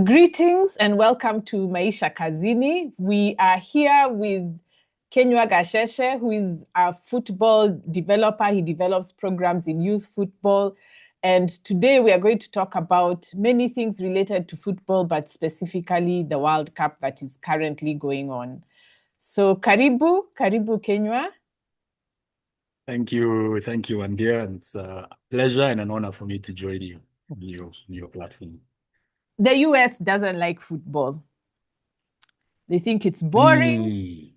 Greetings and welcome to Maisha Kazini. We are here with Kenyua Gacheche, who is a football developer. He develops programs in youth football. And today we are going to talk about many things related to football, but specifically the World Cup that is currently going on. So karibu Kenyua. Thank you, Andia. And it's a pleasure and an honor for me to join you on your platform. The US doesn't like football. They think it's boring.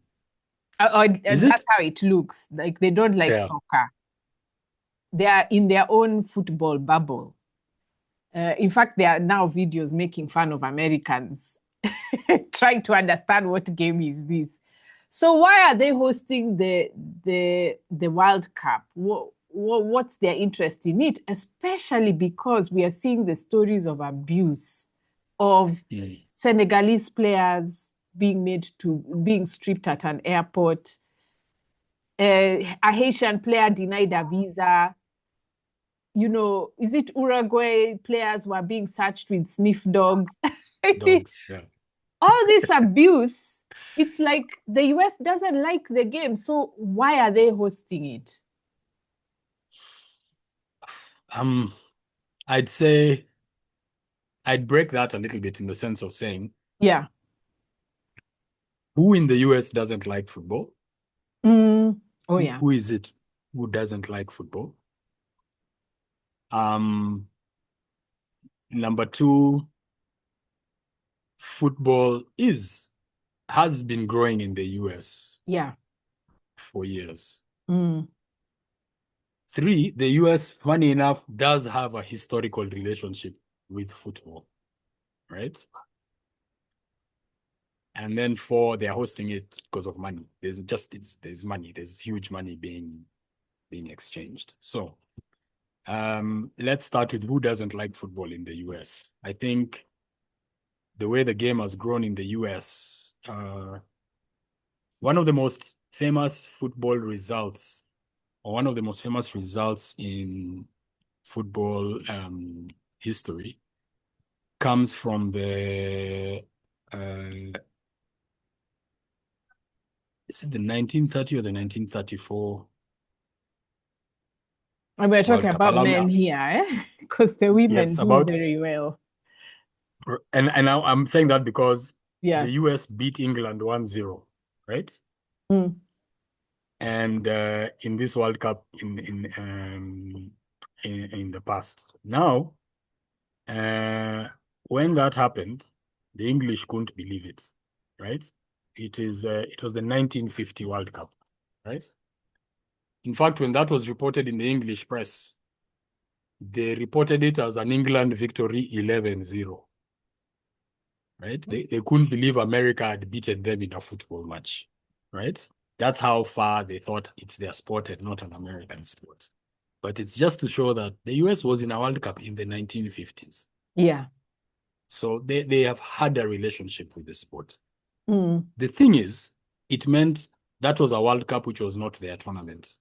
Is That's it? how it looks. Like they don't like Yeah. soccer. They are in their own football bubble. In fact, there are now videos making fun of Americans, trying to understand what game is this. So why are they hosting the World Cup? What's their interest in it? Especially because we are seeing the stories of abuse of Senegalese players being stripped at an airport. A Haitian player denied a visa. Is it Uruguay players were being searched with sniff dogs? Dogs. Yeah. All this abuse, it's like the US doesn't like the game. So why are they hosting it? I'd say I'd break that a little bit in the sense of saying, Yeah. who in the US doesn't like football? Oh, yeah. Who is it who doesn't like football? Number two, football has been growing in the US Yeah. for years. Mm. Three, the US, funny enough, does have a historical relationship with football, right? And then four, they're hosting it because of money. There's money. There's huge money being exchanged. So let's start with who doesn't like football in the US. I think the way the game has grown in the US, one of the most famous football results, or one of the most famous results in football history, comes from the is it the 1930 or the 1934 And we're talking World Cup? about men here, because the women Yes, do very well. and I'm saying that because Yeah. the US beat England 1-0, right? Mm. And in this World Cup in the past. Now, when that happened, the English couldn't believe it, right? It was the 1950 World Cup, right? In fact, when that was reported in the English press, they reported it as an England victory 11-0, right? They couldn't believe America had beaten them in a football match, right? That's how far they thought it's their sport and not an American sport. But it's just to show that the US was in a World Cup in the 1950s. Yeah. So they have had a relationship with the sport. Mm. The thing is, it meant that was a World Cup which was not their tournament.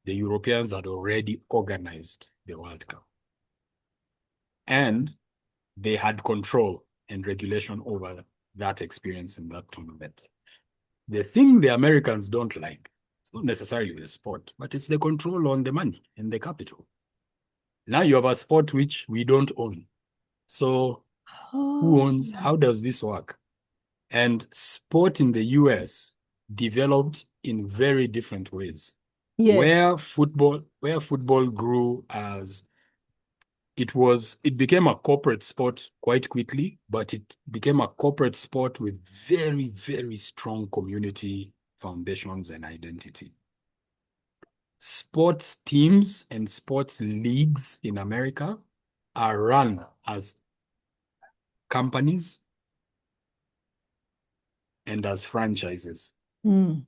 The Europeans had already organized the World Cup. And they had control and regulation over that experience in that tournament. The thing the Americans don't like, it's not necessarily the sport, but it's the control on the money and the capital. Now you have a sport which we don't own. So who owns, how does this work? And sport in the US developed in very different ways. Yes. Where football grew as it became a corporate sport quite quickly, but it became a corporate sport with very, very strong community foundations and identity. Sports teams and sports leagues in America are run as companies and as franchises. Mm.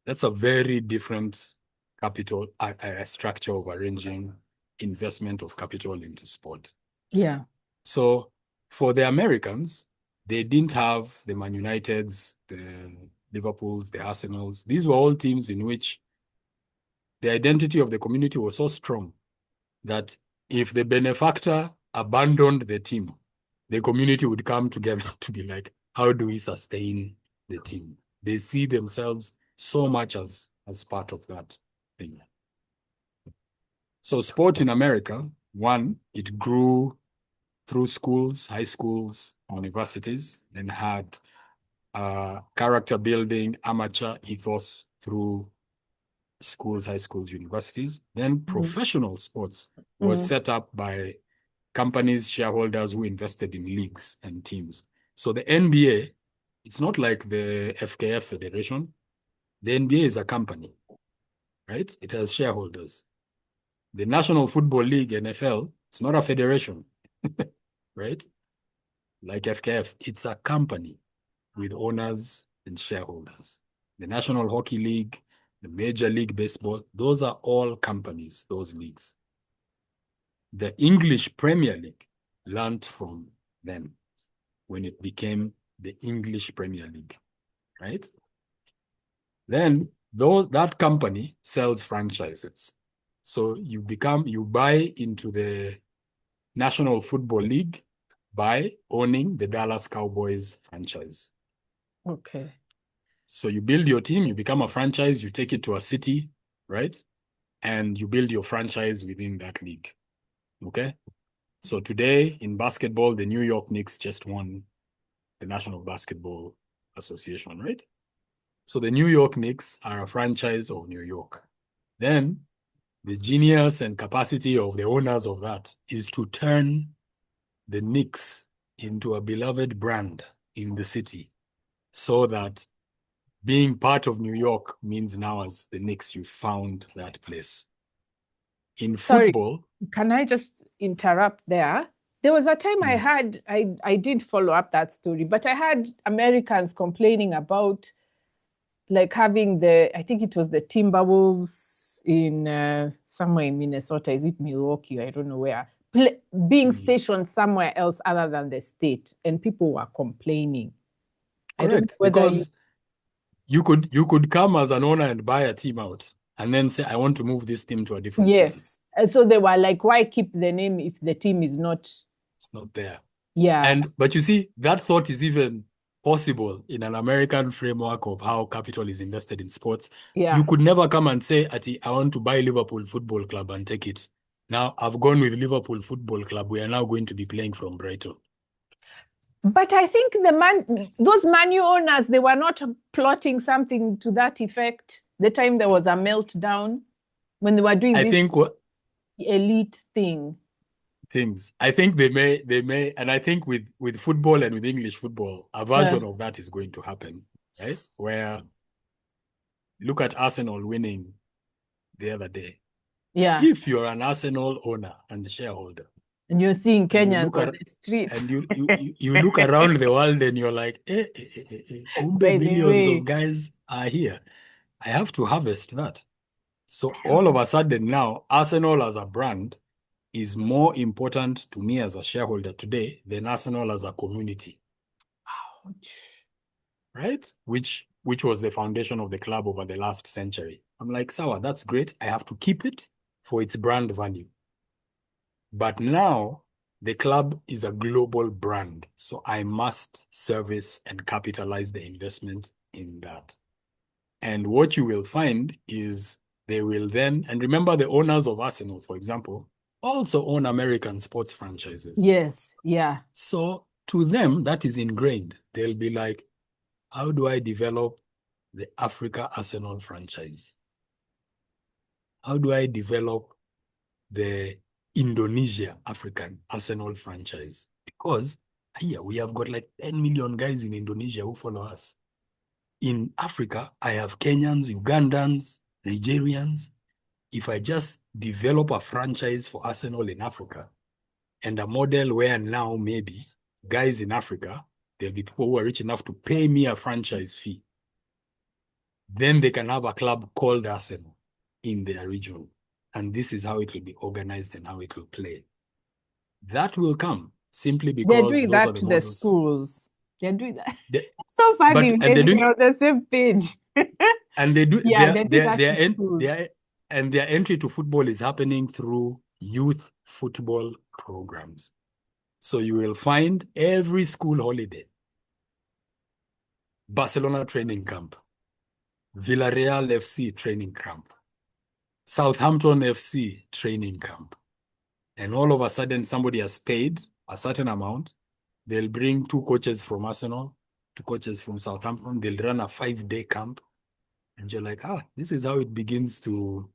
That's a very different capital structure of arranging investment of capital into sport. Yeah. So for the Americans, they didn't have the Man Uniteds, the Liverpools, the Arsenals. These were all teams in which the identity of the community was so strong that if the benefactor abandoned the team, the community would come together to be like, how do we sustain the team? They see themselves so much as part of that thing. So sport in America, one, it grew through schools, high schools, universities, and had character building, amateur ethos through schools, high schools, universities. Then professional sports was set up by companies, shareholders who invested in leagues and teams. So the NBA, it's not like the FKF Federation. The NBA is a company, right? It has shareholders. The National Football League, NFL, it's not a federation, right? Like FKF, it's a company with owners and shareholders. The National Hockey League, the Major League Baseball, those are all companies, those leagues. The English Premier League learned from them when it became the English Premier League, right? Then that company sells franchises. So you buy into the National Football League by owning the Dallas Cowboys franchise. Okay. So you build your team, you become a franchise, you take it to a city, right? And you build your franchise within that league. Okay? So today in basketball, the New York Knicks just won the National Basketball Association, right? So the New York Knicks are a franchise of New York. Then the genius and capacity of the owners of that is to turn the Knicks into a beloved brand in the city so that being part of New York means now as the Knicks, you found that place. In football... Sorry, can I just interrupt there? There was a time I did follow up that story, but I had Americans complaining about like having I think it was the Timberwolves in somewhere in Minnesota. Is it Milwaukee? I don't know where. Being stationed somewhere else other than the state, and people were complaining. Correct, I don't know whether because you could come as an owner and buy a team out and then say, I want to move this team to a different city. Yes. And so they were like, why keep the name if the team is not... It's not there. Yeah. But you see, that thought is even possible in an American framework of how capital is invested in sports. Yeah. You could never come and say, I want to buy Liverpool Football Club and take it. Now, I've gone with Liverpool Football Club. We are now going to be playing from Brighton. But I think those Man U owners, they were not plotting something to that effect the time there was a meltdown when they were doing elite things. I think they may, and I think with football and with English football, a version of that is going to happen, right? Where look at Arsenal winning the other day. Yeah. If you're an Arsenal owner and shareholder, and you're seeing Kenyans on the streets, and you look around the world and you're like, millions of guys are here. I have to harvest that. So all of a sudden now, Arsenal as a brand is more important to me as a shareholder today than Arsenal as a community. Ouch. Right? Which was the foundation of the club over the last century. I'm like, Sawa, that's great. I have to keep it for its brand value. But now the club is a global brand. So I must service and capitalize the investment in that. And what you will find is they will then, and remember the owners of Arsenal, for example, also own American sports franchises. Yes, yeah. So to them, that is ingrained. They'll be like, how do I develop the Africa Arsenal franchise? How do I develop the Indonesia African Arsenal franchise? Because here we have got like 10 million guys in Indonesia who follow us. In Africa, I have Kenyans, Ugandans, Nigerians. If I just develop a franchise for Arsenal in Africa and a model where now maybe guys in Africa, there'll be people who are rich enough to pay me a franchise fee. Then they can have a club called Arsenal in their region. And this is how it will be organized and how it will play. That will come simply because they're doing that to the schools. They're doing that. So funny. They're on the same page. And they do. Yeah, they do that to schools. And their entry to football is happening through youth football programs. So you will find every school holiday, Barcelona training camp, Villarreal FC training camp, Southampton FC training camp. And all of a sudden, somebody has paid a certain amount. They'll bring 2 coaches from Arsenal, 2 coaches from Southampton. They'll run a 5-day camp. And you're like, this is how it begins to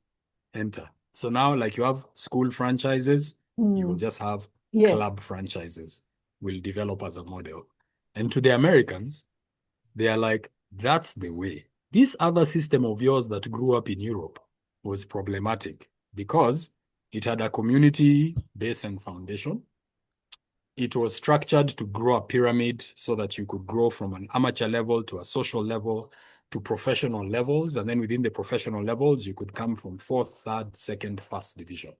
enter. So now, like you have school franchises, you will just have club franchises will develop as a model. And to the Americans, they are like, that's the way. This other system of yours that grew up in Europe was problematic because it had a community base and foundation. It was structured to grow a pyramid so that you could grow from an amateur level to a social level to professional levels. And then within the professional levels, you could come from 4th, 3rd, 2nd, 1st division.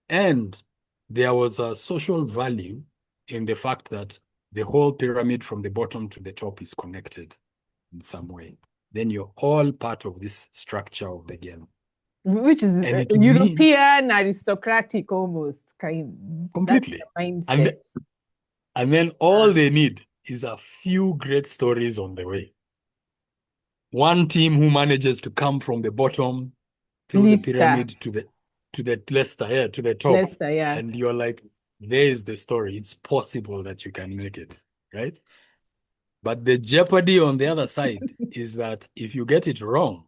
And there was a social value in the fact that the whole pyramid from the bottom to the top is connected in some way. Then you're all part of this structure of the game. Which is European, aristocratic almost, completely. Mindset. And then all they need is a few great stories on the way. One team who manages to come from the bottom through the pyramid to the Leicester, to the top. Leicester, and you're like, there is the story. It's possible that you can make it, right? But the jeopardy on the other side is that if you get it wrong,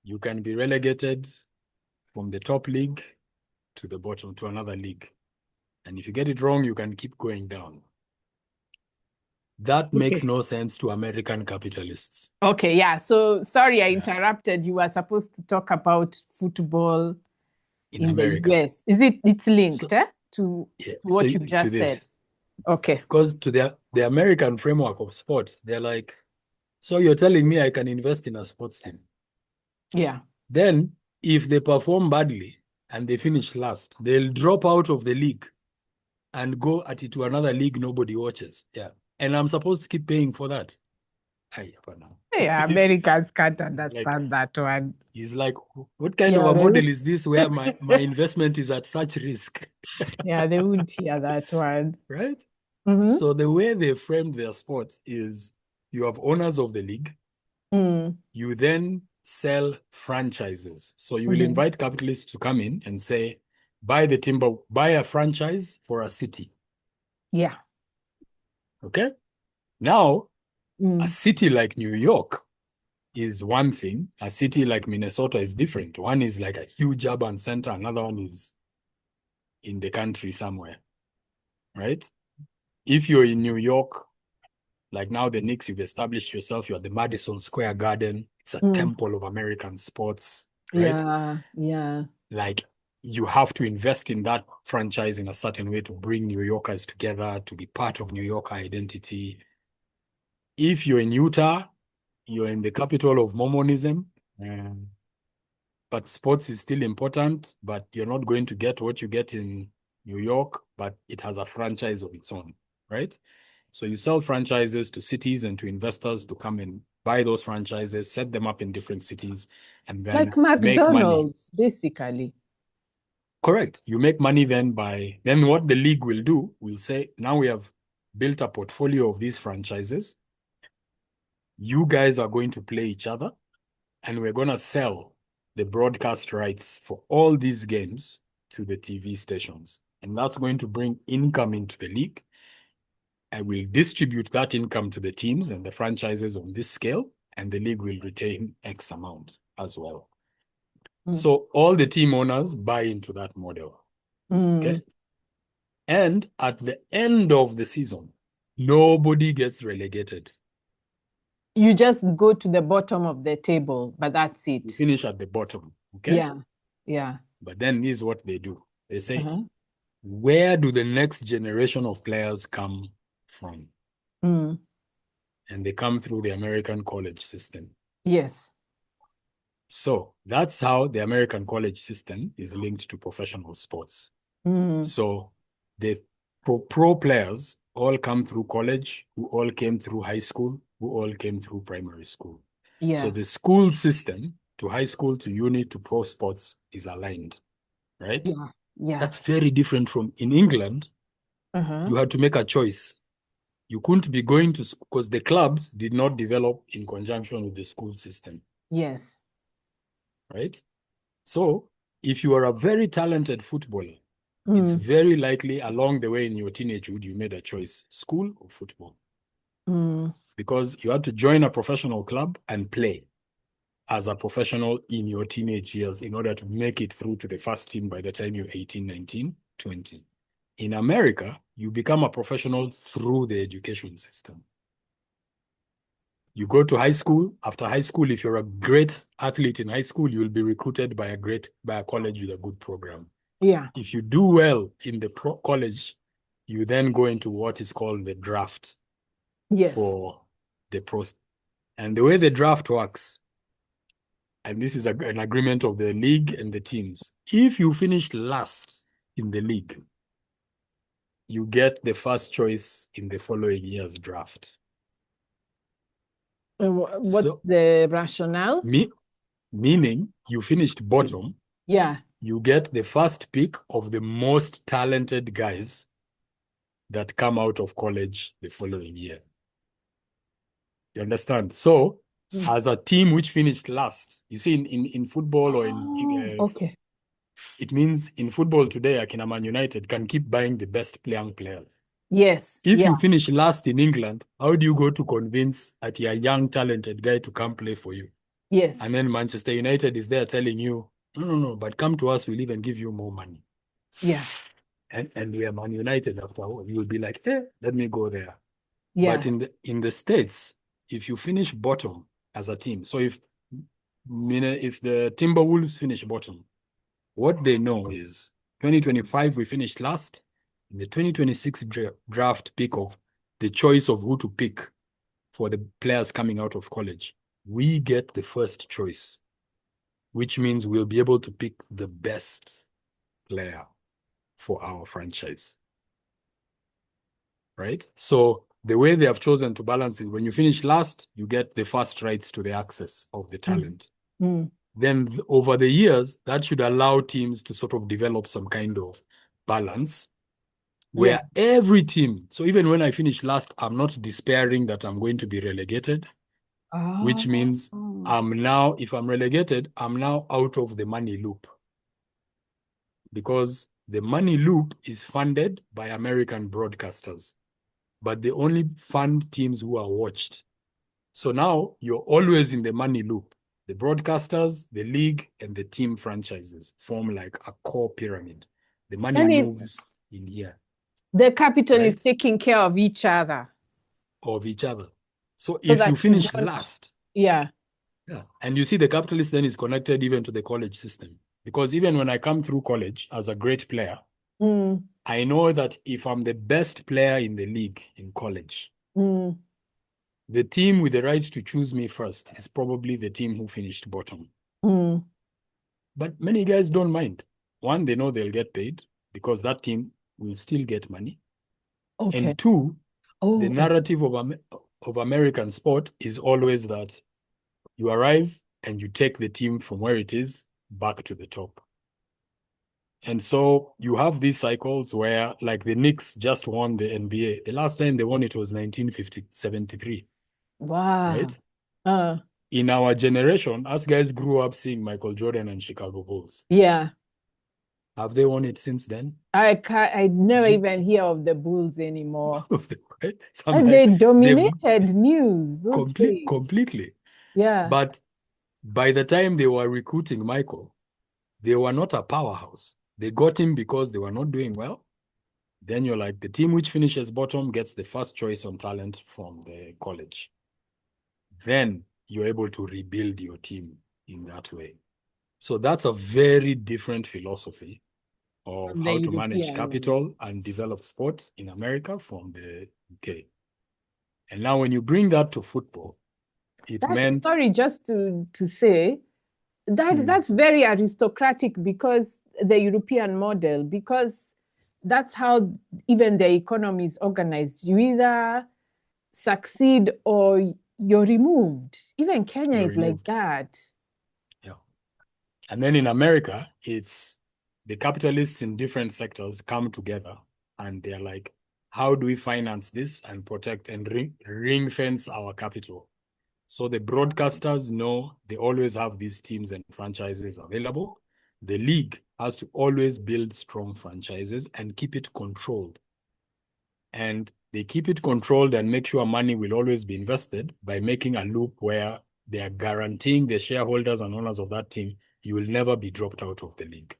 you can be relegated from the top league to the bottom, to another league. And if you get it wrong, you can keep going down. That makes no sense to American capitalists. Okay, yeah. So sorry, I interrupted. You were supposed to talk about football in America. The US. It's linked to what you just said? Okay. Because to the American framework of sport, they're like, so you're telling me I can invest in a sports team? Yeah. Then if they perform badly and they finish last, they'll drop out of the league and go at it to another league nobody watches. Yeah. And I'm supposed to keep paying for that. Hey, Americans can't understand that one. He's like, what kind of a model is this where my investment is at such risk? Yeah, they wouldn't hear that one. Right? So the way they framed their sports is you have owners of the league. You then sell franchises. So you will invite capitalists to come in and say, buy a franchise for a city. Yeah. Okay. Now, a city like New York is one thing. A city like Minnesota is different. One is like a huge urban center. Another one is in the country somewhere, right? If you're in New York, like now the Knicks, you've established yourself. You're at the Madison Square Garden. It's a temple of American sports, right? Yeah. Like you have to invest in that franchise in a certain way to bring New Yorkers together, to be part of New Yorker identity. If you're in Utah, you're in the capital of Mormonism, but sports is still important, but you're not going to get what you get in New York, but it has a franchise of its own, right? So you sell franchises to cities and to investors to come and buy those franchises, set them up in different cities, and then like McDonald's, basically. Correct. You make money then then what the league will do, will say, now we have built a portfolio of these franchises. You guys are going to play each other, and we're going to sell the broadcast rights for all these games to the TV stations. And that's going to bring income into the league. I will distribute that income to the teams and the franchises on this scale, and the league will retain X amount as well. So all the team owners buy into that model. Okay. And at the end of the season, nobody gets relegated. You just go to the bottom of the table, but that's it. You finish at the bottom. Okay. Yeah. But then this is what they do. They say, where do the next generation of players come from? And they come through the American college system. Yes. So that's how the American college system is linked to professional sports. So the pro players all come through college, who all came through high school, who all came through primary school. So the school system to high school to uni to pro sports is aligned, right? Yeah. That's very different from in England. you had to make a choice. You couldn't be going to school because the clubs did not develop in conjunction with the school system. Yes. Right? So if you are a very talented footballer, it's very likely along the way in your teenagehood, you made a choice, school or football. Because you had to join a professional club and play as a professional in your teenage years in order to make it through to the first team by the time you're 18, 19, 20. In America, you become a professional through the education system. You go to high school. After high school, if you're a great athlete in high school, you'll be recruited by a college with a good program. Yeah. If you do well in the college, you then go into what is called the draft. Yes. For the pros. And the way the draft works, and this is an agreement of the league and the teams, if you finish last in the league, you get the first choice in the following year's draft. What's the rationale? Meaning you finished bottom. Yeah. You get the first pick of the most talented guys that come out of college the following year. You understand? So, as a team which finished last, you see, in football or okay. It means in football today, Akina Man United can keep buying the best young players. Yes. If you finish last in England, how do you go to convince a young, talented guy to come play for you? Yes. And then Manchester United is there telling you, no, but come to us, we'll even give you more money. Yeah. And we are Man United after all. You'll be like, let me go there. Yeah. But in the States, if you finish bottom as a team, so if the Timberwolves finish bottom, what they know is 2025, we finished last. In the 2026 draft pick of the choice of who to pick for the players coming out of college, we get the first choice, which means we'll be able to pick the best player for our franchise. Right? So the way they have chosen to balance it, when you finish last, you get the first rights to the access of the talent. Then over the years, that should allow teams to sort of develop some kind of balance where every team, so even when I finish last, I'm not despairing that I'm going to be relegated, which means if I'm relegated, I'm now out of the money loop. Because the money loop is funded by American broadcasters, but they only fund teams who are watched. So now you're always in the money loop. The broadcasters, the league, and the team franchises form like a core pyramid. The money moves in here. The capital is taking care of each other. So if you finish last, yeah, and you see the capitalist then is connected even to the college system. Because even when I come through college as a great player, I know that if I'm the best player in the league in college, the team with the right to choose me first is probably the team who finished bottom. But many guys don't mind. One, they know they'll get paid because that team will still get money. Okay. And two, the narrative of American sport is always that you arrive and you take the team from where it is back to the top. And so you have these cycles where, like, the Knicks just won the NBA. The last time they won it was 1973. Wow. Right? In our generation, us guys grew up seeing Michael Jordan and Chicago Bulls. Yeah. Have they won it since then? I never even hear of the Bulls anymore. Right? And they dominated news. Completely. Yeah. But by the time they were recruiting Michael, they were not a powerhouse. They got him because they were not doing well. Then you're like, the team which finishes bottom gets the first choice on talent from the college. Then you're able to rebuild your team in that way. So that's a very different philosophy of how to manage capital and develop sport in America from the UK. And now when you bring that to football, it meant... Sorry, just to say, that's very aristocratic because the European model, because that's how even the economy is organized. You either succeed or you're removed. Even Kenya is like that. Yeah. And then in America, it's the capitalists in different sectors come together and they're like, how do we finance this and protect and ring fence our capital? So the broadcasters know they always have these teams and franchises available. The league has to always build strong franchises and keep it controlled. And they keep it controlled and make sure money will always be invested by making a loop where they are guaranteeing the shareholders and owners of that team, you will never be dropped out of the league.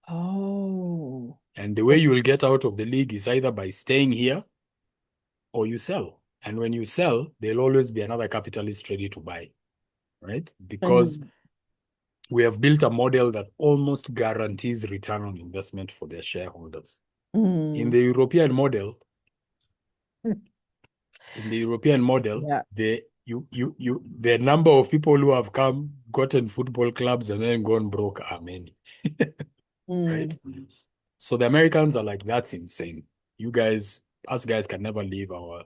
Oh. And the way you will get out of the league is either by staying here or you sell. And when you sell, there'll always be another capitalist ready to buy, right? Because we have built a model that almost guarantees return on investment for their shareholders. In the European model, Yeah. the number of people who have gotten football clubs and then gone broke are many. Right? So the Americans are like, that's insane. You guys, us guys can never leave our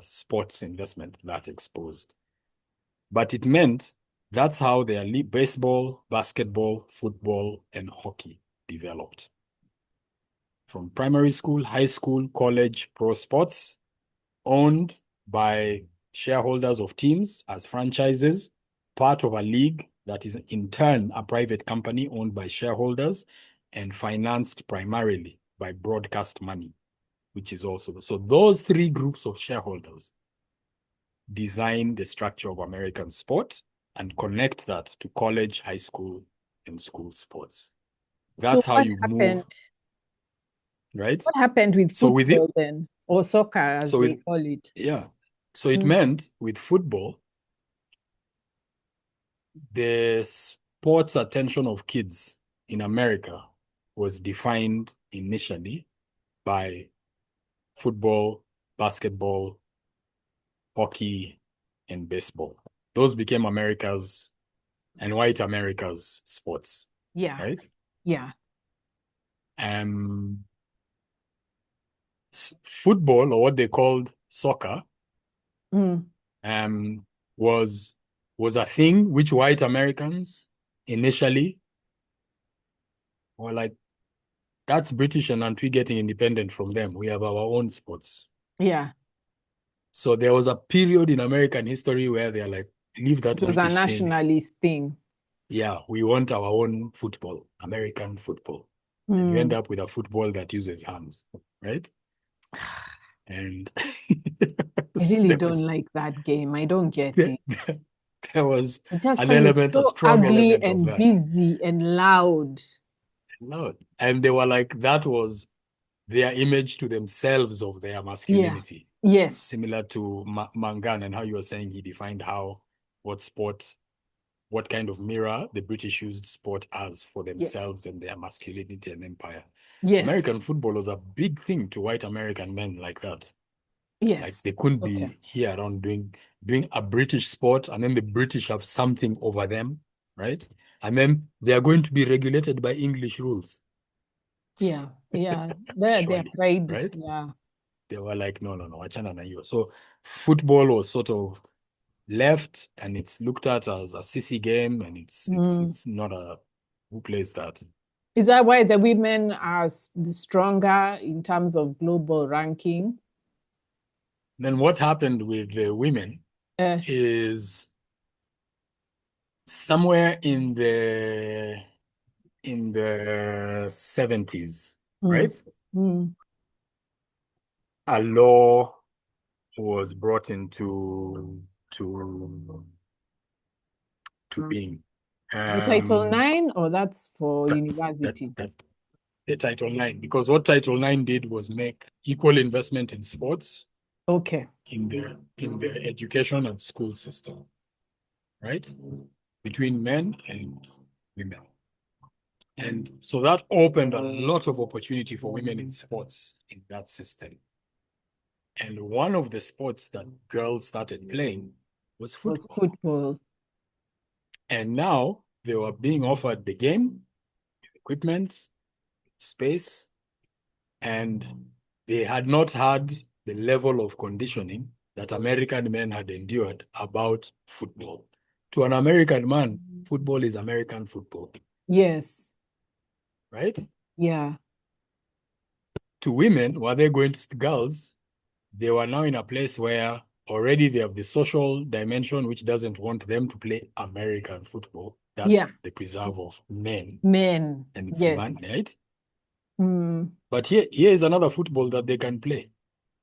sports investment that exposed. But it meant that's how their baseball, basketball, football, and hockey developed. From primary school, high school, college, pro sports, owned by shareholders of teams as franchises, part of a league that is in turn a private company owned by shareholders and financed primarily by broadcast money, which is also. So those three groups of shareholders design the structure of American sport and connect that to college, high school, and school sports. That's So how you move, right? what happened with So with football it, then, or soccer as they call it? yeah. So it meant with football, the sports attention of kids in America was defined initially by football, basketball, hockey, and baseball. Those became America's and white America's sports. Yeah. Right? Yeah. Football, or what they called soccer, Mm. was a thing which white Americans initially were like, that's British and aren't we getting independent from them? We have our own sports. Yeah. So there was a period in American history where they're like, leave that It was a British thing. nationalist thing. Yeah, we want our own football, American football. And you end up with a football that uses hands, right? And I really don't like that game. I don't get it. there was I just an find it element, a so strong ugly element of and that. busy and loud. Loud. And they were like, that was their image to themselves of their masculinity. Yeah. Yes. Similar to Mangan and how you were saying he defined what kind of mirror the British used sport as for themselves and their masculinity and empire. Yes. American football was a big thing to white American men like that. Yes. Like they couldn't be here around doing a British sport and then the British have something over them, right? And then they are going to be regulated by English rules. Yeah. Yeah. They're pride. Right? Yeah. They were like, no, wachana na hiyo. So football was sort of left and it's looked at as a sissy game and it's not a who plays that. Is that why the women are stronger in terms of global ranking? Then what happened with the women is somewhere in the 70s, right? A law was brought into being. The Title IX, or that's for university? The Title IX, because what Title IX did was make equal investment in sports. Okay. In the education and school system, right? Between men and women. And so that opened a lot of opportunity for women in sports in that system. And one of the sports that girls started playing was football. And now they were being offered the game, equipment, space, and they had not had the level of conditioning that American men had endured about football. To an American man, football is American football. Yes. Right? Yeah. to women, were they going to girls? They were now in a place where already they have the social dimension, which doesn't want them to play American football. Yeah. That's the preserve of men. Men. And it's Yes. man, right? Mm. But here is another football that they can play.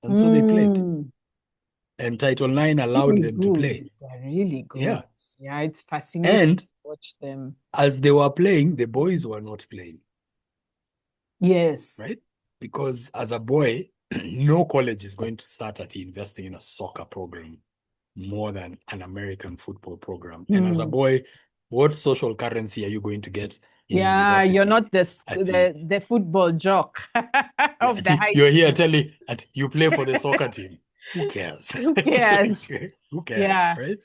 And so they played. Mm. And Title IX allowed Really them to good. play. They're really good. Yeah. Yeah, it's fascinating And to watch them. as they were playing, the boys were not playing, Yes. right? Because as a boy, no college is going to start at investing in a soccer program more than an American football program. And as a boy, what social currency are you going to get in Yeah, you're university? not the football jock of the high You're here school. telling you play for the soccer team. Who cares? Who cares? Who cares, Yeah. right?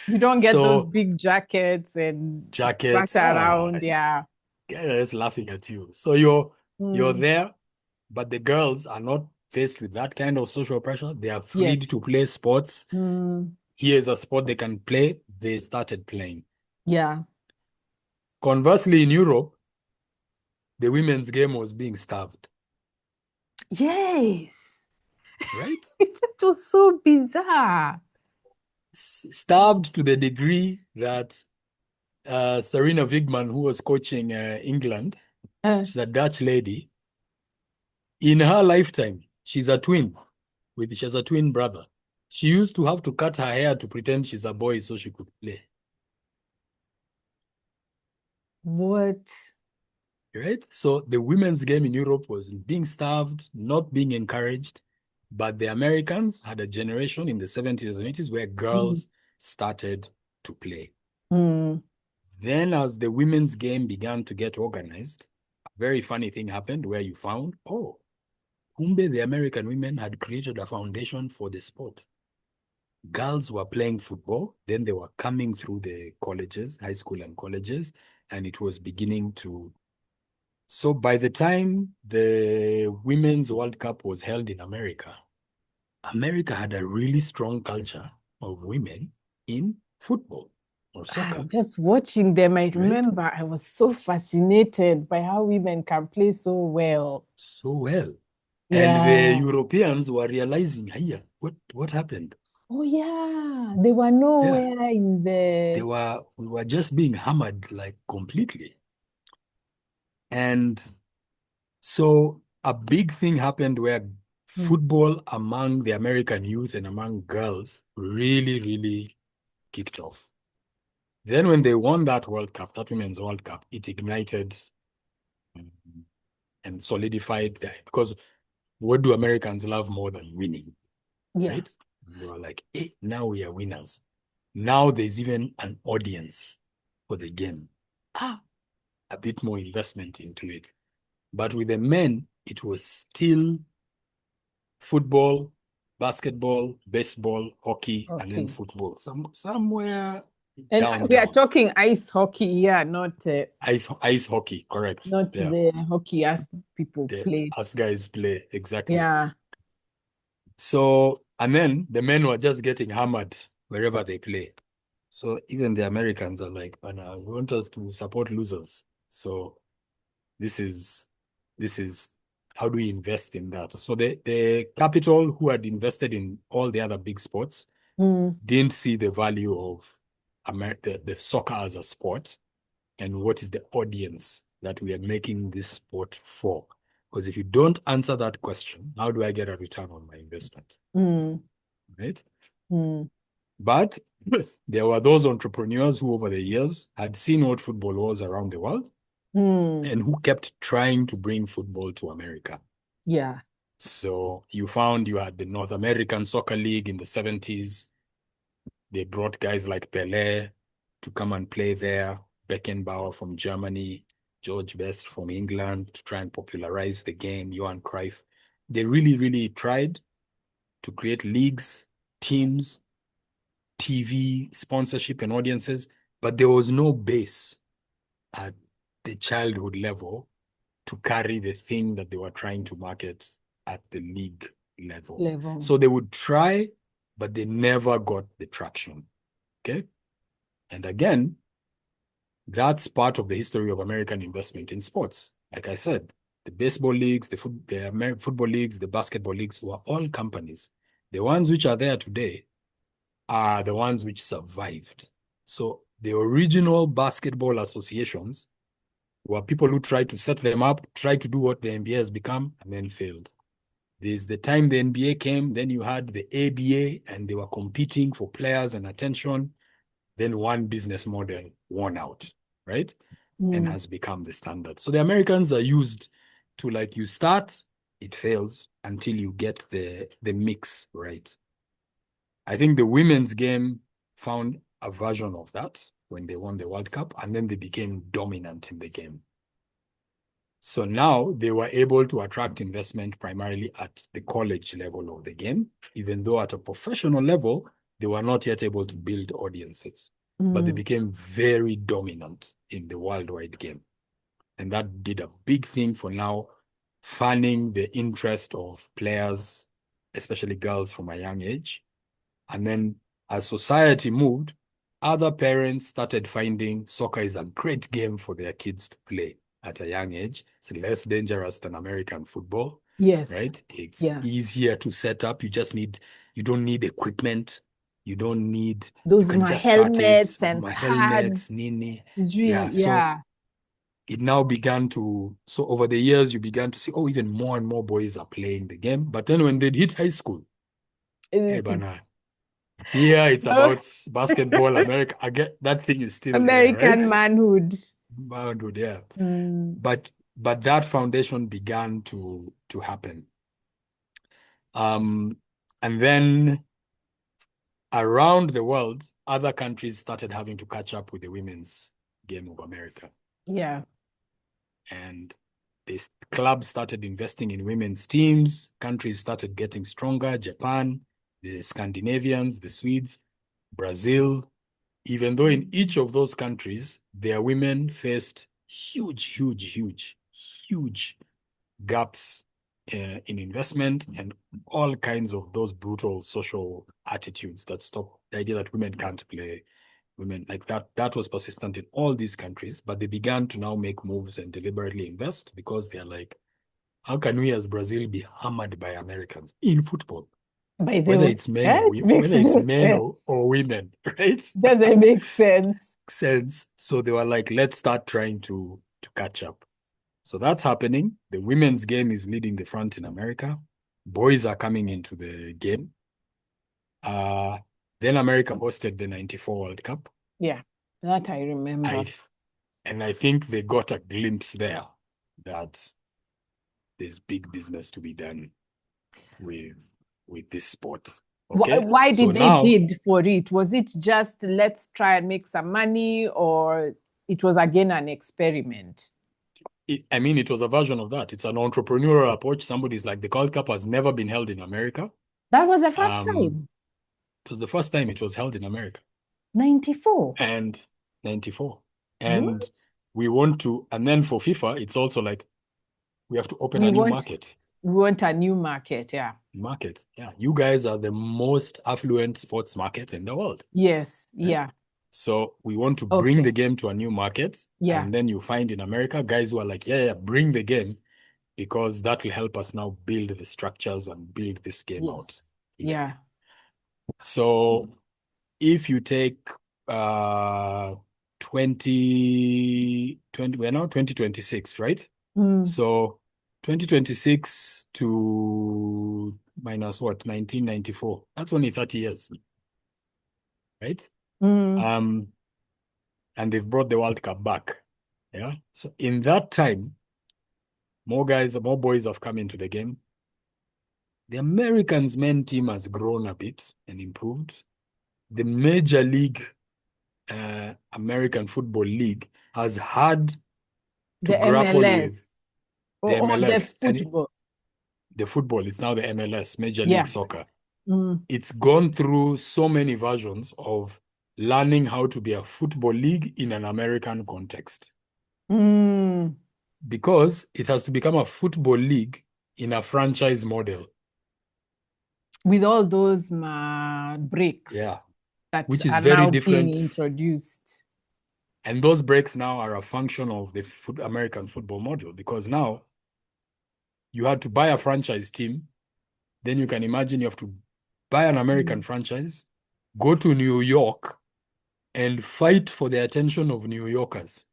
You don't get those So big jackets and jackets, strut around. Yeah. guys laughing at you. So you're Mm. there, but the girls are not faced with that kind of social pressure. They are freed Yes. to play sports. Mm. Here's a sport they can play. They started playing. Yeah. Conversely, in Europe, the women's game was being starved, Yes. right? It was so bizarre. Starved to the degree that Serena Wigman, who was coaching England, she's a Dutch lady. In her lifetime, she has a twin brother. She used to have to cut her hair to pretend she's a boy so she could play. What? Right? So the women's game in Europe was being starved, not being encouraged. But the Americans had a generation in the 70s and 80s where girls started to play. Mm. Then, as the women's game began to get organized, a very funny thing happened where you found, oh, kumbe the American women had created a foundation for the sport. Girls were playing football, then they were coming through the colleges, high school and colleges, and it was beginning to. So by the time the Women's World Cup was held in America, America had a really strong culture of women in football or soccer, Just watching them, I right? remember I was so fascinated by how women can play so well. So well. And the Yeah. Europeans were realizing, hey, what happened? Oh, yeah. They were Yeah, nowhere in the. we were just being hammered like completely. And so a big thing happened where Mm. football among the American youth and among girls really, really kicked off. Then when they won that World Cup, that Women's World Cup, it ignited and solidified that, because what do Americans love more than winning, Yeah. right? They were like, hey, now we are winners. Now there's even an audience for the game. A bit more investment into it. But with the men, it was still football, basketball, baseball, hockey, and then Okay. football. Somewhere And we are down. talking ice hockey, yeah, not Ice hockey, correct. not Yeah. the hockey as people play. Us guys play, exactly. Yeah. So, and then the men were just getting hammered wherever they play. So even the Americans are like, oh, no, you want us to support losers. So this is how do we invest in that? So the capital who had invested in all the other big sports Mm. didn't see the value of the soccer as a sport and what is the audience that we are making this sport for. Because if you don't answer that question, how do I get a return on my investment? Mm. Right? Mm. But there were those entrepreneurs who over the years had seen what football was around the world Mm. and who kept trying to bring football to America. Yeah. So you found you had the North American Soccer League in the 70s. They brought guys like Pelé to come and play there, Beckenbauer from Germany, George Best from England to try and popularize the game, Johan Cruyff. They really, really tried to create leagues, teams, TV, sponsorship, and audiences, but there was no base at the childhood level to carry the thing that they were trying to market at the league level. Level. So they would try, but they never got the traction. Okay. And again, that's part of the history of American investment in sports. Like I said, the baseball leagues, the American football leagues, the basketball leagues were all companies. The ones which are there today are the ones which survived. So the original basketball associations were people who tried to set them up, tried to do what the NBA has become, and then failed. There's the time the NBA came, then you had the ABA, and they were competing for players and attention. Then one business model won out, right? And has become the standard. So the Americans are used to, like, you start, it fails until you get the mix right. I think the women's game found a version of that when they won the World Cup, and then they became dominant in the game. So now they were able to attract investment primarily at the college level of the game, even though at a professional level, they were not yet able to build audiences. But they became very dominant in the worldwide game. And that did a big thing for now, fanning the interest of players, especially girls from a young age. And then as society moved, other parents started finding soccer is a great game for their kids to play at a young age. It's less dangerous than American football. Yes. Right? It's easier to set up. You don't need equipment. You don't need those my helmets and my pads. helmets, nini. Yeah. So it now began to, so over the years, you began to see, oh, even more and more boys are playing the game. But then when they hit high school, hey, Bana, yeah, it's about basketball, America. I get that thing is still American there, right? manhood. Manhood, yeah. But that foundation began to happen. And then around the world, other countries started having to catch up with the women's game of America. Yeah. And this clubs started investing in women's teams. Countries started getting stronger. Japan, the Scandinavians, the Swedes, Brazil. Even though in each of those countries, their women faced huge gaps in investment and all kinds of those brutal social attitudes that stop the idea that women can't play. Women like that was persistent in all these countries, but they began to now make moves and deliberately invest because they're like, how can we as Brazil be hammered by Americans in football? Whether it's men or women, right? Doesn't make sense. So they were like, let's start trying to catch up. So that's happening. The women's game is leading the front in America. Boys are coming into the game. Then America hosted the 94 World Cup. Yeah, that I remember. And I think they got a glimpse there that there's big business to be done with this sport. Okay? Why did they bid for it? Was it just let's try and make some money, or it was again an experiment? It was a version of that. It's an entrepreneurial approach. Somebody's like, the World Cup has never been held in America. That was the first time? It was the first time it was held in America. 94? And 94. And what? We want to, and then for FIFA, it's also like, we have to open a new market. We want a new market, yeah. Market, yeah. You guys are the most affluent sports market in the world. Yes, right? Yeah. So we want to bring the game to a new market. Yeah. And then you find in America, guys who are like, yeah, bring the game, because that will help us now build the structures and build this game out. Yeah. So if you take 2020, we're now 2026, right? So 2026 to minus what, 1994, that's only 30 years, right? And they've brought the World Cup back. Yeah. So in that time, more boys have come into the game. The Americans men team has grown a bit and improved. The Major League American Football League has had to grapple with the MLS. The football is now the MLS, Major League Soccer. It's gone through so many versions of learning how to be a football league in an American context. Because it has to become a football league in a franchise model. With all those breaks. Yeah. That which is are very now different. Being introduced. And those breaks now are a function of the American football model, because now you had to buy a franchise team. Then you can imagine you have to buy an American franchise, go to New York, and fight for the attention of New Yorkers.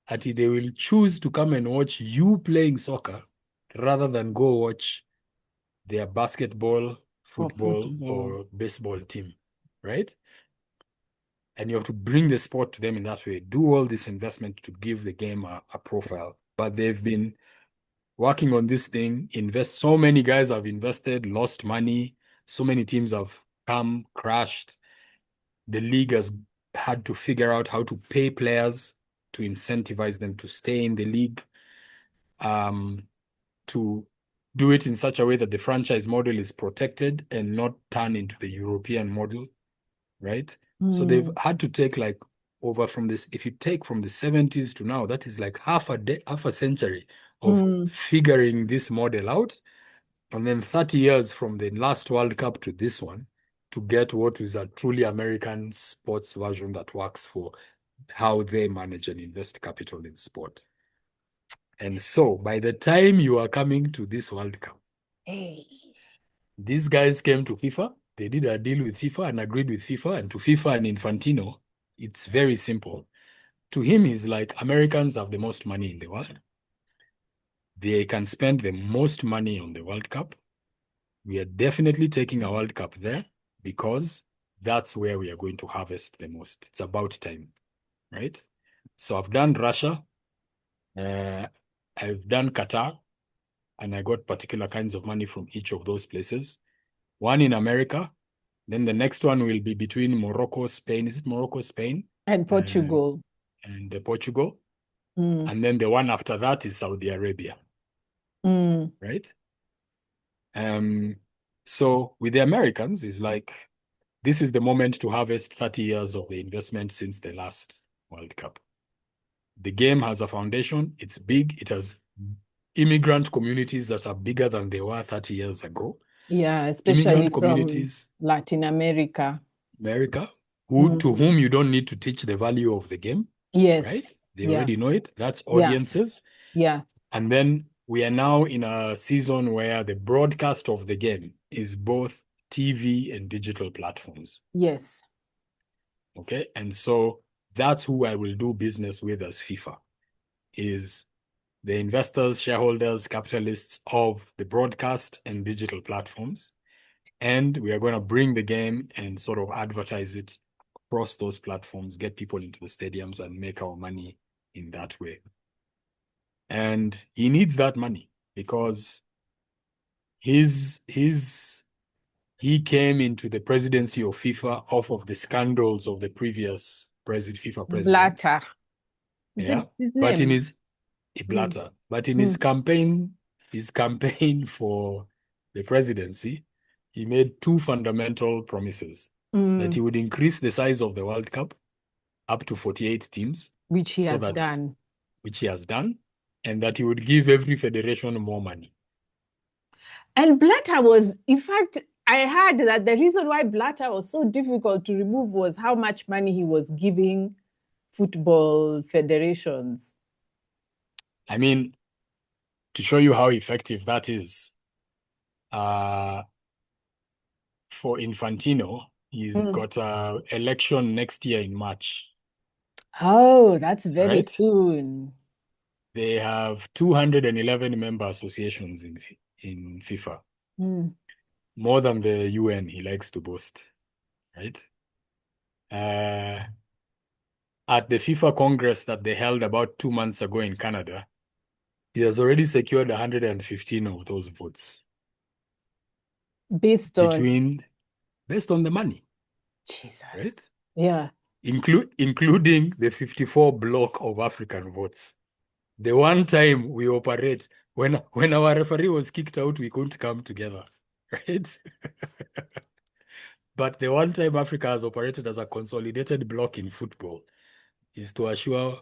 They will choose to come and watch you playing soccer rather than go watch their basketball, football, or baseball team, right? And you have to bring the sport to them in that way. Do all this investment to give the game a profile. But they've been working on this thing, so many guys have invested, lost money. So many teams have come, crashed. The league has had to figure out how to pay players to incentivize them to stay in the league, to do it in such a way that the franchise model is protected and not turn into the European model, right? So they've had to take like over from this. If you take from the 70s to now, that is like half a century of figuring this model out. And then 30 years from the last World Cup to this one to get what is a truly American sports version that works for how they manage and invest capital in sport. And so by the time you are coming to this World Cup, these guys came to FIFA. They did a deal with FIFA and agreed with FIFA. And to FIFA and Infantino, it's very simple. To him, he's like, Americans have the most money in the world. They can spend the most money on the World Cup. We are definitely taking a World Cup there because that's where we are going to harvest the most. It's about time, right? So I've done Russia, I've done Qatar, and I got particular kinds of money from each of those places. One in America, then the next one will be between Morocco, Spain. Is it Morocco, Spain? And Portugal. And Portugal. And then the one after that is Saudi Arabia, right? So with the Americans, it's like, this is the moment to harvest 30 years of the investment since the last World Cup. The game has a foundation. It's big. It has immigrant communities that are bigger than they were 30 years ago. Yeah, especially communities from Latin America. To whom you don't need to teach the value of the game. Yes. Right? They already know it. That's audiences. Yeah. And then we are now in a season where the broadcast of the game is both TV and digital platforms. Yes. Okay. And so that's who I will do business with as FIFA, is the investors, shareholders, capitalists of the broadcast and digital platforms. And we are going to bring the game and sort of advertise it across those platforms, get people into the stadiums and make our money in that way. And he needs that money because he came into the presidency of FIFA off of the scandals of the previous FIFA president. Blatter. Is it his name? But in his Blatter. But in his campaign for the presidency, he made two fundamental promises. That he would increase the size of the World Cup up to 48 teams. Which he has done. Which he has done. And that he would give every federation more money. And Blatter was, in fact, I heard that the reason why Blatter was so difficult to remove was how much money he was giving football federations. I mean, to show you how effective that is, for Infantino, he's got an election next year in March. Oh, that's very soon. They have 211 member associations in FIFA. More than the UN, he likes to boast, right? At the FIFA Congress that they held about 2 months ago in Canada, he has already secured 115 of those votes. Based on the money. Jesus. Right? Yeah. Including the 54 block of African votes. The one time we operate, when our referee was kicked out, we couldn't come together. Right? But the one time Africa has operated as a consolidated block in football is to assure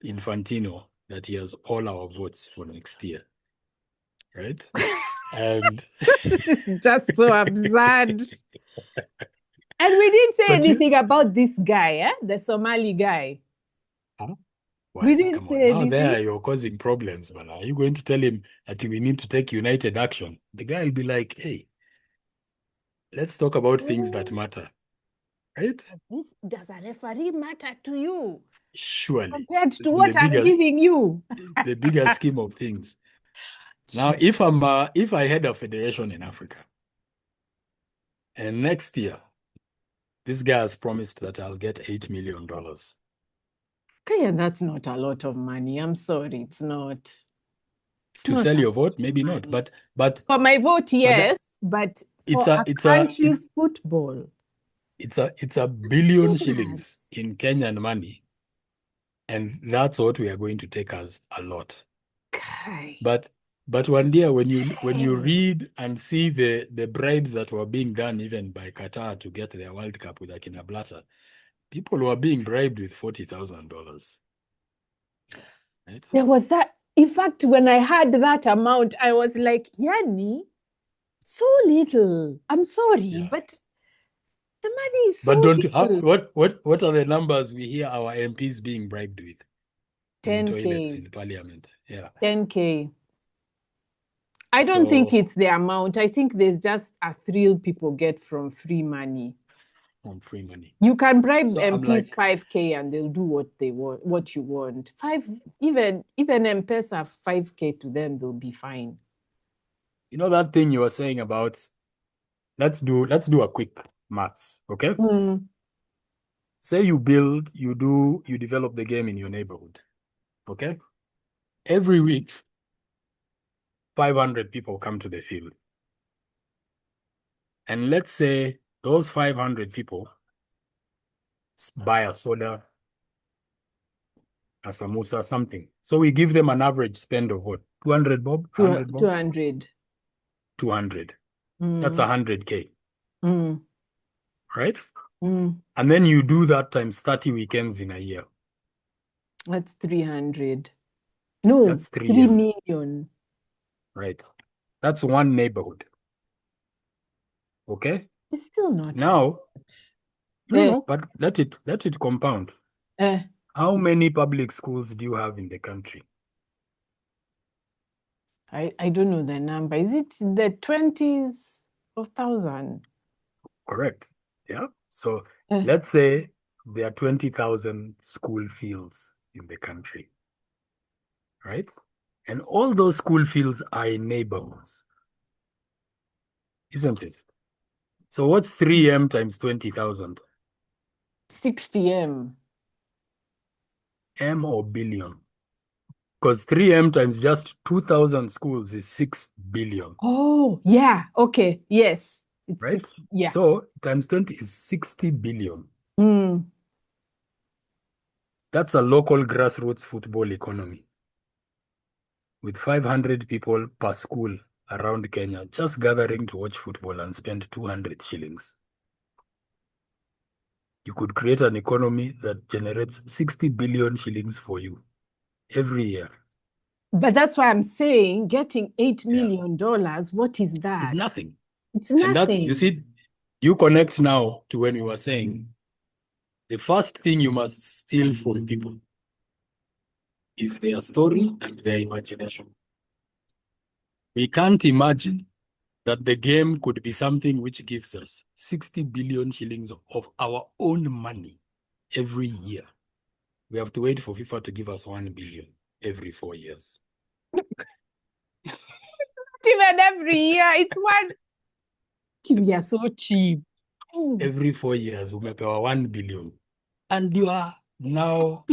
Infantino that he has all our votes for next year. Right? And this is just so absurd. And we didn't say anything about this guy, the Somali guy. Huh? We didn't Come say on. Now anything. there you're causing problems, man. Are you going to tell him that we need to take united action? The guy will be like, hey, let's talk about things that matter. Right? Does a referee matter to you Surely. compared to In what I'm giving you? the bigger scheme of things. Now, if I head a federation in Africa, and next year, this guy has promised that I'll get $8 million. Okay, that's not a lot of money. I'm sorry, it's not. It's To not sell a your vote, lot of maybe not. money. But For my vote, but that, yes, but it's for a a it's a country's football, it's a billion shillings peanuts. in Kenyan money, and that's what we are going to take as a lot. Okay. But one day when you read and see the bribes that were being done even by Qatar to get their World Cup with Akina Blatter, people were being bribed with $40,000. Right? There was that. In fact, when I heard that amount, I was like, Yani, so little. I'm sorry, Yeah. but the money is so But little. what are the numbers we hear our MPs being bribed with in toilets 10K. in parliament? Yeah. 10K. I don't think So it's the amount. I think there's just a thrill people get from free money. on free money. You can bribe So I'm MPs like, 5K and they'll do what they want, what you want. Even M-Pesa 5K to them, they'll be fine. you know that thing you were saying about let's do a quick maths, okay? Say you develop the game in your neighborhood, okay? Every week, 500 people come to the field. And let's say those 500 people buy a soda, a samosa, something. So we give them an average spend of what? 200 bob? 100 bob? 200. 200. That's 100K, Mm. right? Mm. And then you do that times 30 weekends in a year. That's 300. No, That's 3 3 M, million. right? That's one neighborhood. Okay? It's still not a Now, lot. no, but let it compound. Eh, How many public schools do you have in the country? I don't know the number. Is it the 20s of thousand? Correct. Yeah. So Eh, let's say there are 20,000 school fields in the country, right? And all those school fields are in neighborhoods, isn't it? So what's 3M times 20,000? 60M. M or billion? Because 3M times just 2,000 schools is 6 billion, Oh, yeah. Okay. Yes. It's right? six. Yeah. So times 20 is 60 billion. Mm. That's a local grassroots football economy with 500 people per school around Kenya just gathering to watch football and spend 200 shillings. You could create an economy that generates 60 billion shillings for you every year. But that's why I'm saying getting $8 Yeah. million, what is It's that? nothing. It's And that's, you nothing. see, you connect now to when we were saying the first thing you must steal from people is their story and their imagination. We can't imagine that the game could be something which gives us 60 billion shillings of our own money every year. We have to wait for FIFA to give us 1 billion every 4 years. Even every year, it's one. We are so cheap. Every 4 years, we make our 1 billion. And you are now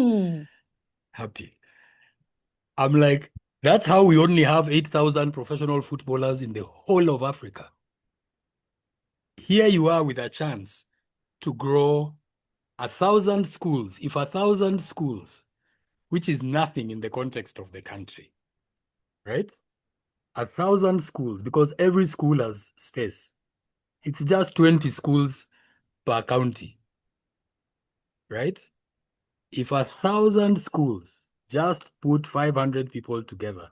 happy. I'm like, that's how we only have 8,000 professional footballers in the whole of Africa. Here you are with a chance to grow 1,000 schools. If 1,000 schools, which is nothing in the context of the country, right? 1,000 schools, because every school has space. It's just 20 schools per county, right? If 1,000 schools just put 500 people together,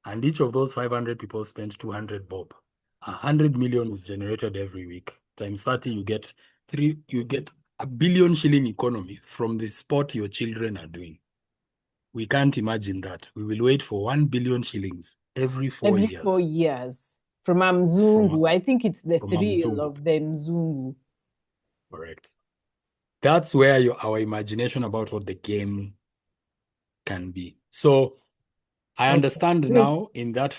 and each of those 500 people spend 200 bob, 100 million is generated every week. Times 30, you get a billion shilling economy from the sport your children are doing. We can't imagine that. We will wait for 1 billion shillings every 4 Every years. 4 years. From a Mzungu. I think it's the from a thrill Mzungu. of the Mzungu. Correct. That's where our imagination about what the game can be. So I understand now in that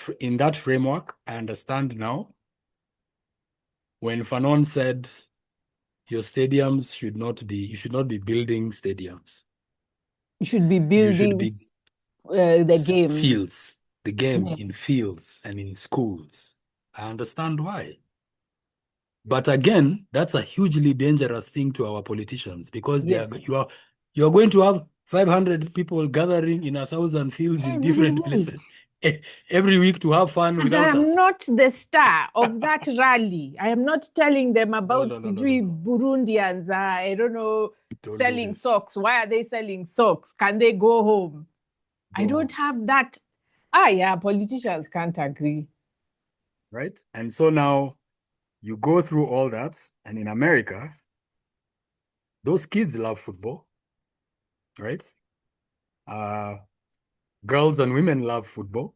framework, I understand now when Fanon said your stadiums should not be, you should not be building stadiums. You should be building the game. Fields, the game Yes. in fields and in schools. I understand why. But again, that's a hugely dangerous thing to our politicians because Yes. you are going to have 500 people gathering in 1,000 fields in different places every week to have fun without us. I am not the star of that rally. I am not telling them about No. Burundians, I don't know, selling socks. Why are they selling socks? Can they go home? I don't have that. Yeah, politicians can't agree. Right? And so now you go through all that, and in America, those kids love football, right? Girls and women love football.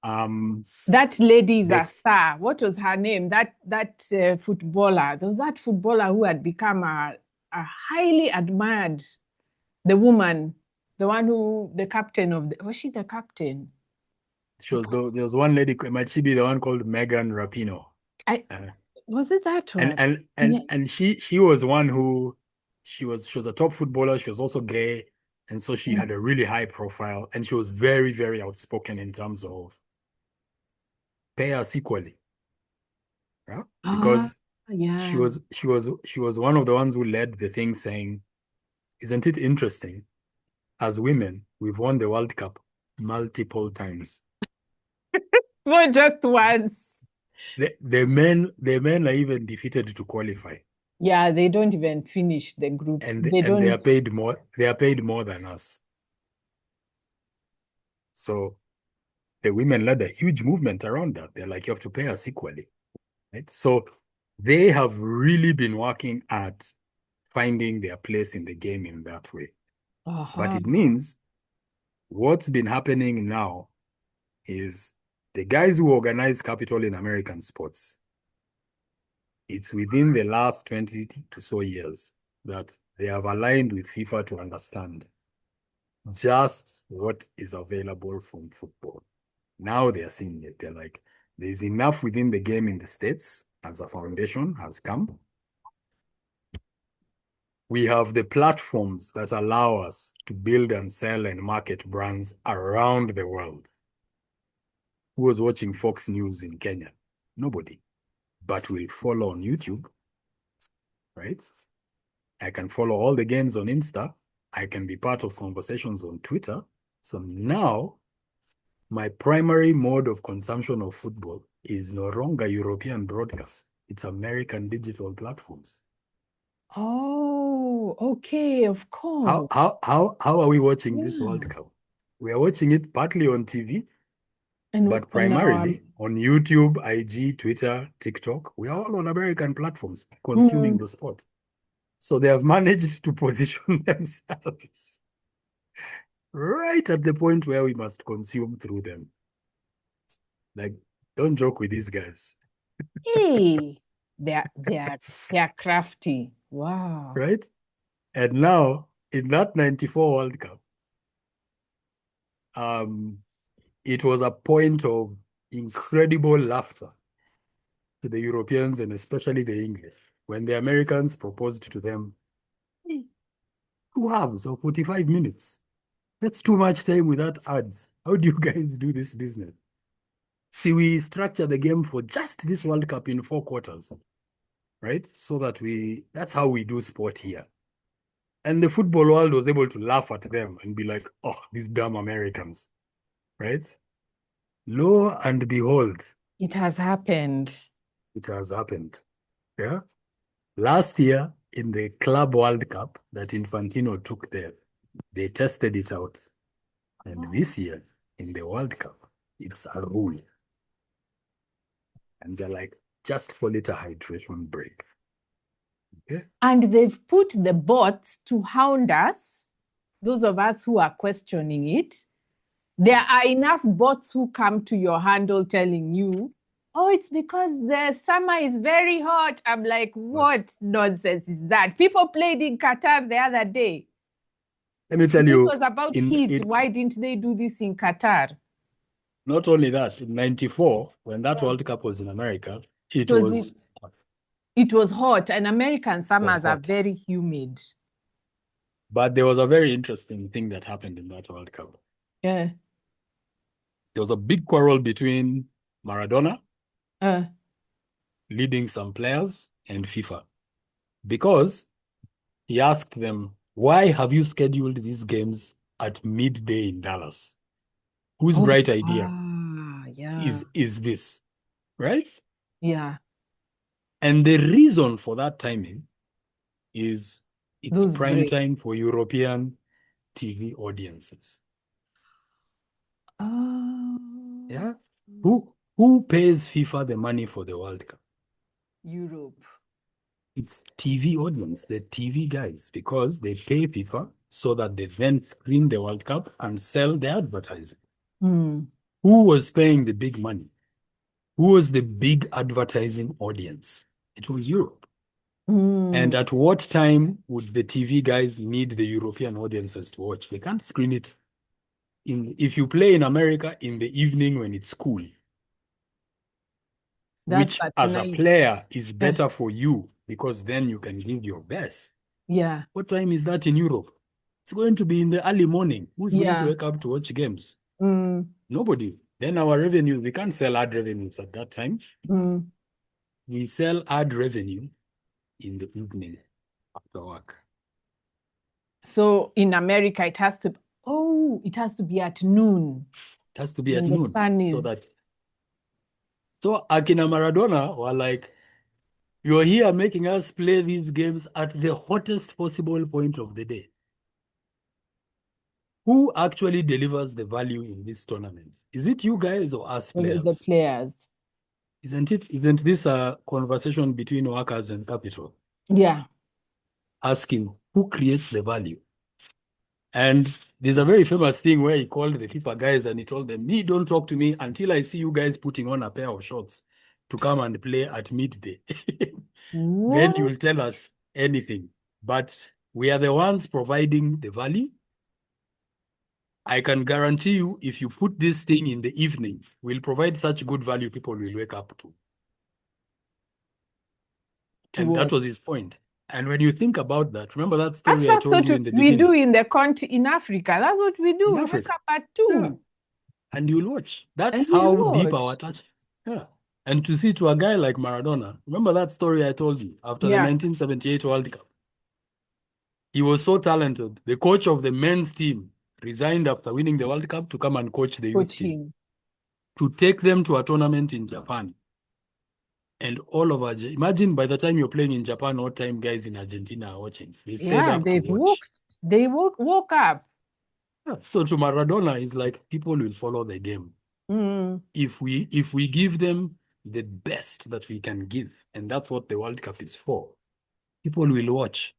That lady is a star. What was her name? That footballer. There was that footballer who had become a highly admired. The woman, the one who, the captain of the, was she the captain? There was one lady, might she be the one called Megan Rapinoe? Was it that one? And she was one who she was a top footballer. She was also gay, and so she had a really high profile, and she was very, very outspoken in terms of pay us equally. Yeah? Because she was one of the ones who led the thing saying, isn't it interesting? As women, we've won the World Cup multiple times. Not just once. The men are even defeated to qualify. Yeah, they don't even finish the group. And they are paid more. They are paid more than us. So the women led a huge movement around that. They're like, you have to pay us equally. Right? So they have really been working at finding their place in the game in that way. But it means what's been happening now is the guys who organize capital in American sports, it's within the last 20 to so years that they have aligned with FIFA to understand just what is available from football. Now they are seeing it. They're like, there's enough within the game in the States as a foundation has come. We have the platforms that allow us to build and sell and market brands around the world. Who was watching Fox News in Kenya? Nobody. But we'll follow on YouTube, right? I can follow all the games on Insta. I can be part of conversations on Twitter. So now my primary mode of consumption of football is no longer European broadcasts. It's American digital platforms. Oh, okay, of course. How are we watching this World Cup? We are watching it partly on TV, but primarily on YouTube, IG, Twitter, TikTok. We are all on American platforms consuming the sport. So they have managed to position themselves right at the point where we must consume through them. Like, don't joke with these guys. Hey, they're crafty. Wow. Right? And now, in that 94 World Cup, it was a point of incredible laughter to the Europeans and especially the English when the Americans proposed to them 2 halves of 45 minutes. That's too much time without ads. How do you guys do this business? See, we structure the game for just this World Cup in 4 quarters, right? So that that's how we do sport here. And the football world was able to laugh at them and be like, oh, these dumb Americans, right? Lo and behold. It has happened. It has happened. Yeah. Last year in the Club World Cup that Infantino took there, they tested it out. And this year in the World Cup, it's a rule. And they're like, just call it a hydration break. Okay? And they've put the bots to hound us those of us who are questioning it, there are enough bots who come to your handle telling you, oh, it's because the summer is very hot. I'm like, what nonsense is that? People played in Qatar the other day. Let me tell This you, was about heat. Why didn't they do this in Qatar? not only that, in '94, when that World Cup was in America, it was hot, and American summers are very humid. But there was a very interesting thing that happened in that World Cup. Yeah. There was a big quarrel between Maradona, leading some players, and FIFA, because he asked them, why have you scheduled these games at midday in Dallas? Whose bright idea is this, right? Yeah. And the reason for that timing is it's prime time for European TV audiences. Oh. Yeah. Who pays FIFA the money for the World Cup? Europe. It's TV audience, the TV guys, because they pay FIFA so that they then screen the World Cup and sell the advertising. Mm. Who was paying the big money? Who was the big advertising audience? It was Europe. And at what time would the TV guys need the European audiences to watch? They can't screen it. If you play in America in the evening when it's cool, which as a player is better for you because then you can give your best. Yeah. What time is that in Europe? It's going to be in the early morning. Who's going to wake up to watch games? Nobody. Then our revenue, we can't sell ad revenues at that time. We sell ad revenue in the evening after work. So in America, it has to be at noon. It has to be at noon. The sun is... So Akina Maradona were like, you're here making us play these games at the hottest possible point of the day. Who actually delivers the value in this tournament? Is it you guys or us players? The players. Isn't this a conversation between workers and capital? Yeah. Asking who creates the value. And there's a very famous thing where he called the FIFA guys and he told them, me, don't talk to me until I see you guys putting on a pair of shorts to come and play at midday. Then you'll tell us anything. But we are the ones providing the value. I can guarantee you, if you put this thing in the evening, we'll provide such good value people will wake up to. And that was his point. And when you think about that, remember that story I told you in the beginning? We do in Africa. That's what we do. We wake up at 2. Yeah. And you'll watch. That's how deep our touch. Yeah. And to see to a guy like Maradona, remember that story I told you after the 1978 World Cup? He was so talented. The coach of the men's team resigned after winning the World Cup to come and coach the youth team, to take them to a tournament in Japan. And all over, imagine by the time you're playing in Japan, what time guys in Argentina are watching. They stayed up to watch. They woke up. Yeah. So to Maradona, it's like people will follow the game. If we give them the best that we can give, and that's what the World Cup is for, people will watch.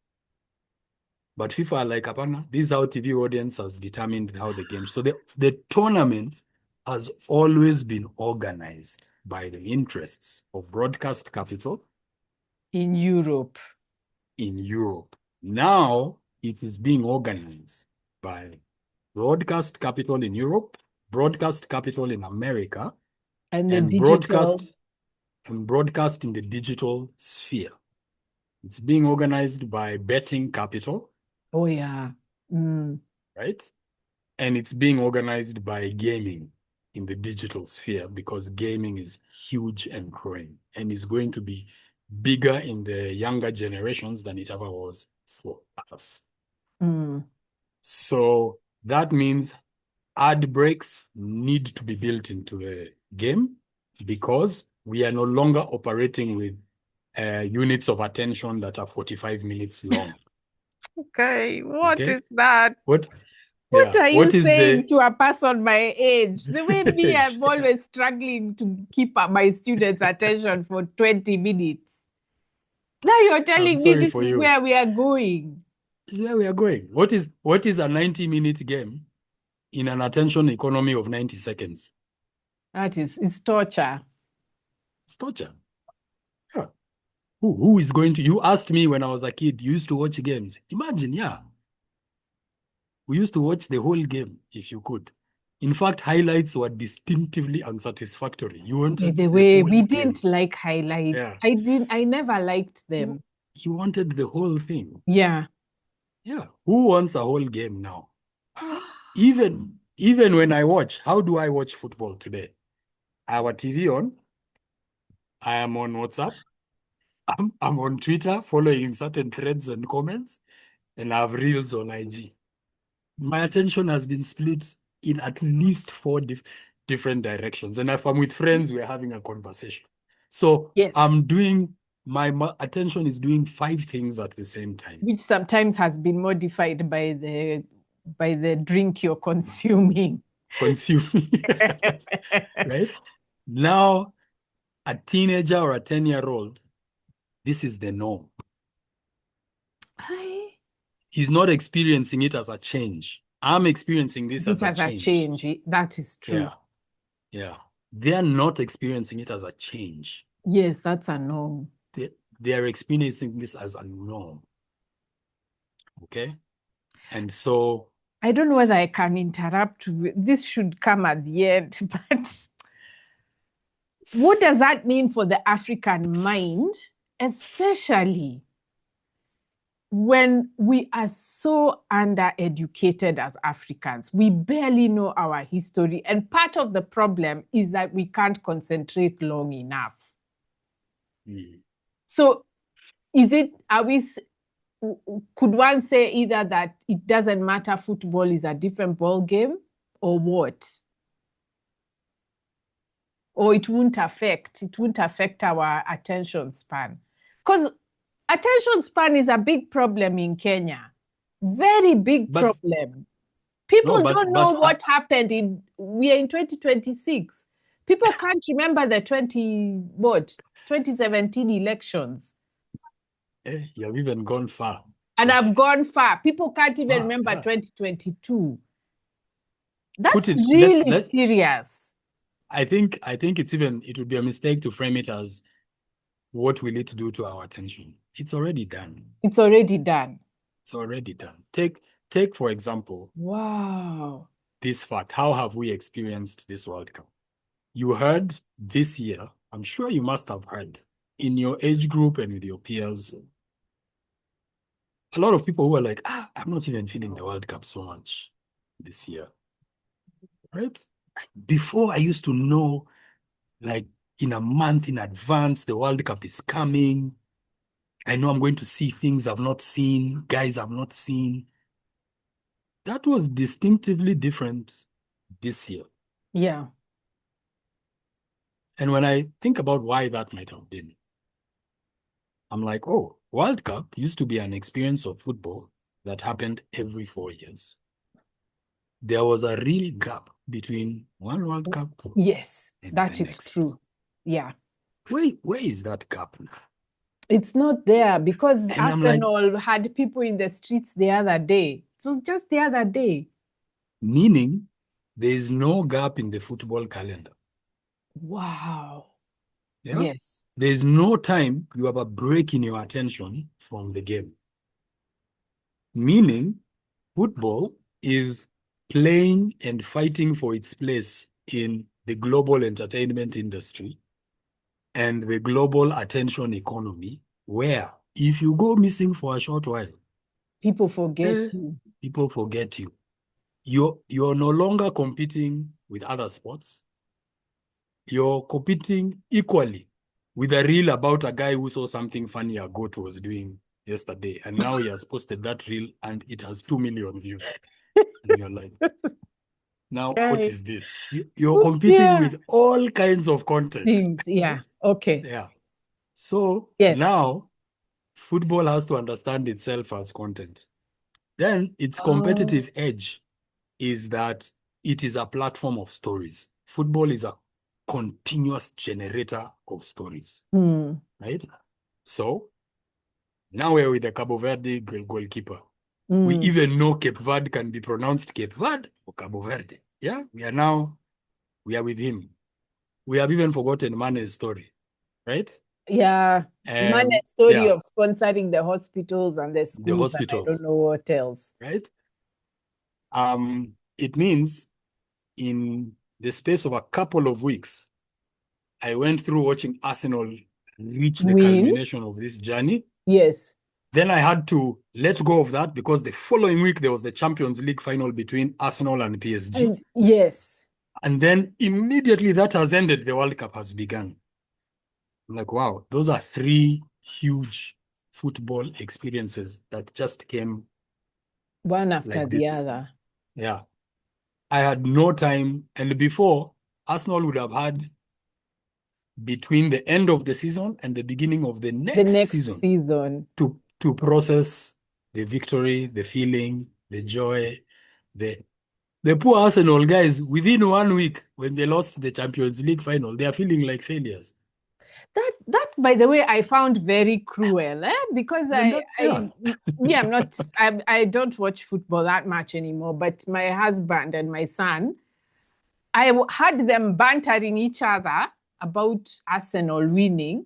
But FIFA are like, apana, this is how TV audience has determined how the game. So the tournament has always been organized by the interests of broadcast capital in Europe. Now it is being organized by broadcast capital in Europe, broadcast capital in America, and broadcast in the digital sphere. It's being organized by betting capital. Oh, yeah. Right? And it's being organized by gaming in the digital sphere, because gaming is huge and growing and is going to be bigger in the younger generations than it ever was for us. So that means ad breaks need to be built into the game, because we are no longer operating with units of attention that are 45 minutes long. Okay, what is that? What are you saying to a person my age? The way me, I'm always struggling to keep my students' attention for 20 minutes. Now you're telling me this is where we are going. This is where we are going. What is a 90-minute game in an attention economy of 90 seconds? It's torture. It's torture. Yeah. Who is going to? You asked me when I was a kid, you used to watch games. Imagine, yeah. We used to watch the whole game if you could. In fact, highlights were distinctively unsatisfactory. You By wanted the the way, whole we game. didn't like highlights. Yeah. I never liked them. You wanted the whole thing. Yeah. Yeah. Who wants a whole game now? Even when I watch, how do I watch football today? I have a TV on. I am on WhatsApp. I'm on Twitter following certain threads and comments, and I have reels on IG. My attention has been split in at least four different directions. And if I'm with friends, we're having a conversation. So Yes. my attention is doing five things at the same time. Which sometimes has been modified by the drink you're consuming. Consuming, right? Now, a teenager or a 10-year-old, this is the norm. Hi. He's not experiencing it as a change. I'm experiencing this as This a has a change. change. That is true. Yeah. Yeah. They're not experiencing it as a change. Yes, that's a norm. They're experiencing this as a norm. Okay. And so I don't know whether I can interrupt. This should come at the end, but what does that mean for the African mind, especially when we are so undereducated as Africans? We barely know our history. And part of the problem is that we can't concentrate long enough. So could one say either that it doesn't matter, football is a different ball game, or what? Or it won't affect our attention span? Because attention span is a big problem in Kenya. Very big problem. People don't know what happened we are in 2026. People can't remember the 2017 elections. You've even gone far. And I've gone far. People can't even remember 2022. That's really serious. I think it would be a mistake to frame it as what will it do to our attention? It's already done. It's already done. It's already done. Take for example. Wow. This fact. How have we experienced this World Cup? You heard this year, I'm sure you must have heard in your age group and with your peers, a lot of people who are like, I'm not even feeling the World Cup so much this year. Right? Before I used to know, like in a month in advance, the World Cup is coming. I know I'm going to see things I've not seen, guys I've not seen. That was distinctively different this year. Yeah. And when I think about why that might have been, I'm like, oh, World Cup used to be an experience of football that happened every 4 years. There was a real gap between one World Cup. Yes, and that the is next. true. Yeah. Where is that gap now? It's not there because Arsenal had people in the streets the other day. It was just the other day. Meaning, there is no gap in the football calendar. Wow. Yeah? Yes. There is no time you have a break in your attention from the game. Meaning, football is playing and fighting for its place in the global entertainment industry and the global attention economy, where if you go missing for a short while, people forget you. People forget you. You're no longer competing with other sports. You're competing equally with a reel about a guy who saw something funny a goat was doing yesterday, and now he has posted that reel and it has 2 million views. And you're like, now what is this? You're competing with all kinds of content. Things. Yeah. Right? Okay. Yeah. So now football has to understand itself as content. Then its competitive edge is that it is a platform of stories. Football is a continuous generator of stories, right? So now we're with the Cabo Verde goalkeeper. We Mm. even know Cape Verde can be pronounced Cape Verde or Cabo Verde. Yeah, we are with him. We have even forgotten Mane's story, right? Yeah. Mane's story Yeah, of sponsoring the hospitals and the the schools, and I don't hospitals, know what else. right? It means in the space of a couple of weeks, I went through watching Arsenal reach the Win. culmination of this journey. Yes. Then I had to let go of that because the following week there was the Champions League final between Arsenal and PSG. And yes. And then immediately that has ended, the World Cup has begun. I'm like, wow, those are three huge football experiences that just came One after like the this. other. Yeah. I had no time. And before, Arsenal would have had between the end of the season and the beginning of the The next next season season. to process the victory, the feeling, the joy, the poor Arsenal guys, within 1 week, when they lost the Champions League final, they are feeling like failures. That by the way, I found very cruel, because And that, yeah. I'm not, I don't watch football that much anymore, but my husband and my son, I had them bantering each other about Arsenal winning.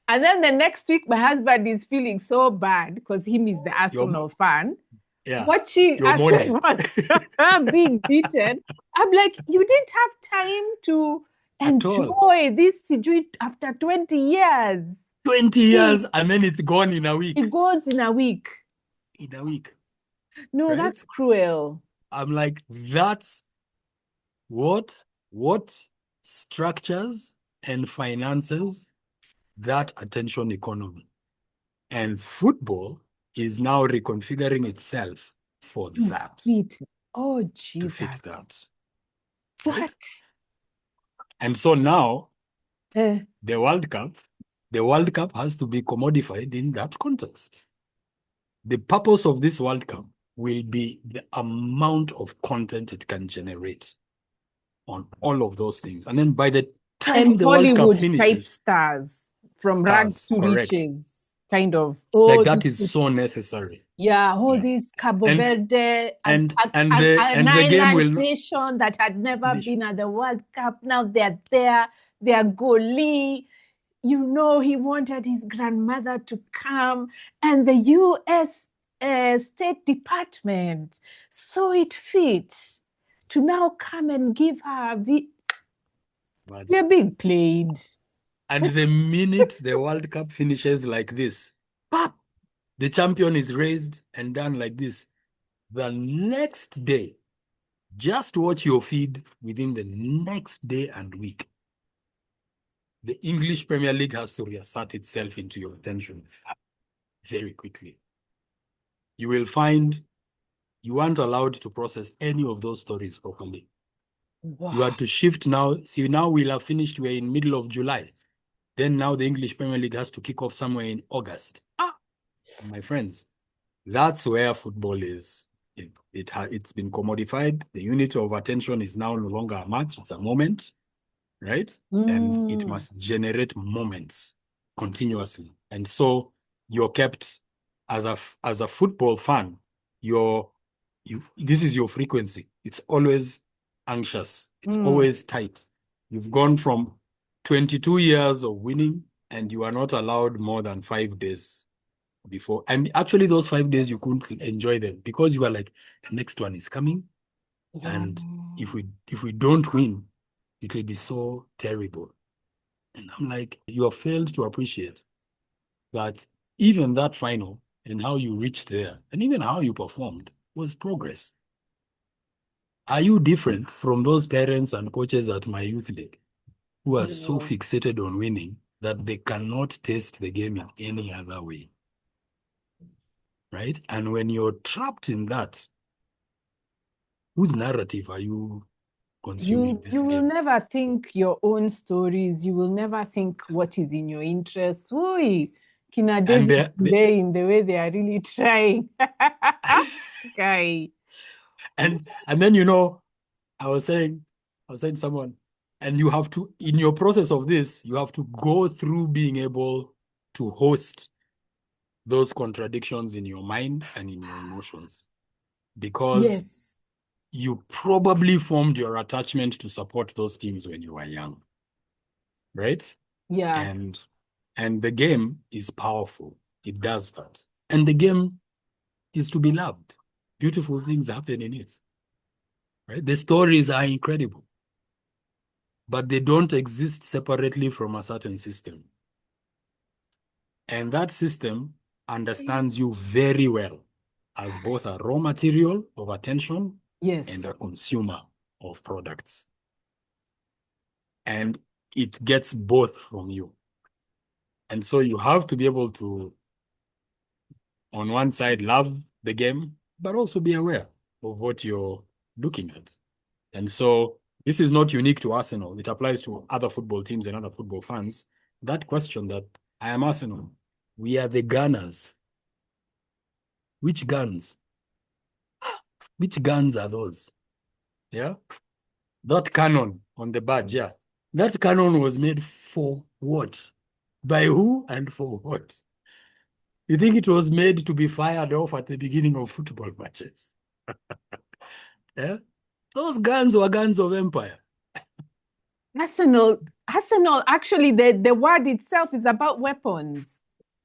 And then the next week, my husband is feeling so bad because him is the Arsenal fan. Yeah, Watching you're mourning. Arsenal being beaten, I'm like, you didn't have time to At all. enjoy this after 20 years. 20 years and then it's gone in a week. It goes in a week. In a week. No, right? That's cruel. I'm like, that's what structures and finances that attention economy. And football is now reconfiguring itself for that. Oh, To Jesus. fit that. What? Right? And so now, the World Cup has to be commodified in that context. The purpose of this World Cup will be the amount of content it can generate on all of those things. And then by the time the World Cup finishes, type stars from rags to correct. riches, kind of. Like that is so necessary. Yeah, all this Cabo Verde, and an the game will nation that had never been at the World Cup. Now they're there. Their goalie, he wanted his grandmother to come, and the U.S. State Department saw it fit to now come and give her. They're being played. And the minute the World Cup finishes like this, pop, the champion is raised and done like this. The next day, just watch your feed within the next day and week. The English Premier League has to reassert itself into your attention very quickly. You will find you aren't allowed to process any of those stories properly. Wow. You had to shift now. See, now we'll have finished. We're in middle of July. Then now the English Premier League has to kick off somewhere in August. My friends, that's where football is. It's been commodified. The unit of attention is now no longer a match. It's a moment, right? And it must generate moments continuously. And so you're kept as a football fan, this is your frequency. It's always anxious. It's always tight. You've gone from 22 years of winning and you are not allowed more than 5 days before. And actually those 5 days you couldn't enjoy them because you are like, the next one is coming. Yeah. And if we don't win, it will be so terrible. And I'm like, you have failed to appreciate that even that final and how you reached there and even how you performed was progress. Are you different from those parents and coaches at my youth league who are so fixated on winning that they cannot taste the game in any other way? Right? And when you're trapped in that, whose narrative are you consuming this You will game? never think your own stories. You will never think what is in your interest. Oi, Kina David today in the way they are really trying. Guy. And then I was saying to someone, and you have to, in your process of this, you have to go through being able to host those contradictions in your mind and in your emotions, because Yes. you probably formed your attachment to support those teams when you were young, right? Yeah. And the game is powerful. It does that. And the game is to be loved. Beautiful things happen in it, right? The stories are incredible, but they don't exist separately from a certain system. And that system understands you very well as both a raw material of attention and Yes. a consumer of products. And it gets both from you. And so you have to be able to, on one side, love the game, but also be aware of what you're looking at. And so this is not unique to Arsenal. It applies to other football teams and other football fans. That question that I am Arsenal, we are the Gunners. Which guns? Which guns are those? Yeah. That cannon on the badge, yeah. That cannon was made for what? By who and for what? You think it was made to be fired off at the beginning of football matches? Yeah. Those guns were guns of empire. Arsenal, actually, the word itself is about weapons.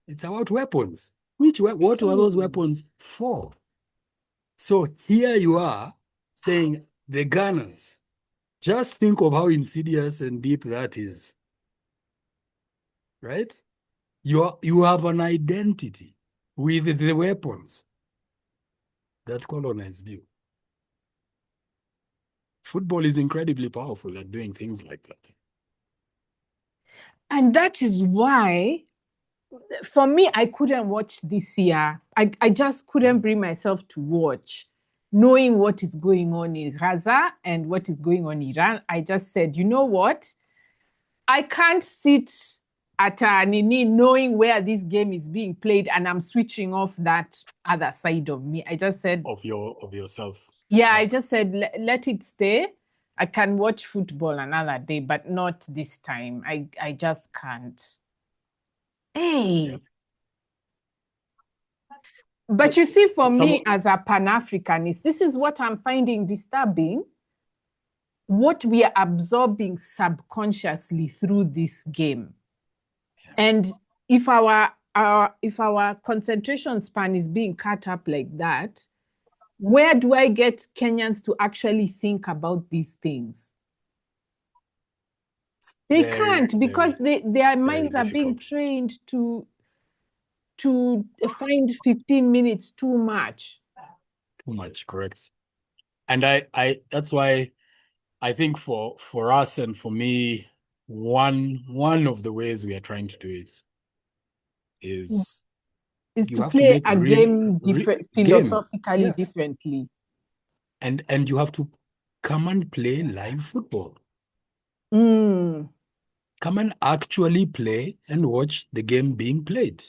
It's about weapons. What were those weapons for? So here you are saying the gunners. Just think of how insidious and deep that is, right? You have an identity with the weapons that colonized you. Football is incredibly powerful at doing things like that. And that is why, for me, I couldn't watch this year. I just couldn't bring myself to watch, knowing what is going on in Gaza and what is going on in Iran. I just said, you know what? I can't sit at Nini knowing where this game is being played and I'm switching off that other side of me. I just said, of yourself. yeah, I just said, let it stay. I can watch football another day, but not this time. I just can't. Hey. Yeah. But you see, for Some me as a Pan-Africanist, this is what I'm finding disturbing. What we are absorbing subconsciously through this game. And if our concentration span is being cut up like that, where do I get Kenyans to actually think about these things? They can't, because their minds are being trained to find 15 minutes too much. Too much, correct. And I that's why I think for us and for me, one of the ways we are trying to do it is you To have to play make a game game. philosophically Yeah. differently. And you have to come and play live football. Mm. Come and actually play and watch the game being played.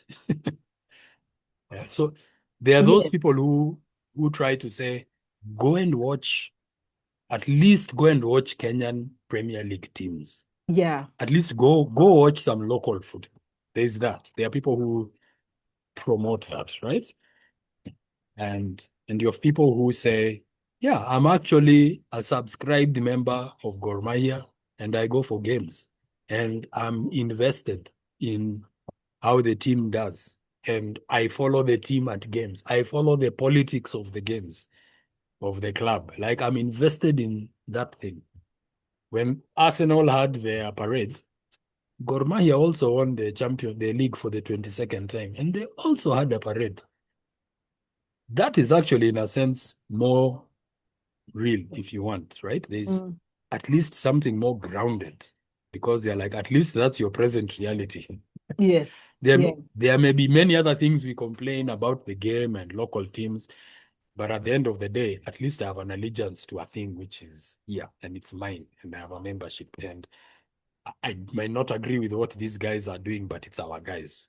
Yeah. So there are those people who try to say, at least go and watch Kenyan Premier League teams. Yeah. At least go watch some local football. There's that. There are people who promote that, right? And you have people who say, yeah, I'm actually a subscribed member of Gor Mahia and I go for games and I'm invested in how the team does. And I follow the team at games. I follow the politics of the games of the club. Like I'm invested in that thing. When Arsenal had their parade, Gor Mahia also won the league for the 22nd time, and they also had a parade. That is actually, in a sense, more real, if you want, right? There's at least something more grounded because they're like, at least that's your present reality. Yes. There may be many other things we complain about the game and local teams, but at the end of the day, at least I have an allegiance to a thing which is here and it's mine, and I have a membership. And I might not agree with what these guys are doing, but it's our guys.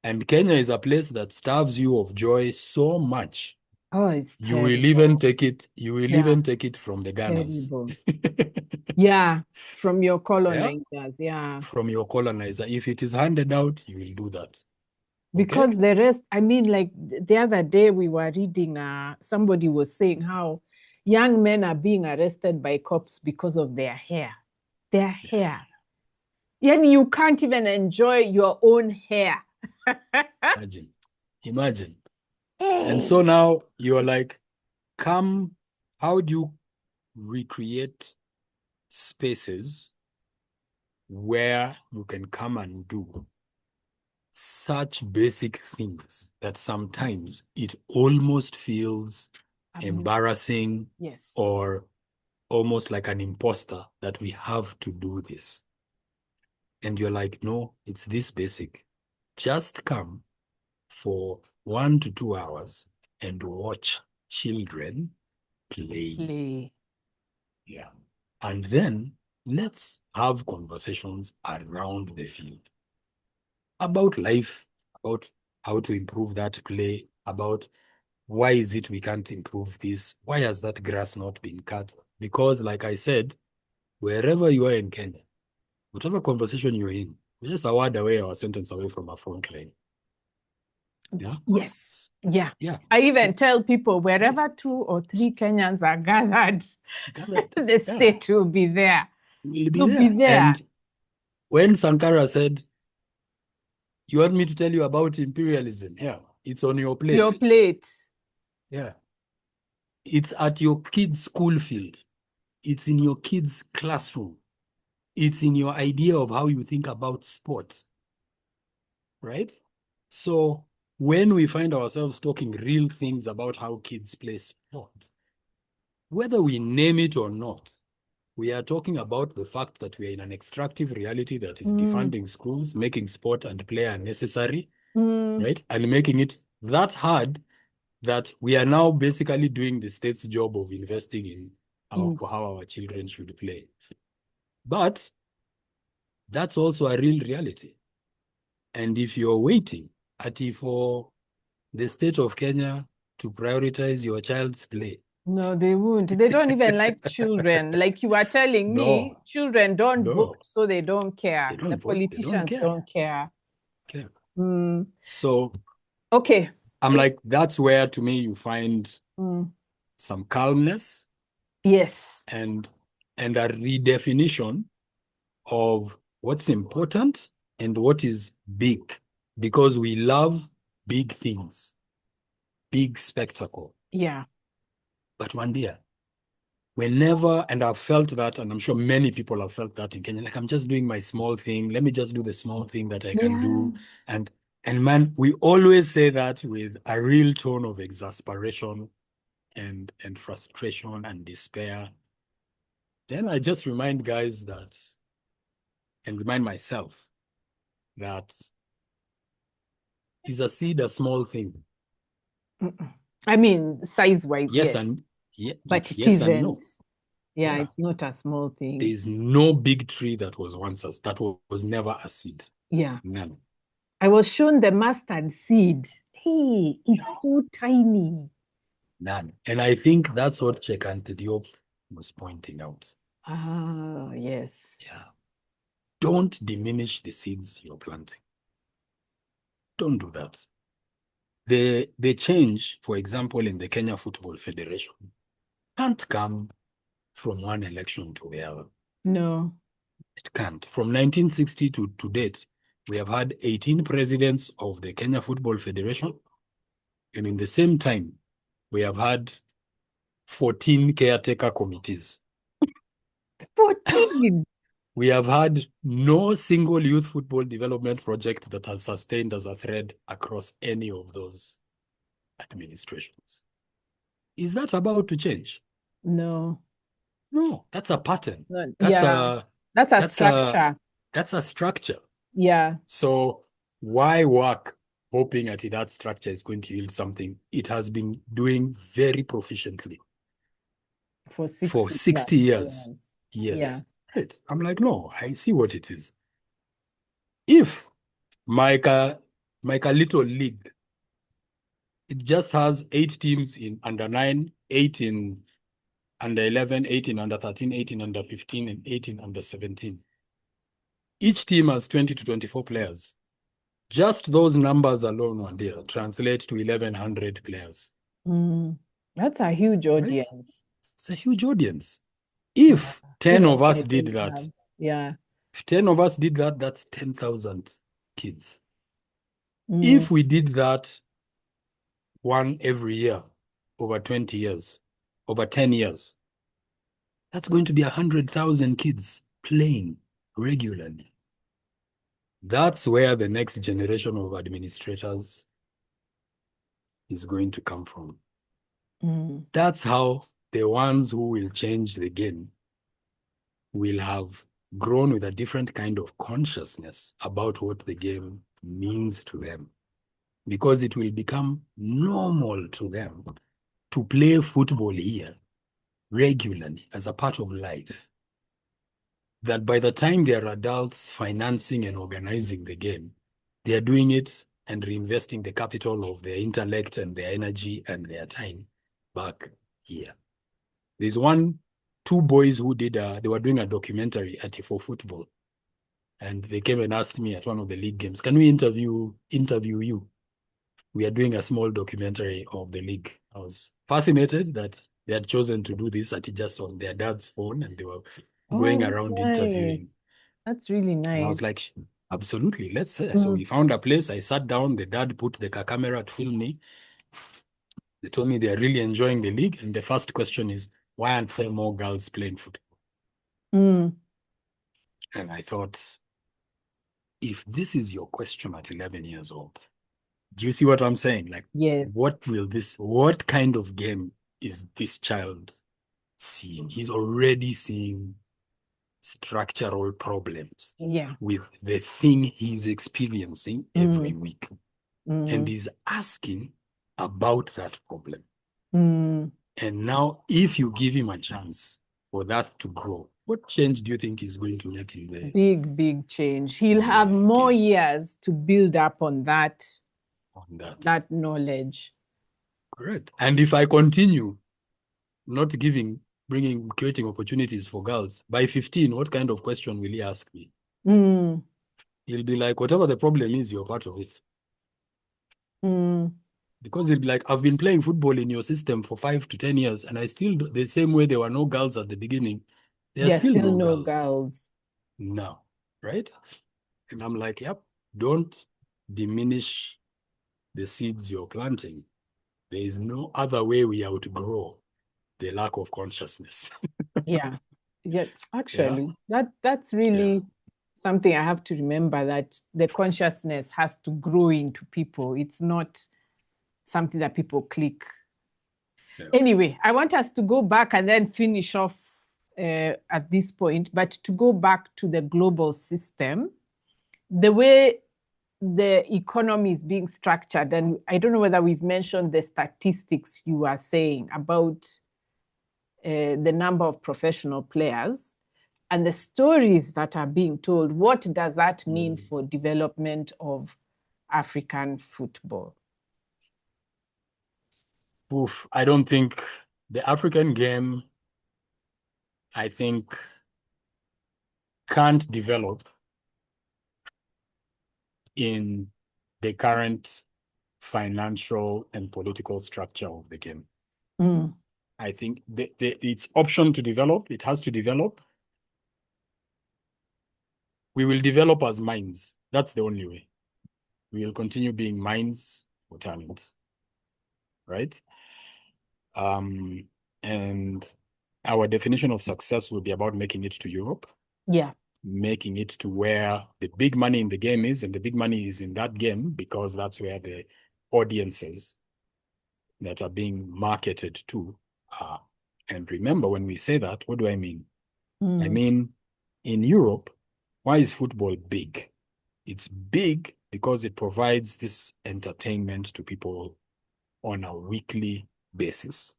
And Kenya is a place that starves you of joy so much. Oh, it's You terrible. will even take it. You will even take it from the Ghanas. Yeah, from your colonizers. Yeah. From your colonizer. If it is handed out, you will do that. Because Okay? the rest, I mean, like the other day we were reading, somebody was saying how young men are being arrested by cops because of their hair. Their hair. And you can't even enjoy your own hair. Imagine. Imagine. And so now you're like, come, how do you recreate spaces where you can come and do such basic things that sometimes it almost feels embarrassing Yes. or almost like an imposter that we have to do this. And you're like, no, it's this basic. Just come for 1 to 2 hours and watch children play. Yeah. And then let's have conversations around the field about life, about how to improve that play, about why is it we can't improve this? Why has that grass not been cut? Because, like I said, wherever you are in Kenya, whatever conversation you're in, we're just a word away or a sentence away from a front line. Yeah. Yes. Yeah. Yeah. I even tell people wherever 2 or 3 Kenyans are gathered, the state will be there. Will be Will there. be there. And when Sankara said, you want me to tell you about imperialism? Yeah. It's on your plate. Your plate. Yeah. It's at your kid's school field. It's in your kid's classroom. It's in your idea of how you think about sport. Right? So when we find ourselves talking real things about how kids play sport, whether we name it or not, we are talking about the fact that we are in an extractive reality that is defunding schools, making sport and play unnecessary, right? And making it that hard that we are now basically doing the state's job of investing in how our children should play. But that's also a real reality. And if you're waiting for the state of Kenya to prioritize your child's play. No, they won't. They don't even like children. Like you are telling me, children don't vote, so they don't care. They don't The vote, politicians don't care. So, okay. I'm like, that's where to me you find some calmness. Yes. And a redefinition of what's important and what is big, because we love big things, big spectacle. Yeah. But one day, whenever, and I've felt that, and I'm sure many people have felt that in Kenya, like, I'm just doing my small thing. Let me just do the small thing that I can do. And man, we always say that with a real tone of exasperation and frustration and despair. Then I just remind guys that, and remind myself that is a seed a small thing? I mean, size-wise, yes. yes. And yeah, but it yes isn't. and no. Yeah, it's not a small thing. There's no big tree that was once that was never a seed. Yeah. None. I was shown the mustard seed. Hey, it's so tiny. None. And I think that's what Chekante Diop was pointing out. Ah, yes. Yeah. Don't diminish the seeds you're planting. Don't do that. The change, for example, in the Kenya Football Federation can't come from one election to the other. No. It can't. From 1960 to date, we have had 18 presidents of the Kenya Football Federation. And in the same time, we have had 14 caretaker committees. 14! We have had no single youth football development project that has sustained as a thread across any of those administrations. Is that about to change? No. No, that's a pattern. No, That's that's a structure. That's a structure. Yeah. So why work hoping that that structure is going to yield something it has been doing very proficiently for 60 years? Yes. Yeah. Right. I'm like, no, I see what it is. If Micah Little League, it just has 8 teams in under 9, 8 in under 11, 8 in under 13, 8 in under 15, and 8 in under 17. Each team has 20 to 24 players. Just those numbers alone, one day, translate to 1,100 players. That's a huge Right? audience. It's a huge audience. Yeah. If 10 Even of for us a did big that, club. Yeah. if 10 of us did that, that's 10,000 kids. Mm. If we did that one every year over 20 years, over 10 years, that's going to be 100,000 kids playing regularly. That's where the next generation of administrators is going to come from. That's how the ones who will change the game will have grown with a different kind of consciousness about what the game means to them, because it will become normal to them to play football here regularly as a part of life. That by the time they are adults financing and organizing the game, they are doing it and reinvesting the capital of their intellect and their energy and their time back here. There's two boys who they were doing a documentary at for football. And they came and asked me at one of the league games, can we interview you? We are doing a small documentary of the league. I was fascinated that they had chosen to do this at just on their dad's phone, and they were Oh, going that's around nice. interviewing. That's really And I nice. was like, absolutely, let's say. So Mm. we found a place. I sat down. The dad put the camera to film me. They told me they are really enjoying the league. And the first question is, why aren't there more girls playing football? Mm. And I thought, if this is your question at 11 years old, do you see what I'm saying? Like, Yes. what kind of game is this child seeing? He's already seeing structural problems Yeah. with the thing he's experiencing every week. And Mm. he's asking about that problem. Mm. And now, if you give him a chance for that to grow, what change do you think he's going to make Big, big change. He'll in have the more game years to build up on on that? that knowledge. Correct. And if I continue not creating opportunities for girls, by 15, what kind of question will he ask me? Mm. He'll be like, whatever the problem is, you're part of it. Mm. Because he'll be like, I've been playing football in your system for 5 to 10 years, and I still do the same way there were no girls at the beginning. There are There's still still no no girls girls. now, right? And I'm like, yep, don't diminish the seeds you're planting. There is no other way we outgrow the lack of consciousness. Yeah. Yeah. Yeah, Actually, that's yeah, really something I have to remember, that the consciousness has to grow into people. It's not something that people click. yeah. Anyway, I want us to go back and then finish off at this point, but to go back to the global system, the way the economy is being structured. And I don't know whether we've mentioned the statistics you are saying about the number of professional players and the stories that are being told. What does that mean for development of African football? Oof, I don't think the African game, I think, can't develop in the current financial and political structure of the game. Mm. I think its option to develop, it has to develop. We will develop as minds. That's the only way. We will continue being minds for talent, right? And our definition of success will be about making it to Europe, Yeah. making it to where the big money in the game is, and the big money is in that game because that's where the audiences that are being marketed to are. And remember, when we say that, what do I mean? I mean, in Europe, why is football big? It's big because it provides this entertainment to people on a weekly basis.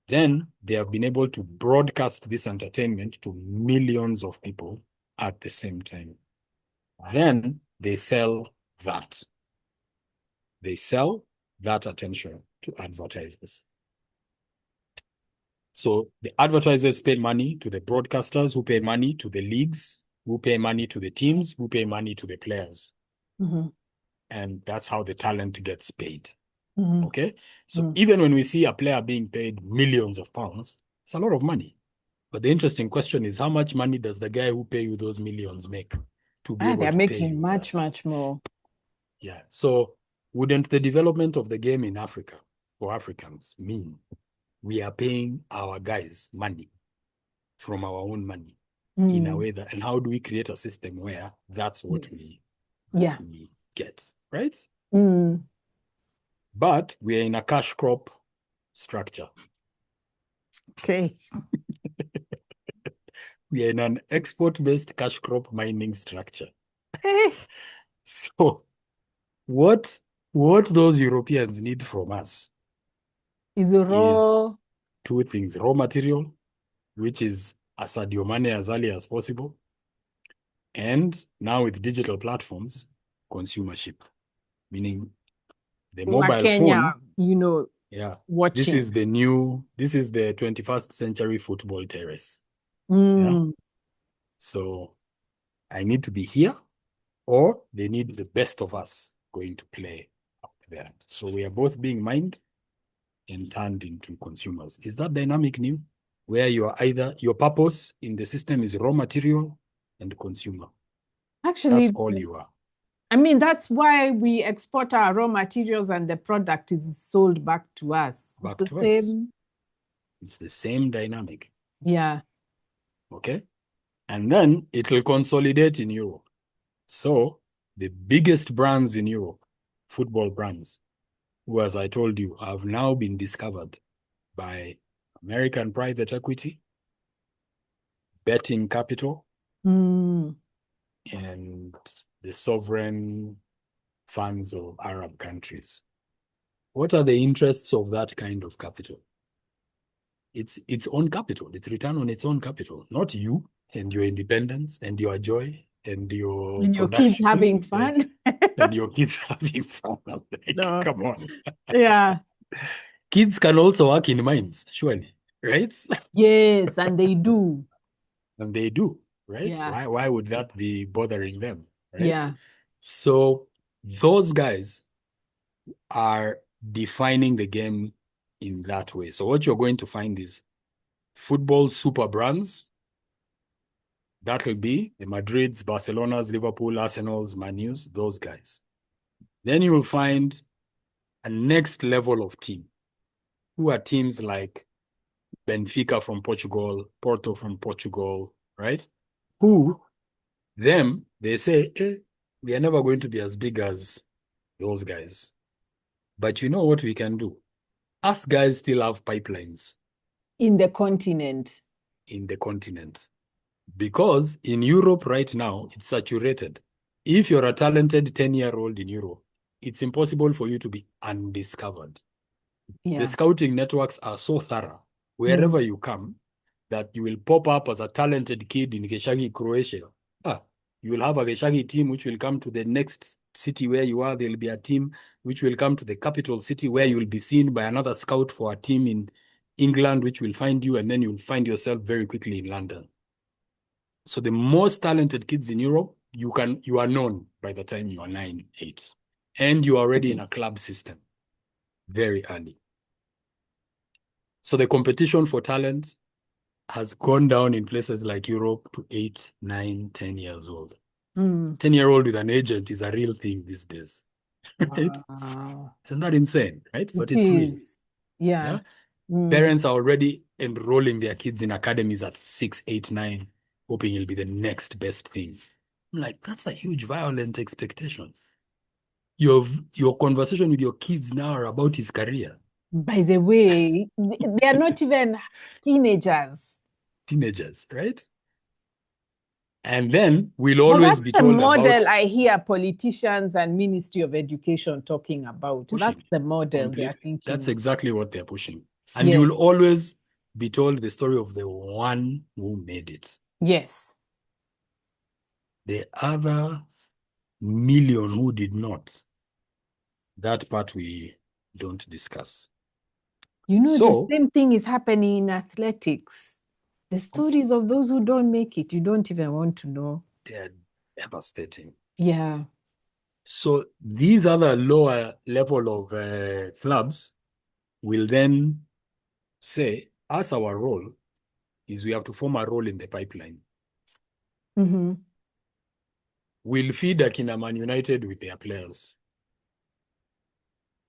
Then they have been able to broadcast this entertainment to millions of people at the same time. Then they sell that. They sell that attention to advertisers. So the advertisers pay money to the broadcasters, who pay money to the leagues, who pay money to the teams, who pay money to the players. Mm-hmm. and that's how the talent gets paid. Mhm. Okay? So even when we see a player being paid millions of pounds, it's a lot of money. But the interesting question is, how much money does the guy who pay you those millions make to be able They're to pay making you much, that? much more. Yeah. So wouldn't the development of the game in Africa for Africans mean we are paying our guys money from our own money in a way that, and how do we create a system where that's what Yes. we get, right? Mm. But we are in a cash crop structure. Okay. We are in an export-based cash crop mining structure. Hey. So what those Europeans need from us Is is raw. two things: raw material, which is Sadio Mane as early as possible, and now with digital platforms, consumership, meaning the mobile Kenya, phone. watching. This is the 21st century football terrace. Yeah. So I need to be here, or they need the best of us going to play up there. So we are both being mined and turned into consumers. Is that dynamic new? Where you are either, your purpose in the system is raw material and consumer. Actually, that's all you are. I mean, that's why we export our raw materials and the product is sold back to us. Back It's to the us. same. It's the same dynamic. Yeah. Okay. And then it will consolidate in Europe. So the biggest brands in Europe, football brands, who, as I told you, have now been discovered by American private equity, betting capital, and the sovereign funds of Arab countries. What are the interests of that kind of capital? It's its own capital. It's return on its own capital, not you and your independence and your joy and your And your kids production having fun. and your kids having fun. Like, No. come on. Yeah. Kids can also work in mines, surely, right? Yes, and they do. And they do, right? Yeah. Why would that be bothering them, right? Yeah. So those guys are defining the game in that way. So what you're going to find is football super brands. That will be the Madrids, Barcelonas, Liverpool, Arsenals, Manus, those guys. Then you will find a next level of team, who are teams like Benfica from Portugal, Porto from Portugal, right? Who, they say, we are never going to be as big as those guys. But you know what we can do? Us guys still have pipelines. In the continent. Because in Europe right now, it's saturated. If you're a talented 10-year-old in Europe, it's impossible for you to be undiscovered. Yeah. The scouting networks are so thorough wherever you come that you will pop up as a talented kid in Geshagi, Croatia. You will have a Geshagi team which will come to the next city where you are. There will be a team which will come to the capital city where you will be seen by another scout for a team in England, which will find you, and then you will find yourself very quickly in London. So the most talented kids in Europe, you are known by the time you are 9, 8. And you're already in a club system very early. So the competition for talent has gone down in places like Europe to 8, 9, 10 years old. 10-year-old with an agent is a real thing these days. Right? Wow. Isn't that insane? Right? But It it's real. is. Yeah. Parents are already enrolling their kids in academies at 6, 8, 9, hoping it'll be the next best thing. I'm like, that's a huge violent expectation. Your conversation with your kids now are about his career. By the way, they are not even teenagers. Teenagers, right? And then we'll always be That's the told model about I hear politicians and Ministry of Education talking about. pushing. That's the model they are Completely. thinking. That's exactly what they're pushing. And Yes. you'll always be told the story of the one who made it. Yes. The other million who did not. That part we don't discuss. The same thing is happening in athletics. The stories of those who don't make it, you don't even want to know. They're devastating. Yeah. So these other lower level of clubs will then say, as our role is we have to form a role in the pipeline. Mm-hmm. We'll feed Akina Man United with their players.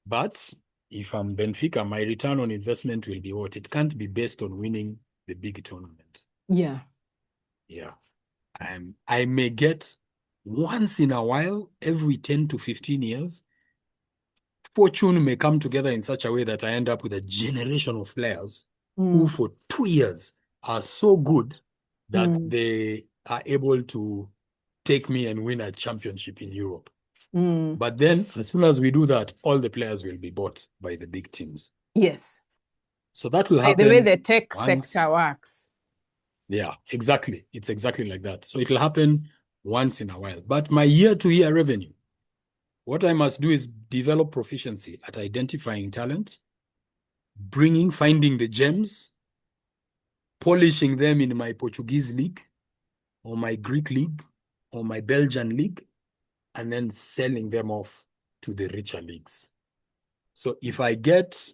But if I'm Benfica, my return on investment will be what? It can't be based on winning the big tournament. Yeah. Yeah. I may get once in a while, every 10 to 15 years, fortune may come together in such a way that I end up with a generation of players who for 2 years are so good that they are able to take me and win a championship in Europe. But then, as soon as we do that, all the players will be bought by the big teams. Yes. So that will By happen. the way the tech once. sector works. Yeah, exactly. It's exactly like that. So it'll happen once in a while. But my year-to-year revenue, what I must do is develop proficiency at identifying talent, finding the gems, polishing them in my Portuguese league, or my Greek league, or my Belgian league, and then selling them off to the richer leagues. So if I get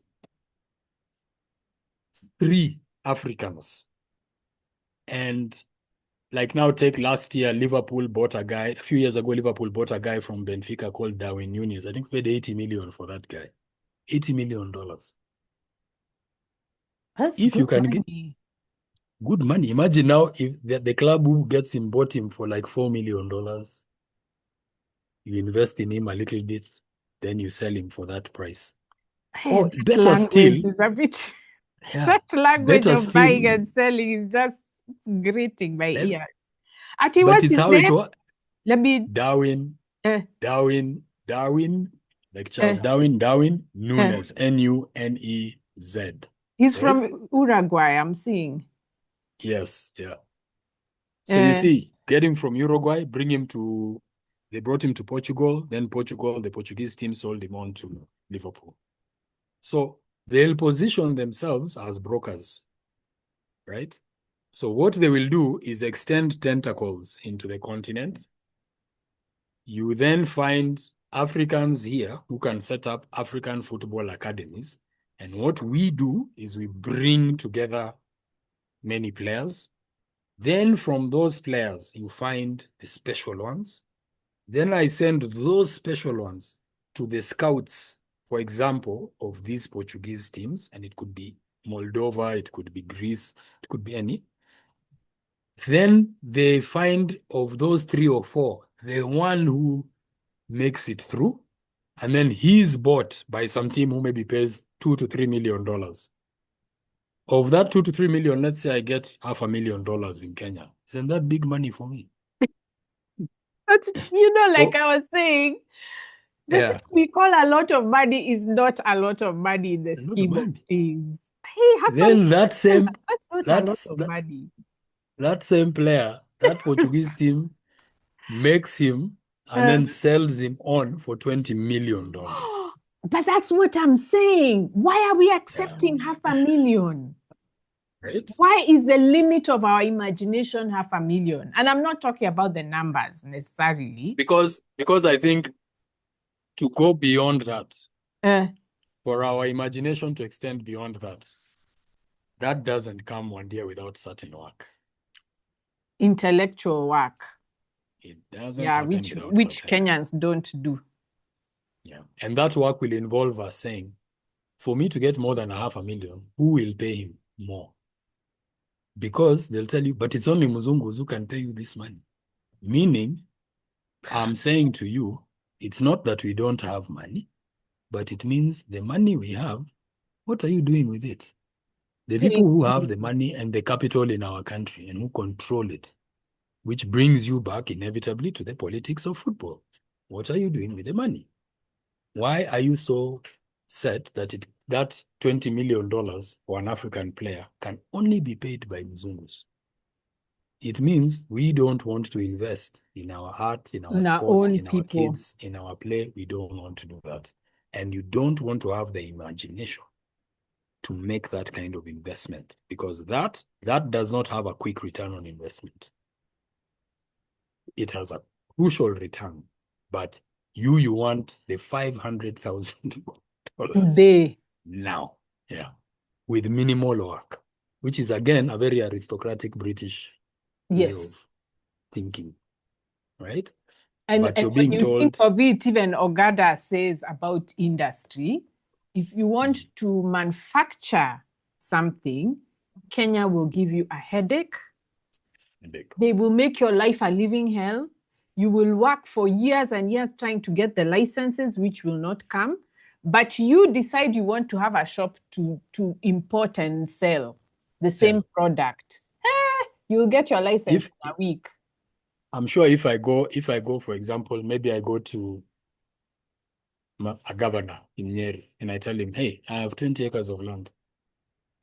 3 Africans, and like now take last year, Liverpool bought a guy. A few years ago, Liverpool bought a guy from Benfica called Darwin Núñez. I think paid 80 million for that guy. $80 million. That's If good you can money. get good money, imagine now if the club who gets him bought him for like $4 million. You invest in him a little bit, then you sell him for that price. Hey, Or that better language still, is a bit yeah, that language better of buying still, and selling is just grating my ears. Ati, but what's it's his how it name? was. Let me Darwin, uh, like uh, Charles Darwin, Núñez, Nunez. he's Right? from Uruguay, I'm seeing. Yes, yeah. So you see, get him from Uruguay, they brought him to Portugal, then Portugal, the Portuguese team sold him on to Liverpool. So they'll position themselves as brokers, right? So what they will do is extend tentacles into the continent. You then find Africans here who can set up African football academies. And what we do is we bring together many players. Then from those players, you find the special ones. Then I send those special ones to the scouts, for example, of these Portuguese teams. And it could be Moldova, it could be Greece, it could be any. Then they find of those 3 or 4, the one who makes it through, and then he's bought by some team who maybe pays $2 to $3 million. Of that 2 to 3 million, let's say I get $500,000 in Kenya. Isn't that big money for me? But like So, I was saying, the thing yeah, we call a lot of money is not a lot of money in the a lot of scheme of money. things. Hey, half a Then million, that's not a lot that's of money. that same player, that Portuguese team makes him and Uh, then sells him on for $20 million. but that's what I'm saying. Why are we Yeah, accepting half a million? right? Why is the limit of our imagination half a million? And I'm not talking about the numbers necessarily. Because I think to go beyond that, Uh, for our imagination to extend beyond that, that doesn't come one day without certain work. Intellectual work. It doesn't Yeah, happen which without which certain work. Kenyans don't do. Yeah. And that work will involve us saying, for me to get more than $500,000, who will pay him more? Because they'll tell you, but it's only Muzungus who can pay you this money. Meaning, I'm saying to you, it's not that we don't have money, but it means the money we have, what are you doing with it? The Paying people who have the bills. money and the capital in our country and who control it, which brings you back inevitably to the politics of football. What are you doing with the money? Why are you so set that that $20 million for an African player can only be paid by Mzungus? It means we don't want to invest in our art, in our On our sport, own in our people. kids, in our play. We don't want to do that. And you don't want to have the imagination to make that kind of investment because that does not have a quick return on investment. It has a crucial return, but You want the $500,000 today now. Yeah. With minimal work, which is again a very aristocratic British way of yes. thinking, right? And But you're when being you think told, of it, even Ogada says about industry, if you want to manufacture something, Kenya will give you a headache. They will make your life a living hell. You will work for years and years trying to get the licenses, which will not come. But you decide you want to have a shop to import and sell the same product. You'll get your license if in a week. I'm sure if I go, for example, maybe I go to a governor in Nyeri and I tell him, hey, I have 20 acres of land.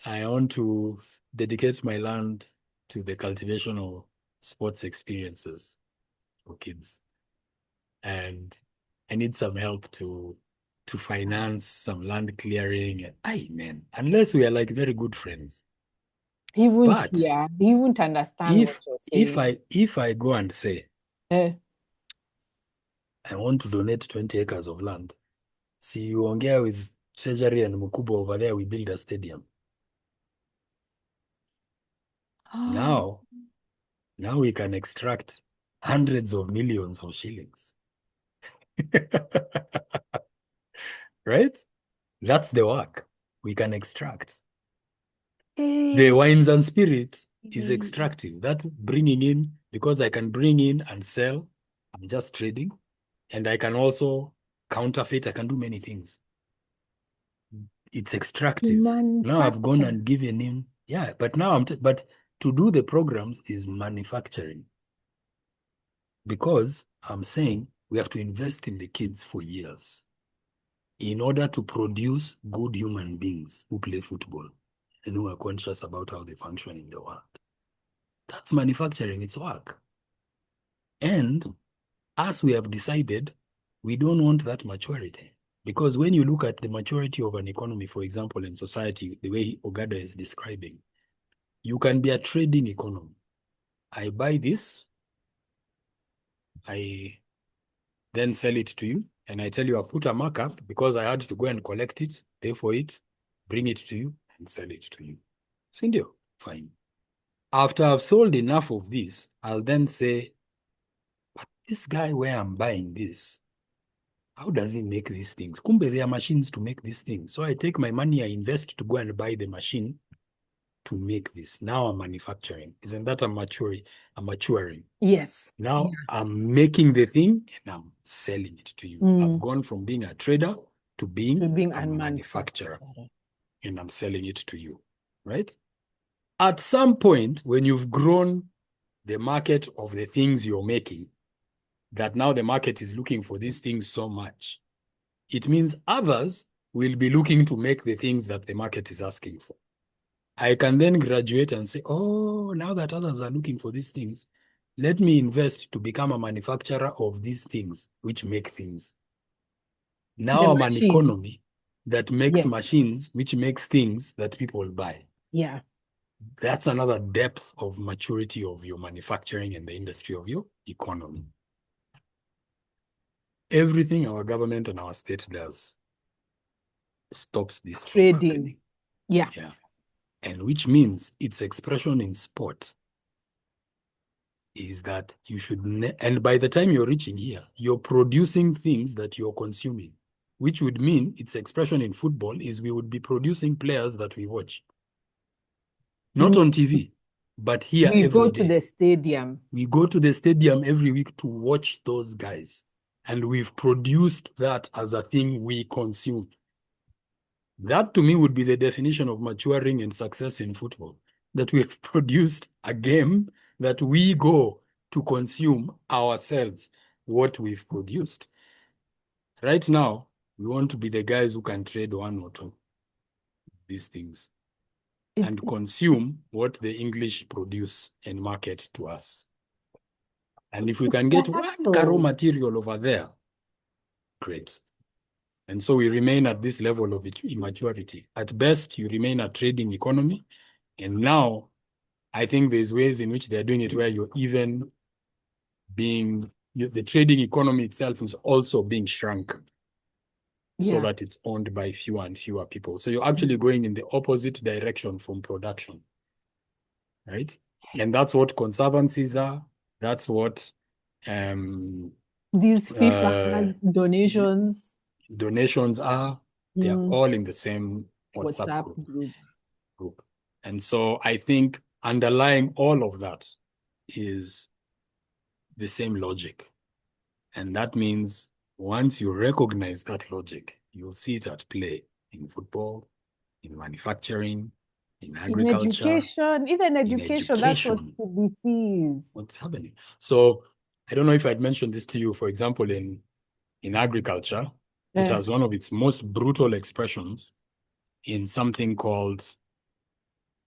I want to dedicate my land to the cultivation of sports experiences for kids. And I need some help to finance some land clearing. And man, unless we are like very good friends. He won't But hear. He won't understand what you're saying. if I go and say Eh, I want to donate 20 acres of land, see you ongea with Treasury and Mukubo over there, we build a stadium. Now we can extract hundreds of millions of shillings. Right? That's the work we can extract. The wines and spirits is extractive. That bringing in, because I can bring in and sell, I'm just trading. And I can also counterfeit, I can do many things. It's extractive. Now I've gone and given him, yeah, but now but to do the programs is manufacturing. Because I'm saying we have to invest in the kids for years in order to produce good human beings who play football and who are conscious about how they function in the world. That's manufacturing, it's work. And as we have decided, we don't want that maturity. Because when you look at the maturity of an economy, for example, in society, the way Ogada is describing, you can be a trading economy. I buy this, I then sell it to you, and I tell you I've put a markup because I had to go and collect it, pay for it, bring it to you, and sell it to you. Sindio, fine. After I've sold enough of this, I'll then say, but this guy where I'm buying this, how does he make these things? Kumbe, there are machines to make these things. So I take my money, I invest to go and buy the machine to make this. Now I'm manufacturing. Isn't that a maturing? yes. Now I'm making the thing and I'm selling it to you. I've gone from being a trader to being a manufacturer. And I'm selling it to you, right? At some point, when you've grown the market of the things you're making, that now the market is looking for these things so much, it means others will be looking to make the things that the market is asking for. I can then graduate and say, oh, now that others are looking for these things, let me invest to become a manufacturer of these things, which make things. Now I'm an economy that makes machines, which makes things that people buy. Yeah. That's another depth of maturity of your manufacturing and the industry of your economy. Everything our government and our state does stops this from happening. Yeah. And which means its expression in sport is that you should, and by the time you're reaching here, you're producing things that you're consuming, which would mean its expression in football is we would be producing players that we watch. Not on TV, but here every day. We go to the stadium. We go to the stadium every week to watch those guys. And we've produced that as a thing we consume. That to me would be the definition of maturing and success in football. That we've produced a game that we go to consume ourselves, what we've produced. Right now, we want to be the guys who can trade one or two these things and consume what the English produce and market to us. And if we can get one raw material over there, great. And so we remain at this level of immaturity. At best, you remain a trading economy. And now, I think there's ways in which they're doing it where you're even being the trading economy itself is also being shrunk so Yeah. that it's owned by fewer and fewer people. So you're actually going in the opposite direction from production, right? And that's what conservancies are. That's what These FIFA donations. donations are. They are all in the same WhatsApp group. And so I think underlying all of that is the same logic. And that means once you recognize that logic, you'll see it at play in football, in manufacturing, in agriculture, in education, even education. That's what CBC is. What's happening? So I don't know if I'd mentioned this to you, for example, in agriculture, it has one of its most brutal expressions in something called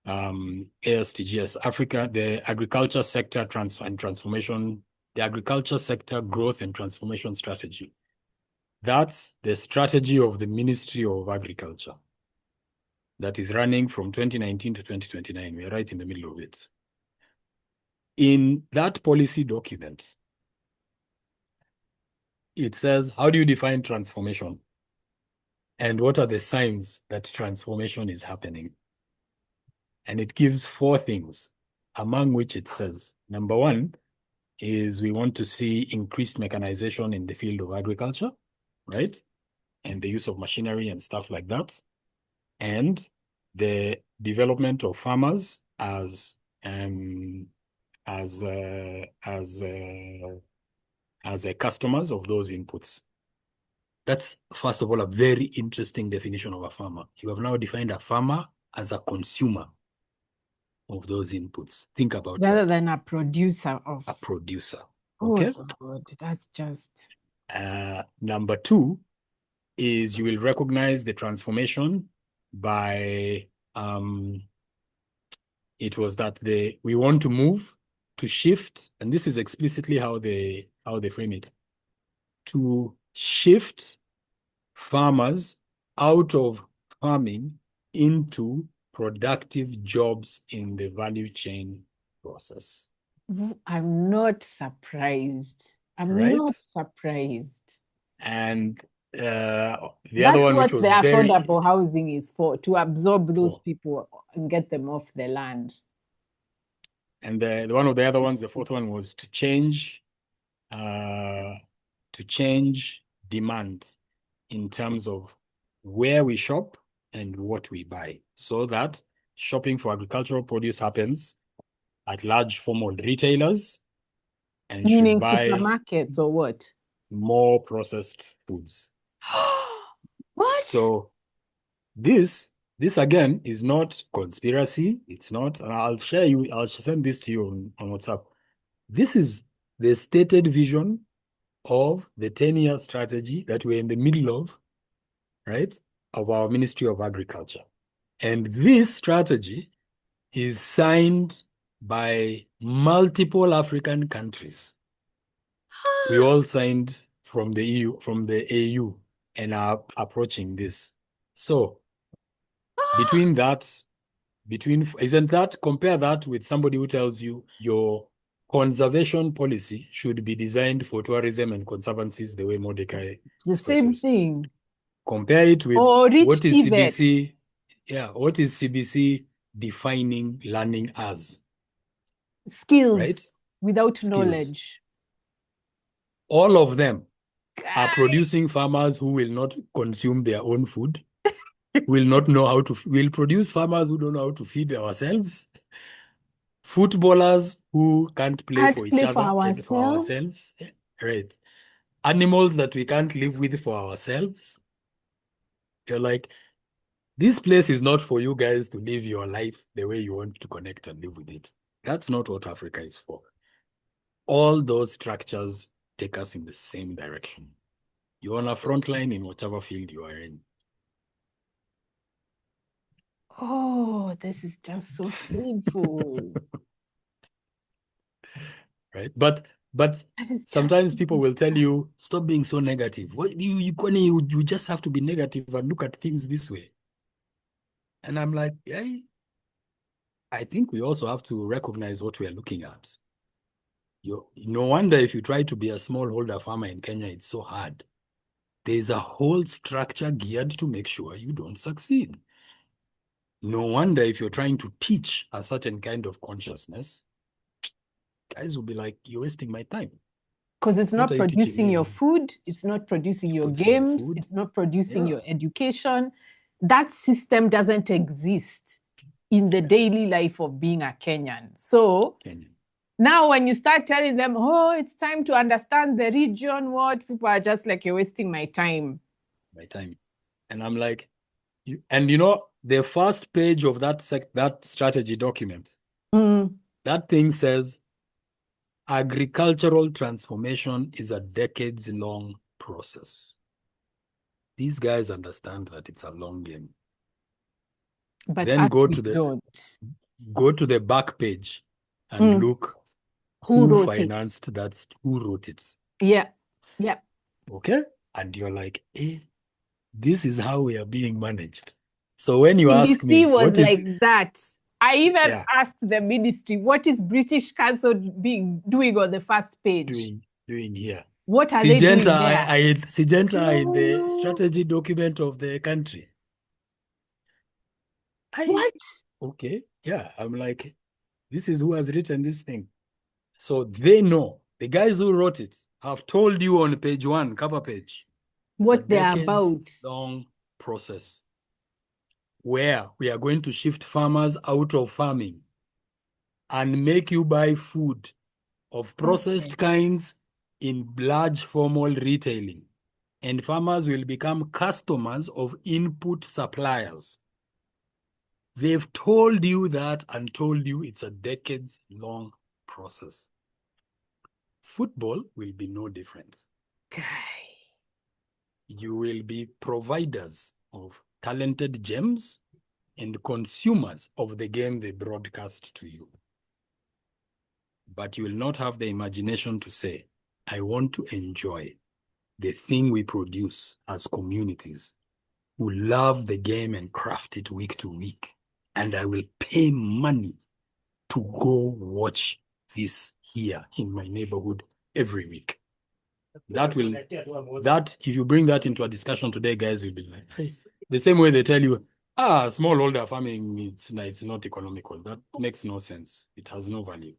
ASTGS, Africa, the Agriculture Sector Transformation, the Agriculture Sector Growth and Transformation Strategy. That's the strategy of the Ministry of Agriculture that is running from 2019 to 2029. We're right in the middle of it. In that policy document, it says, how do you define transformation? And what are the signs that transformation is happening? And it gives 4 things, among which it says, number 1 is we want to see increased mechanization in the field of agriculture, right? And the use of machinery and stuff like that. And the development of farmers as customers of those inputs. That's, first of all, a very interesting definition of a farmer. You have now defined a farmer as a consumer of those inputs. Think about rather that. than a producer of. A producer. Okay. Oh God, that's just. Number 2 is you will recognize the transformation by it was that we want to move to shift, and this is explicitly how they frame it, to shift farmers out of farming into productive jobs in the value chain process. I'm not surprised. I'm not surprised. And the other one, which was the affordable housing is for, to absorb those people and get them off the land. And one of the other ones, the 4th one, was to change demand in terms of where we shop and what we buy, so that shopping for agricultural produce happens at large formal retailers and meaning should buy supermarkets or what? More processed foods. What? So this again is not conspiracy. It's not, and I'll send this to you on WhatsApp. This is the stated vision of the 10-year strategy that we're in the middle of, right, of our Ministry of Agriculture. And this strategy is signed by multiple African countries. We all signed from the EU, from the AU, and are approaching this. So between that, compare that with somebody who tells you your conservation policy should be designed for tourism and conservancies the way Mordecai expresses. The same thing. Compare it with what is CBC? Yeah, what is CBC defining learning as? Skills, right? Without knowledge. All of them are producing farmers who will not consume their own food, will not know how to, will produce farmers who don't know how to feed ourselves, footballers who can't play for each other and for ourselves, right? Animals that we can't live with for ourselves. You're like, this place is not for you guys to live your life the way you want to connect and live with it. That's not what Africa is for. All those structures take us in the same direction. You're on a front line in whatever field you are in. Oh, this is just so painful. Right? But sometimes people will tell you, stop being so negative. What you just have to be negative and look at things this way. And I'm like, yeah, I think we also have to recognize what we are looking at. No wonder if you try to be a smallholder farmer in Kenya, it's so hard. There's a whole structure geared to make sure you don't succeed. No wonder if you're trying to teach a certain kind of consciousness, guys will be like, you're wasting my time. Because it's What not are you teaching producing me? your food, it's not producing your Producing my games, food. it's not producing Yeah. your education. That system doesn't exist in the daily life of being a Kenyan. So Kenyan. now when you start telling them, oh, it's time to understand the region, what people are just like, you're wasting my time. My time. And I'm like, and you know, the first page of that strategy document, that thing says, agricultural transformation is a decades-long process. These guys understand that it's a long game. But Then us, go we to don't. the back page and look Who who wrote it? financed that, who wrote it. Yeah. Yeah. Okay? And you're like, this is how we are being managed. So when you ask CBC me, was what is... like that. I even Yeah. asked the ministry, what is British Council doing on the first page? Doing here? What are they doing there? Syngenta in the No. strategy document of the country. What? Okay, yeah. I'm like, this is who has written this thing. So they know. The guys who wrote it have told you on page 1, cover page. It's a What they're about. decades-long process where we are going to shift farmers out of farming and make you buy food of processed kinds in large formal retailing. And farmers will become customers of input suppliers. They've told you that and told you it's a decades-long process. Football will be no different. You will be providers of talented gems and consumers of the game they broadcast to you. But you will not have the imagination to say, I want to enjoy the thing we produce as communities who love the game and craft it week to week. And I will pay money to go watch this here in my neighborhood every week. That if you bring that into a discussion today, guys will be like, hey. The same way they tell you, smallholder farming, it's not economical. That makes no sense. It has no value.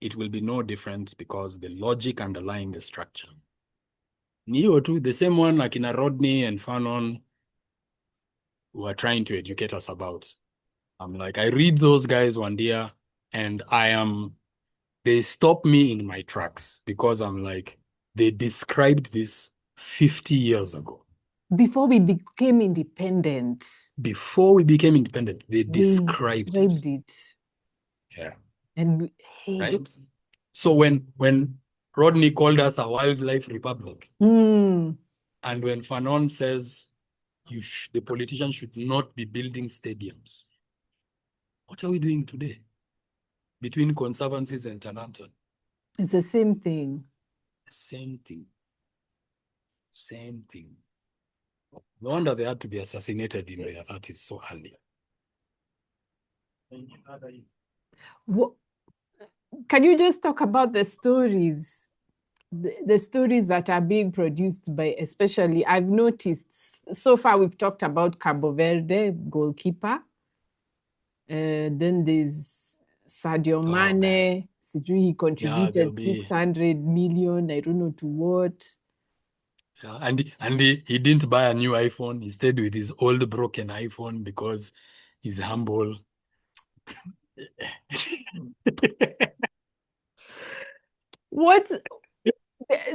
It will be no different because the logic underlying the structure. Neo too, the same one like in a Rodney and Fanon who are trying to educate us about. I'm like, I read those guys one day and they stop me in my tracks because I'm like, they described this 50 years ago. Before we became independent. Before we became independent, they described it. Yeah. And hey. Right? So when Rodney called us a wildlife republic, and when Fanon says the politicians should not be building stadiums, what are we doing today between conservancies and Talanton? It's the same thing. Same thing. Same thing. No wonder they had to be assassinated in their 30s so early. What, can you just talk about the stories? The stories that are being produced by, especially, I've noticed, so far we've talked about Cabo Verde, goalkeeper. Then there's Sadio Mane. He contributed 600 million, I don't know to what. Yeah, and he didn't buy a new iPhone. He stayed with his old broken iPhone because he's humble. What?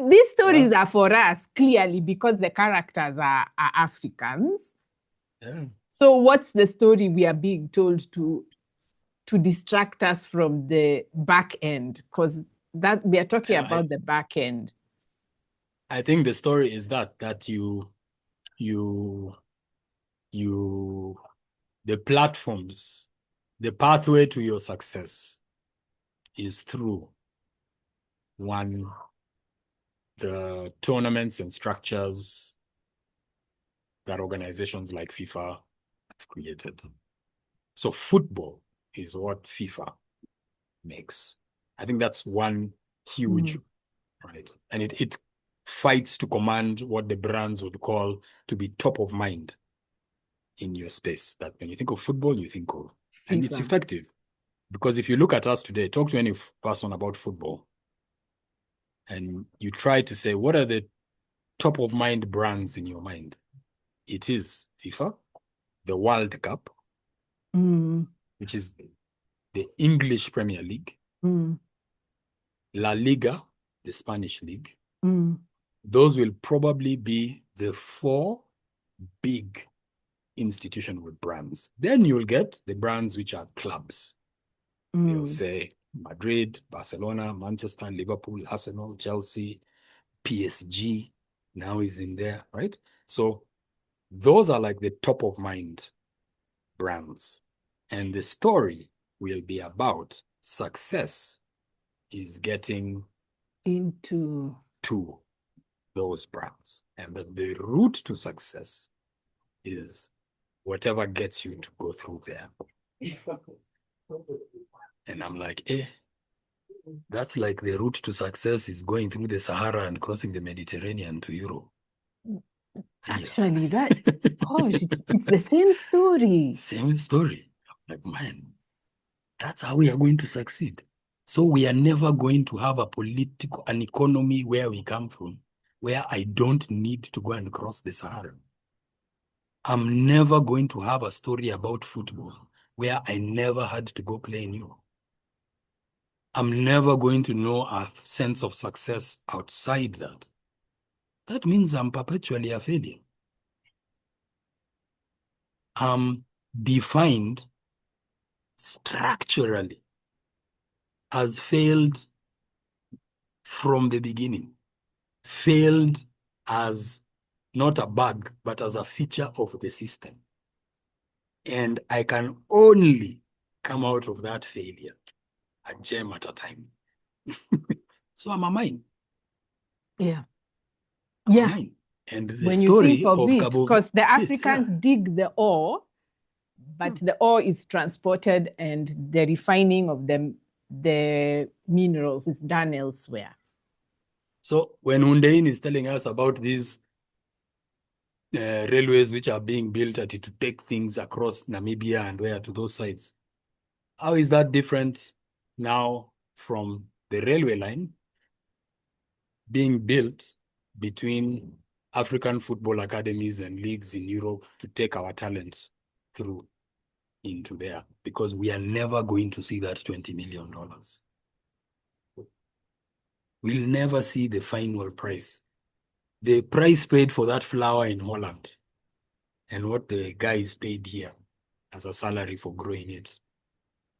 These stories are for us, clearly, because the characters are Africans. Yeah. So what's the story we are being told to distract us from the back end? Because that we are talking about the back end. I think the story is that the platforms, the pathway to your success is through the tournaments and structures that organizations like FIFA have created. So football is what FIFA makes. I think that's one huge, right? And it fights to command what the brands would call to be top of mind in your space. That when you think of football, you think of, and it's FIFA. effective. Because if you look at us today, talk to any person about football, and you try to say, what are the top of mind brands in your mind? It is FIFA, the World Cup, which is the English Premier League, La Liga, the Spanish league. Those will probably be the four big institutional brands. Then you'll get the brands which are clubs. They'll say Madrid, Barcelona, Manchester, Liverpool, Arsenal, Chelsea, PSG now is in there, right? So those are like the top of mind brands. And the story will be about success is getting into to those brands. And that the route to success is whatever gets you to go through there. And I'm like, that's like the route to success is going through the Sahara and crossing the Mediterranean to Europe. Actually, gosh, it's the same story. Same story. Like, man, that's how we are going to succeed. So we are never going to have an economy where we come from, where I don't need to go and cross the Sahara. I'm never going to have a story about football where I never had to go play in Europe. I'm never going to know a sense of success outside that. That means I'm perpetually a failure. I'm defined structurally as failed from the beginning, failed as not a bug, but as a feature of the system. And I can only come out of that failure a gem at a time. So I'm a mine. Yeah. I'm a mine. And the when story you think of it, because the Africans dig the ore, but the ore is transported and the refining of the minerals is done elsewhere. So when Hundein is telling us about these railways which are being built to take things across Namibia and where to those sites, how is that different now from the railway line being built between African football academies and leagues in Europe to take our talents through into there? Because we are never going to see that $20 million. We'll never see the final price. The price paid for that flower in Holland and what the guy is paid here as a salary for growing it.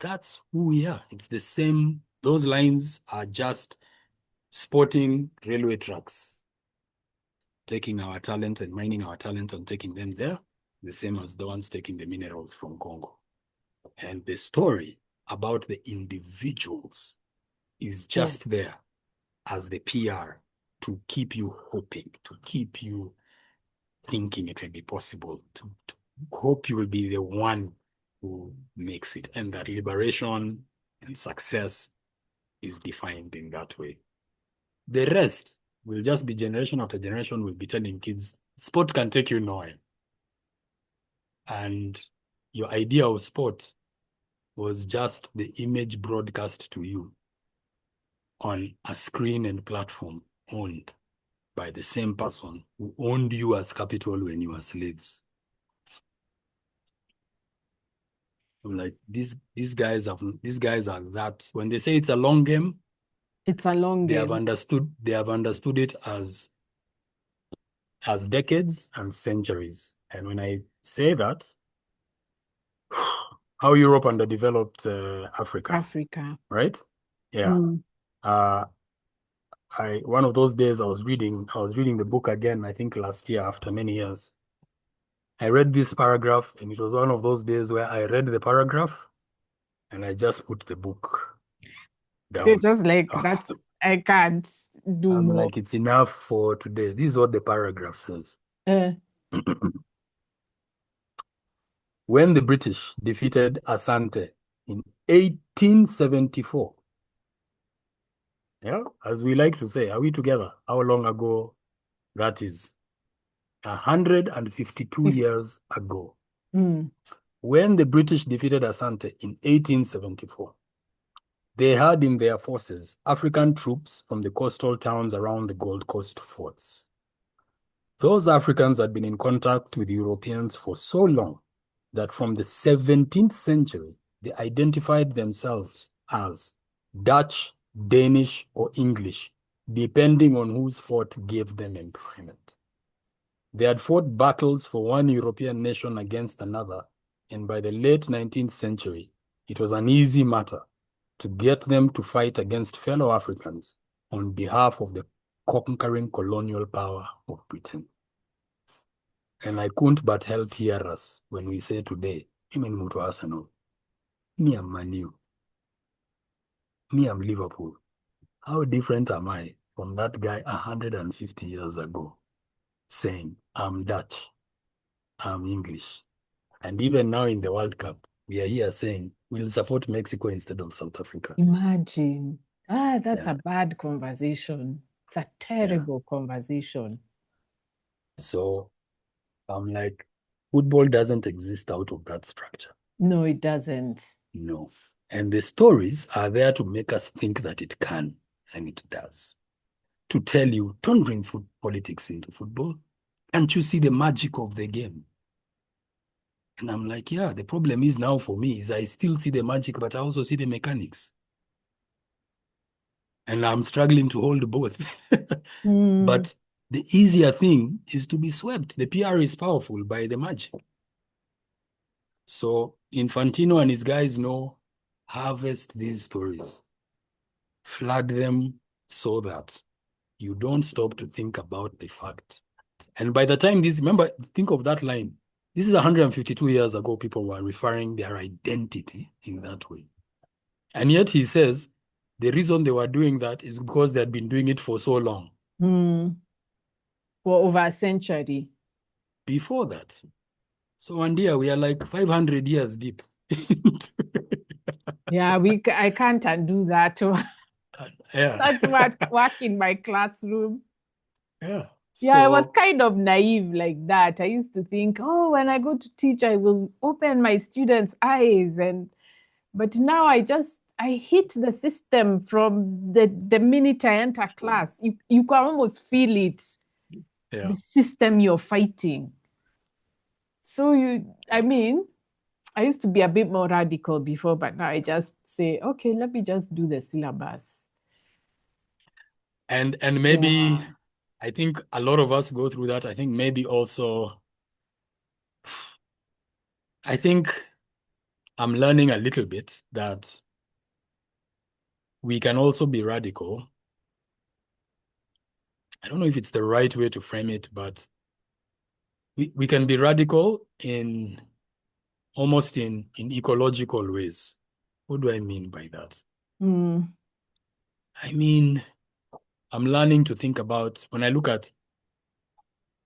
That's who we are. It's the same. Those lines are just sporting railway tracks, taking our talent and mining our talent and taking them there, the same as the ones taking the minerals from Congo. And the story about the individuals is just there as the PR to keep you hoping, to keep you thinking it will be possible, to hope you will be the one who makes it, and that liberation and success is defined in that way. The rest will just be generation after generation will be telling kids, sport can take you nowhere. And your idea of sport was just the image broadcast to you on a screen and platform owned by the same person who owned you as capital when you were slaves. I'm like, these guys are that. When they say it's a long game, it's a long game. They have understood it as decades and centuries. And when I say that, how Europe underdeveloped Africa, right? Yeah. One of those days I was reading the book again, I think last year after many years. I read this paragraph, and it was one of those days where I read the paragraph and I just put the book down. It's just like that. I can't do I'm more. like, it's enough for today. This is what the paragraph says. When the British defeated Asante in 1874, Yeah, as we like to say, are we together? How long ago that is? 152 years ago. Mm. When the British defeated Asante in 1874, they had in their forces African troops from the coastal towns around the Gold Coast forts. Those Africans had been in contact with Europeans for so long that from the 17th century, they identified themselves as Dutch, Danish, or English, depending on whose fort gave them employment. They had fought battles for one European nation against another, and by the late 19th century, it was an easy matter to get them to fight against fellow Africans on behalf of the conquering colonial power of Britain. And I couldn't but help hear us when we say today, "Mimi ni mtu wa Arsenal. Me am Man U. Me am Liverpool." How different am I from that guy 150 years ago saying, "I'm Dutch, I'm English." And even now in the World Cup, we are here saying we'll support Mexico instead of South Africa. Imagine. That's Yeah. a bad conversation. It's a terrible conversation. So I'm like, football doesn't exist out of that structure. No, it doesn't. No. And the stories are there to make us think that it can, and it does. To tell you, don't bring politics into football. Can't you see the magic of the game? And I'm like, yeah, the problem is now for me is I still see the magic, but I also see the mechanics. And I'm struggling to hold both. But the easier thing is to be swept. The PR is powerful by the magic. So Infantino and his guys know, harvest these stories, flood them so that you don't stop to think about the fact. And by the time this, remember, think of that line. This is 152 years ago, people were referring their identity in that way. And yet he says the reason they were doing that is because they had been doing it for so long. For over a century. Before that. So one day we are like 500 years deep. Yeah, I can't undo that. Yeah. That's what work in my classroom. Yeah. Yeah, I was So kind of naive like that. I used to think, oh, when I go to teach, I will open my students' eyes. But now I hit the system from the minute I enter class. You can almost feel it, yeah. the system you're fighting. So I mean, I used to be a bit more radical before, but now I just say, okay, let me just do the syllabus. And maybe Yeah. I think a lot of us go through that. I think maybe also I think I'm learning a little bit that we can also be radical. I don't know if it's the right way to frame it, but we can be radical in almost in ecological ways. What do I mean by that? I mean, I'm learning to think about when I look at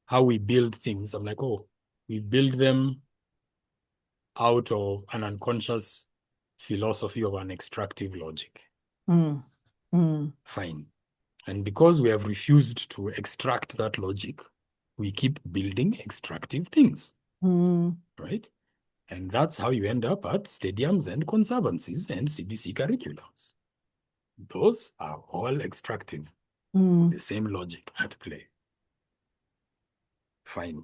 how we build things, I'm like, oh, we build them out of an unconscious philosophy of an extractive logic. Fine. And because we have refused to extract that logic, we keep building extractive things, right? And that's how you end up at stadiums and conservancies and CBC curriculums. Those are all extractive, the same logic at play. Fine.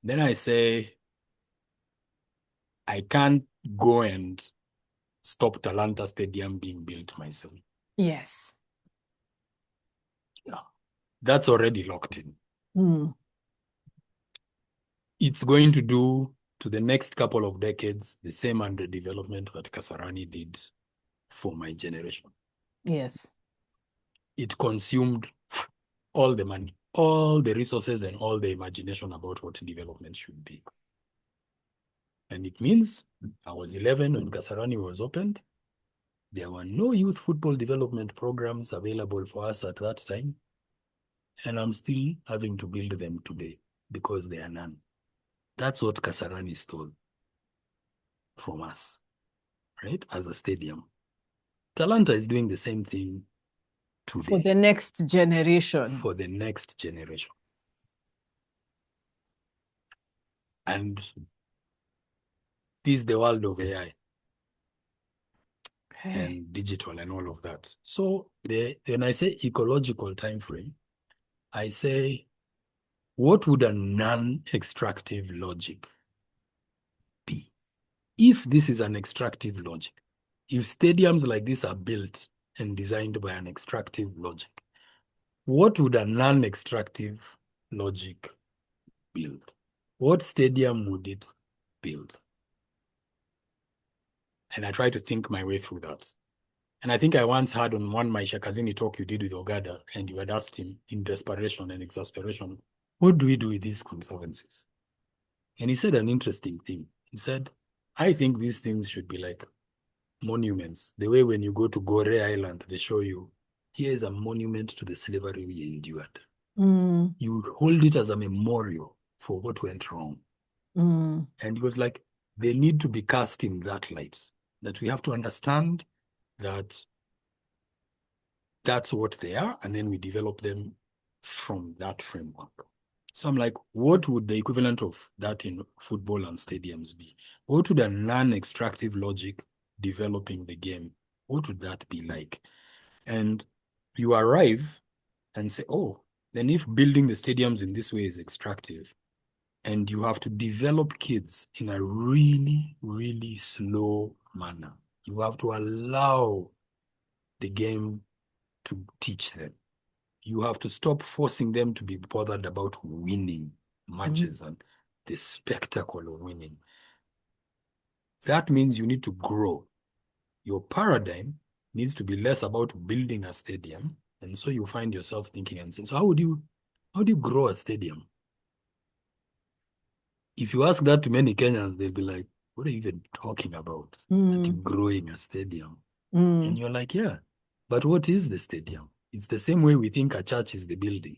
Then I say, I can't go and stop Talanta Stadium being built myself. Yes. Yeah. That's already locked in. It's going to do to the next couple of decades the same underdevelopment that Kasarani did for my generation. Yes. It consumed all the money, all the resources, and all the imagination about what development should be. And it means I was 11 when Kasarani was opened. There were no youth football development programs available for us at that time. And I'm still having to build them today because there are none. That's what Kasarani stole from us, right? As a stadium. Atalanta is doing the same thing today. For the next generation. For the next generation. And this is the world of AI and digital and all of that. So when I say ecological time frame, I say, what would a non-extractive logic be? If this is an extractive logic, if stadiums like this are built and designed by an extractive logic, what would a non-extractive logic build? What stadium would it build? And I try to think my way through that. And I think I once heard on one Maisha Kazini talk you did with Ogada, and you had asked him in desperation and exasperation, what do we do with these conservancies? And he said an interesting thing. He said, I think these things should be like monuments. The way when you go to Gore Island, they show you, here is a monument to the slavery we endured. You hold it as a memorial for what went wrong. And it was like, they need to be cast in that light, that we have to understand that that's what they are, and then we develop them from that framework. So I'm like, what would the equivalent of that in football and stadiums be? What would a non-extractive logic developing the game, what would that be like? And you arrive and say, oh, then if building the stadiums in this way is extractive, and you have to develop kids in a really, really slow manner, you have to allow the game to teach them. You have to stop forcing them to be bothered about winning matches and the spectacle of winning. That means you need to grow. Your paradigm needs to be less about building a stadium. And so you find yourself thinking and saying, so how do you grow a stadium? If you ask that to many Kenyans, they'll be like, what are you even talking about? Growing a stadium. And you're like, yeah, but what is the stadium? It's the same way we think a church is the building.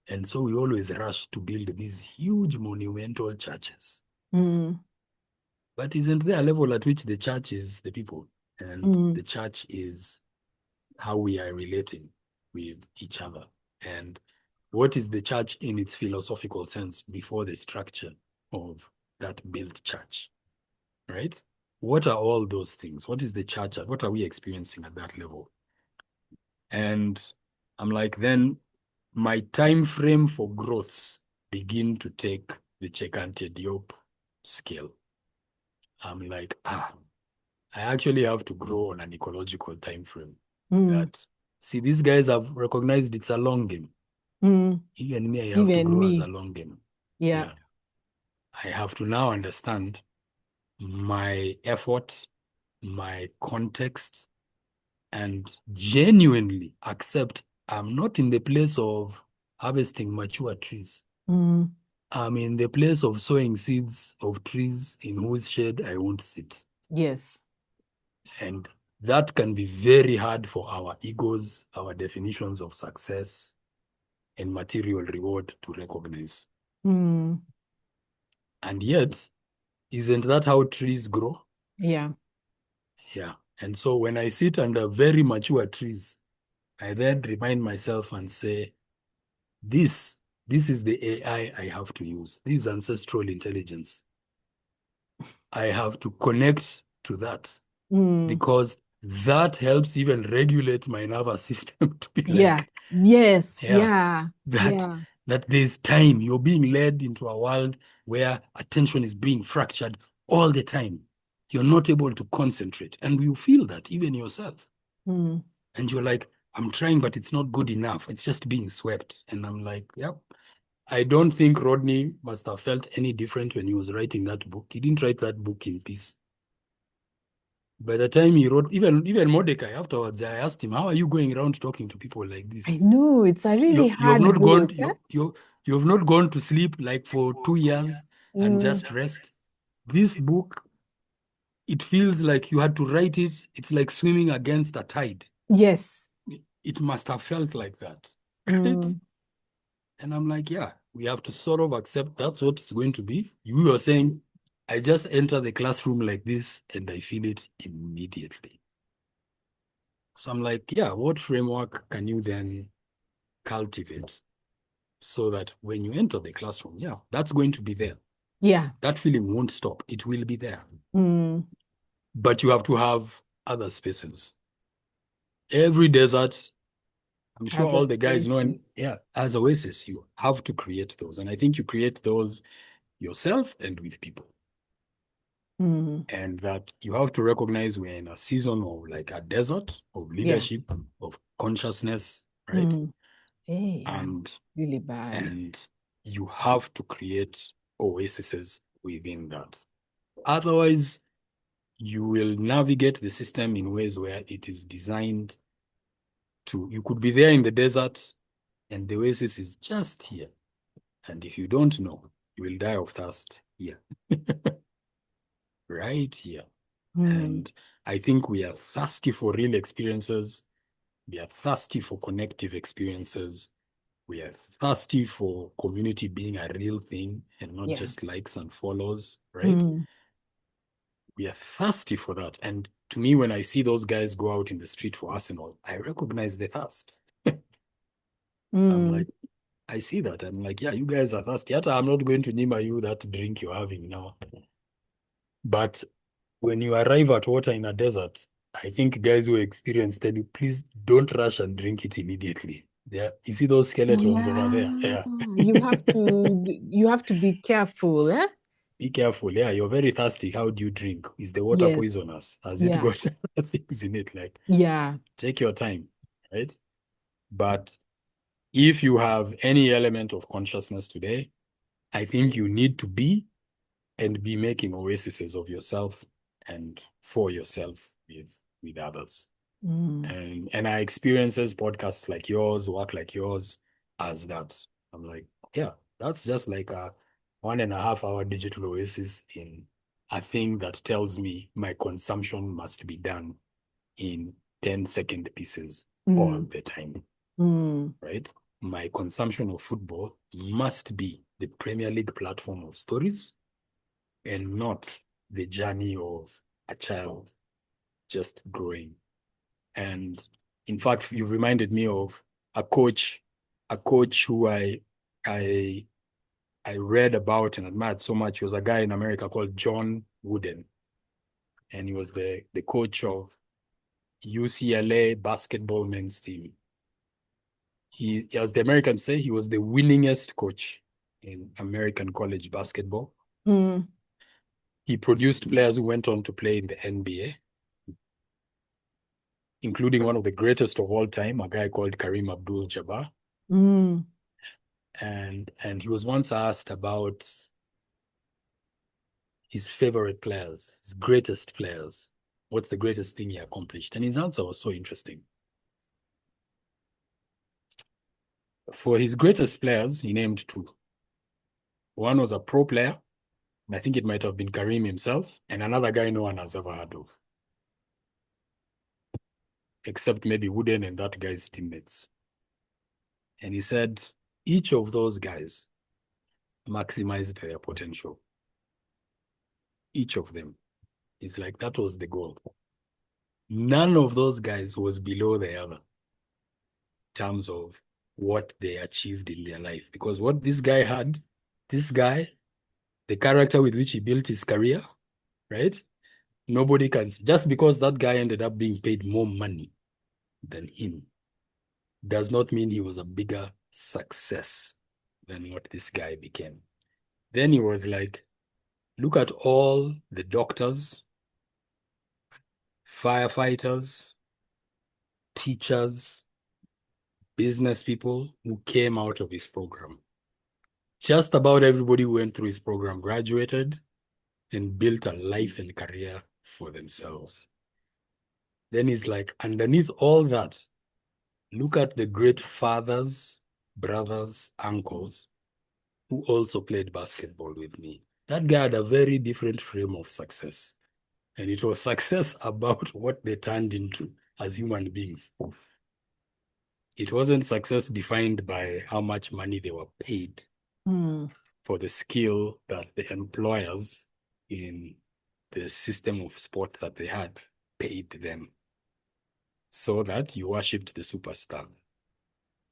And so we always rush to build these huge monumental churches. But isn't there a level at which the church is the people? And the church is how we are relating with each other. And what is the church in its philosophical sense before the structure of that built church, right? What are all those things? What is the church? What are we experiencing at that level? And I'm like, then my time frame for growths begin to take the Chekante Diop scale. I'm like, I actually have to grow on an ecological time frame. That, see, these guys have recognized it's a long game. Even me, I have to grow as a long game. Yeah. I have to now understand my effort, my context, and genuinely accept I'm not in the place of harvesting mature trees. I'm in the place of sowing seeds of trees in whose shade I won't sit. Yes. And that can be very hard for our egos, our definitions of success and material reward to recognize. And yet, isn't that how trees grow? Yeah. Yeah. And so when I sit under very mature trees, I then remind myself and say, this is the AI I have to use. This is ancestral intelligence. I have to connect to that because that helps even regulate my nervous system to be like, that there's time. You're being led into a world where attention is being fractured all the time. You're not able to concentrate. And you feel that even yourself. And you're like, I'm trying, but it's not good enough. It's just being swept. And I'm like, yep. I don't think Rodney must have felt any different when he was writing that book. He didn't write that book in peace. By the time he wrote, even Mordecai afterwards, I asked him, how are you going around talking to people like this? I know, it's a really hard book. You have not gone to sleep like for 2 years and just rest. This book, it feels like you had to write it. It's like swimming against a tide. Yes. It must have felt like that. Right? And I'm like, yeah, we have to sort of accept that's what it's going to be. You were saying, I just enter the classroom like this and I feel it immediately. So I'm like, yeah, what framework can you then cultivate so that when you enter the classroom, yeah, that's going to be there. Yeah. That feeling won't stop. It will be there. Mm. But you have to have other spaces. Every desert, I'm sure Has all a the guys know, and spaces. yeah, as oasis, you have to create those. And I think you create those yourself and with people. Mm. And that you have to recognize we're in a season of like a desert of Yeah. leadership, of consciousness, right? Mm. Hey, yeah. And Really bad. and you have to create oases within that. Otherwise, you will navigate the system in ways where it is designed to, you could be there in the desert and the oasis is just here. And if you don't know, you will die of thirst here, right here. Mm. And I think we are thirsty for real experiences. We are thirsty for connective experiences. We are thirsty for community being a real thing and not Yeah. just likes and follows, right? Mm. We are thirsty for that. And to me, when I see those guys go out in the street for Arsenal, I recognize the thirst. I'm Mm. like, I see that. I'm like, yeah, you guys are thirsty. Yet I'm not going to name you that drink you're having now. But when you arrive at water in a desert, I think guys who experienced tell you, please don't rush and drink it immediately. Yeah, you see those skeletons over there? Yeah. Yeah. You have to be careful, eh? Be careful. Yeah, you're very thirsty. How do you drink? Is the water Yes. poisonous? Has it Yeah. got things in it? Like, Yeah. take your time, right? But if you have any element of consciousness today, I think you need to be and be making oases of yourself and for yourself with others. Mm. And I experiences podcasts like yours, work like yours as that. I'm like, yeah, that's just like a 1.5 hour digital oasis in a thing that tells me my consumption must be done in 10-second pieces all Mm. the time, Mm. right? My consumption of football must be the Premier League platform of stories and not the journey of a child just growing. And in fact, you reminded me of a coach who I I read about and admired so much. He was a guy in America called John Wooden, and he was the coach of UCLA basketball men's team. He, as the Americans say, he was the winningest coach in American college basketball. Mm. He produced players who went on to play in the NBA, including one of the greatest of all time, a guy called Kareem Abdul-Jabbar. Mm. And he was once asked about his favorite players, his greatest players. What's the greatest thing he accomplished? And his answer was so interesting. For his greatest players, he named two. One was a pro player, and I think it might have been Kareem himself, and another guy no one has ever heard of, except maybe Wooden and that guy's teammates. And he said each of those guys maximized their potential. Each of them. It's like that was the goal. None of those guys was below the other in terms of what they achieved in their life. Because what this guy had, this guy, the character with which he built his career, right? Nobody can, just because that guy ended up being paid more money than him, does not mean he was a bigger success than what this guy became. Then he was like, look at all the doctors, firefighters, teachers, business people who came out of his program. Just about everybody who went through his program graduated and built a life and career for themselves. Then he's like, underneath all that, look at the great fathers, brothers, uncles who also played basketball with me. That guy had a very different frame of success. And it was success about what they turned into as human beings. It wasn't success defined by how much money they were paid Mm. for the skill that the employers in the system of sport that they had paid them. so that you worshipped the superstar,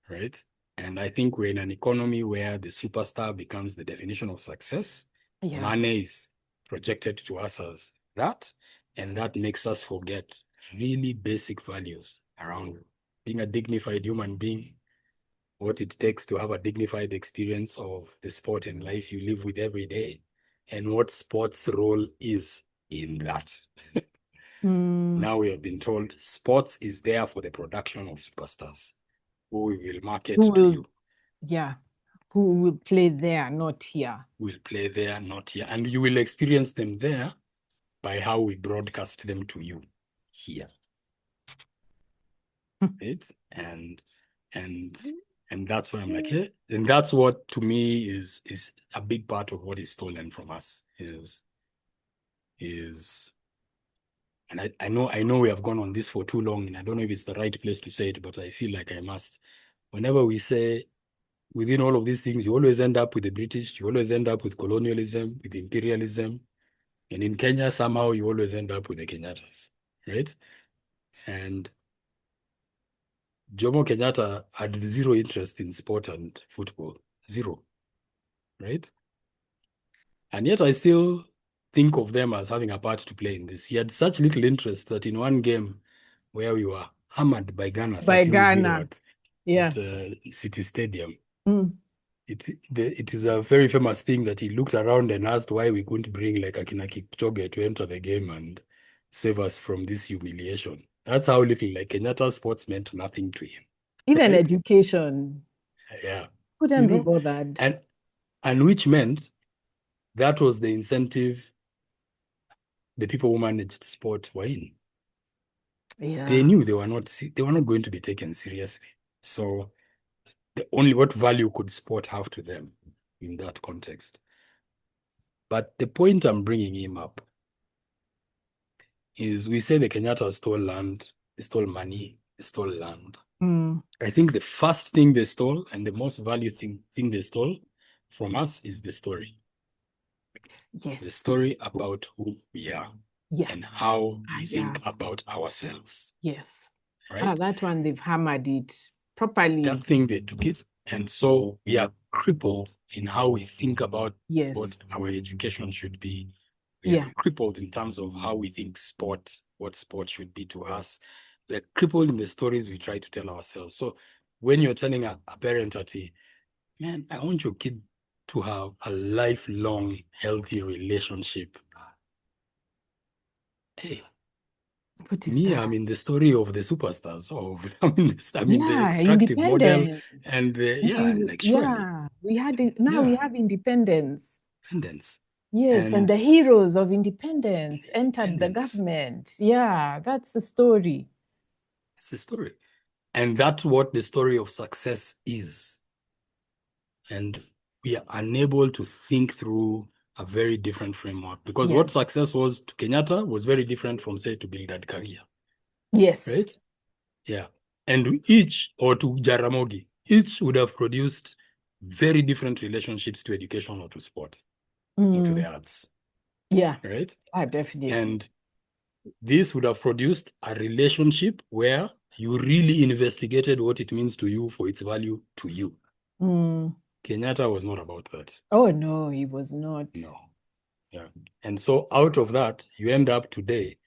right? And I think we're in an economy where the superstar becomes the definition of success. Yeah. Money is projected to us as that, and that makes us forget really basic values around being a dignified human being, what it takes to have a dignified experience of the sport and life you live with every day, and what sports' role is in that. Now we have been told sports is there for the production of superstars who we will market Who to will, you. yeah, who will play there, not here. Will play there, not here. And you will experience them there by how we broadcast them to you here. Right? And that's why I'm like, hey, and that's what to me is a big part of what is stolen from us is and I know we have gone on this for too long, and I don't know if it's the right place to say it, but I feel like I must. Whenever we say within all of these things, you always end up with the British, you always end up with colonialism, with imperialism. And in Kenya, somehow you always end up with the Kenyatas, right? And Jomo Kenyatta had zero interest in sport and football, zero, right? And yet I still think of them as having a part to play in this. He had such little interest that in one game where we were hammered by Ghana, By 13-0 Ghana. Yeah. at City Stadium, Mm. it is a very famous thing that he looked around and asked why we couldn't bring like Akina Kipchoge to enter the game and save us from this humiliation. That's how little like Kenyatta sports meant nothing to him. Even Right? education. Yeah. Couldn't be bothered. And which meant that was the incentive the people who managed sport were in. Yeah. They knew they were not going to be taken seriously. So what value could sport have to them in that context? But the point I'm bringing him up is we say the Kenyatta stole land, they stole money, they stole land. Mm. I think the first thing they stole and the most value thing they stole from us is the story. Yes. The story about who we are and how we think about ourselves. Yes. Right? That one, they've hammered it properly. That thing, they took it. And so we are crippled in how we think about what our education should be. We are crippled in terms of how we think what sport should be to us. We're crippled in the stories we try to tell ourselves. So when you're telling a parent that, man, I want your kid to have a lifelong, healthy relationship. Hey, I'm in the story of the superstars. I'm in the extractive model, and surely. We had it. Now we have independence. Yes, and the heroes of independence entered the government. Yeah, that's the story. It's the story. And that's what the story of success is. And we are unable to think through a very different framework, because what success was to Kenyatta was very different from, say, to Bildad Karia. Yes. Right? Yeah. And each, or to Jaramogi, each would have produced very different relationships to education or to sport or to the arts. Yeah. Right? Definitely. And this would have produced a relationship where you really investigated what it means to you for its value to you. Kenyatta was not about that. Oh, no, he was not. No. Yeah. And so out of that, you end up today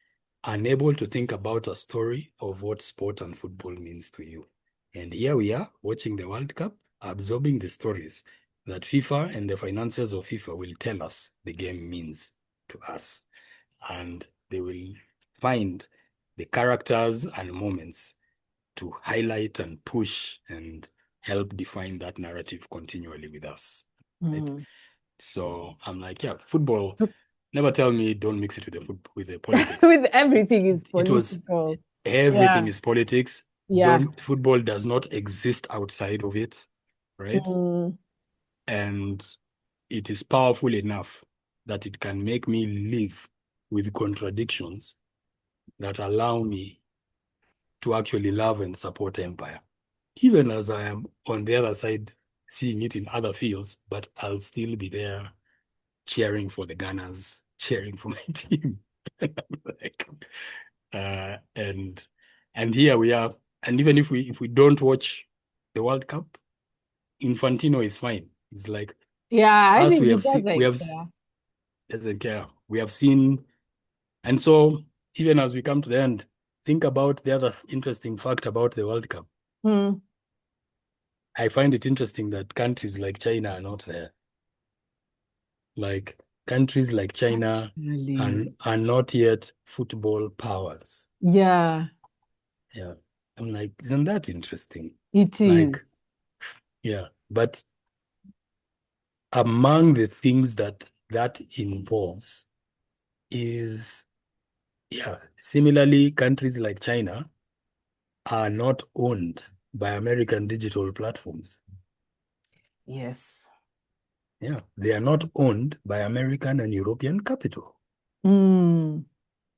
unable to think about a story of what sport and football means to you. And here we are watching the World Cup, absorbing the stories that FIFA and the finances of FIFA will tell us the game means to us. And they will find the characters and moments to highlight and push and help define that narrative continually with us. Right? So I'm like, yeah, football. Never tell me don't mix it with the politics. With everything is political. Everything is politics. Yeah. Football does not exist outside of it, right? And it is powerful enough that it can make me live with contradictions that allow me to actually love and support empire, even as I am on the other side seeing it in other fields, but I'll still be there cheering for the Gunners, cheering for my team. And And here we are. And even if we don't watch the World Cup, Infantino is fine. It's like Yeah, I us, think we he have seen, we doesn't have care. doesn't care. We have seen, and so even as we come to the end, think about the other interesting fact about the World Cup. Hmm. I find it interesting that countries like China are not there. Like countries like China Really? are not yet football powers. Yeah, Yeah. I'm like, isn't that interesting? it Like, is. yeah. But among the things that involves is, yeah, similarly, countries like China are not owned by American digital platforms. Yes. Yeah, they are not owned by American and European capital. Mm.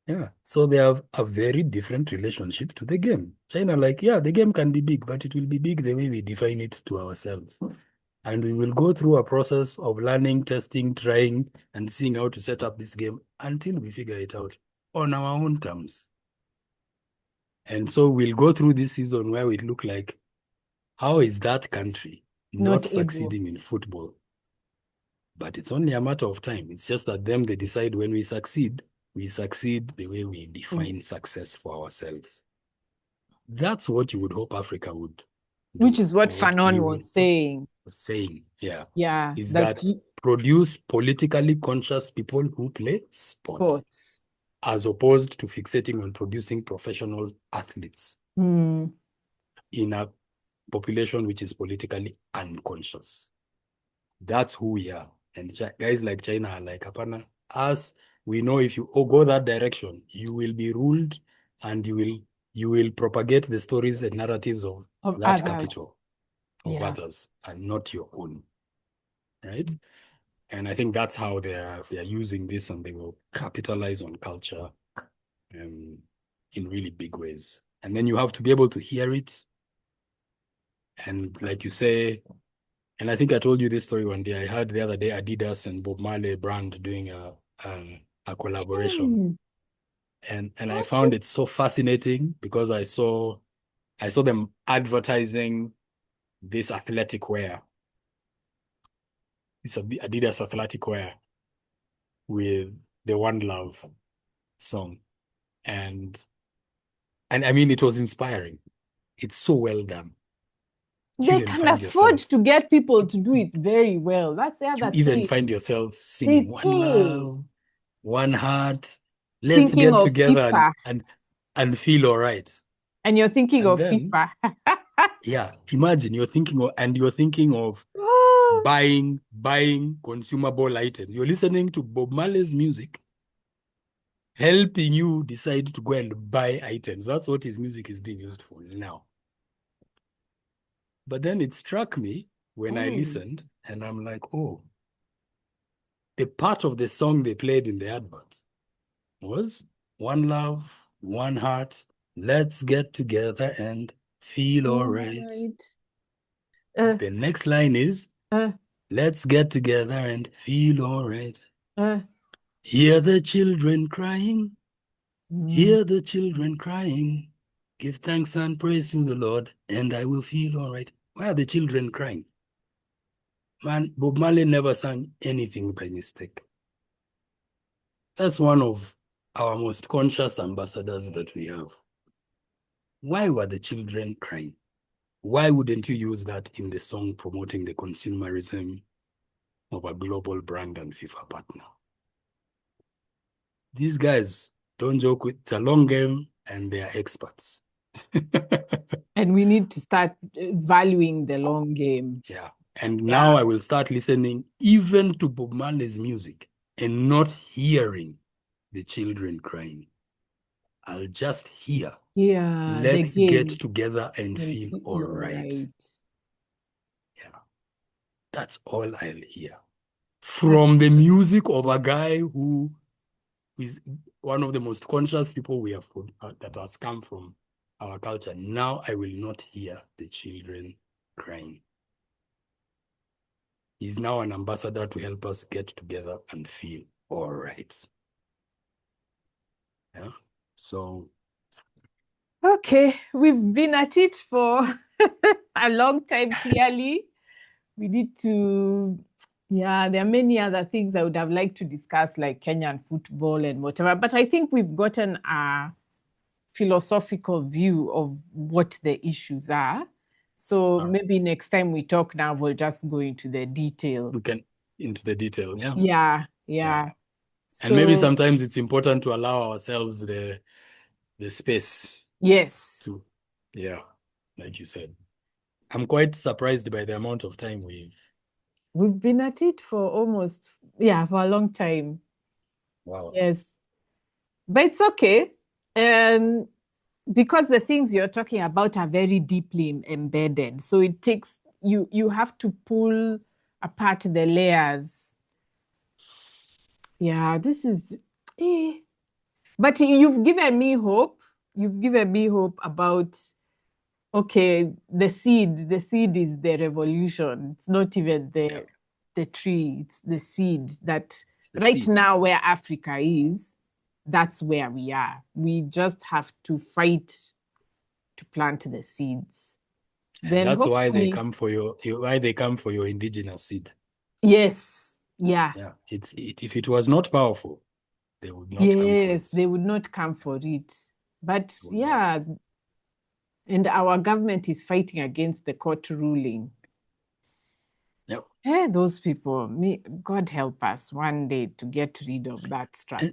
Yeah, so they have a very different relationship to the game. China, like, yeah, the game can be big, but it will be big the way we define it to ourselves. And we will go through a process of learning, testing, trying, and seeing how to set up this game until we figure it out on our own terms. And so we'll go through this season where we look like, how is that country Not not able. succeeding in football? But it's only a matter of time. It's just that them, they decide when we succeed the way we Mm. define success for ourselves. That's what you would hope Africa would Which do, is what or what we Fanon were was saying. saying, yeah, Yeah, is that that produce politically conscious people who play sport, sports. as opposed to fixating on producing professional athletes Mm. in a population which is politically unconscious. That's who we are. And guys like China are like, Hapana, us, we know if you go that direction, you will be ruled and you will propagate the stories and narratives of Of that others. capital, of Yeah. others, and not your own. Right? And I think that's how they are using this, and they will capitalize on culture in really big ways. And then you have to be able to hear it. And like you say, and I think I told you this story one day. I heard the other day Adidas and Bob Marley brand doing a collaboration. Mm. And I found Okay. it so fascinating because I saw them advertising this athletic wear. It's a Adidas athletic wear with the One Love song. And I mean, it was inspiring. It's so well done. You They even can find afford yourself to get people to do it very well. That's the you other even thing. find yourself They singing One pay. Love, One Heart. Let's Thinking get of together FIFA, and feel all right. and you're thinking And of then, FIFA. yeah, imagine you're thinking of buying consumable items. You're listening to Bob Marley's music, helping you decide to go and buy items. That's what his music is being used for now. But then it struck me when I Mm. listened, and I'm like, oh, the part of the song they played in the advert was One Love, One Heart. Let's get together and feel all All right. right. Uh, The next line is uh, let's get together and feel all right. uh. Hear the children crying, Mm. hear the children crying. Give thanks and praise to the Lord, and I will feel all right. Why are the children crying? Man, Bob Marley never sang anything by mistake. That's one of our most conscious ambassadors that we have. Why were the children crying? Why wouldn't you use that in the song promoting the consumerism of a global brand and FIFA partner? These guys don't joke with it's a long game and they are experts. And we need to start valuing the long game. Yeah. And Yeah. now I will start listening even to Bob Marley's music and not hearing the children crying. I'll just hear, Yeah, the let's get game together and and feel all feel all right. right. Yeah. That's all I'll hear. That's From the music of a guy who is one of the most conscious people we have that has come from our culture. Now I will not hear the children crying. He's now an ambassador to help us get together and feel all right. Yeah. So Okay, we've been at it for a long time, clearly. We need to, yeah, there are many other things I would have liked to discuss, like Kenyan football and whatever. But I think we've gotten a philosophical view of what the issues are. So maybe next time we talk now, we'll just go into the detail. We can into the detail, yeah. Yeah. And maybe So, sometimes it's important to allow ourselves the space yes, to, yeah, like you said. I'm quite surprised by the amount of time we've been at it for almost, for a long time. wow. Yes. But it's okay. Because the things you're talking about are very deeply embedded. So it takes you have to pull apart the layers. Yeah, this is but you've given me hope. You've given me hope about okay, the seed. The seed is the revolution. It's not even the tree, it's the seed that right seed. now where Africa is, that's where we are. We just have to fight to plant the seeds. And Then that's why they hopefully, come for your indigenous seed. yes, yeah. Yeah. If it was not powerful, they would not come for Yes, it. they would not come for it. But They would not. yeah, and our government is fighting against the court ruling. Yep. Hey, those people, God help us one day to get rid of that structure.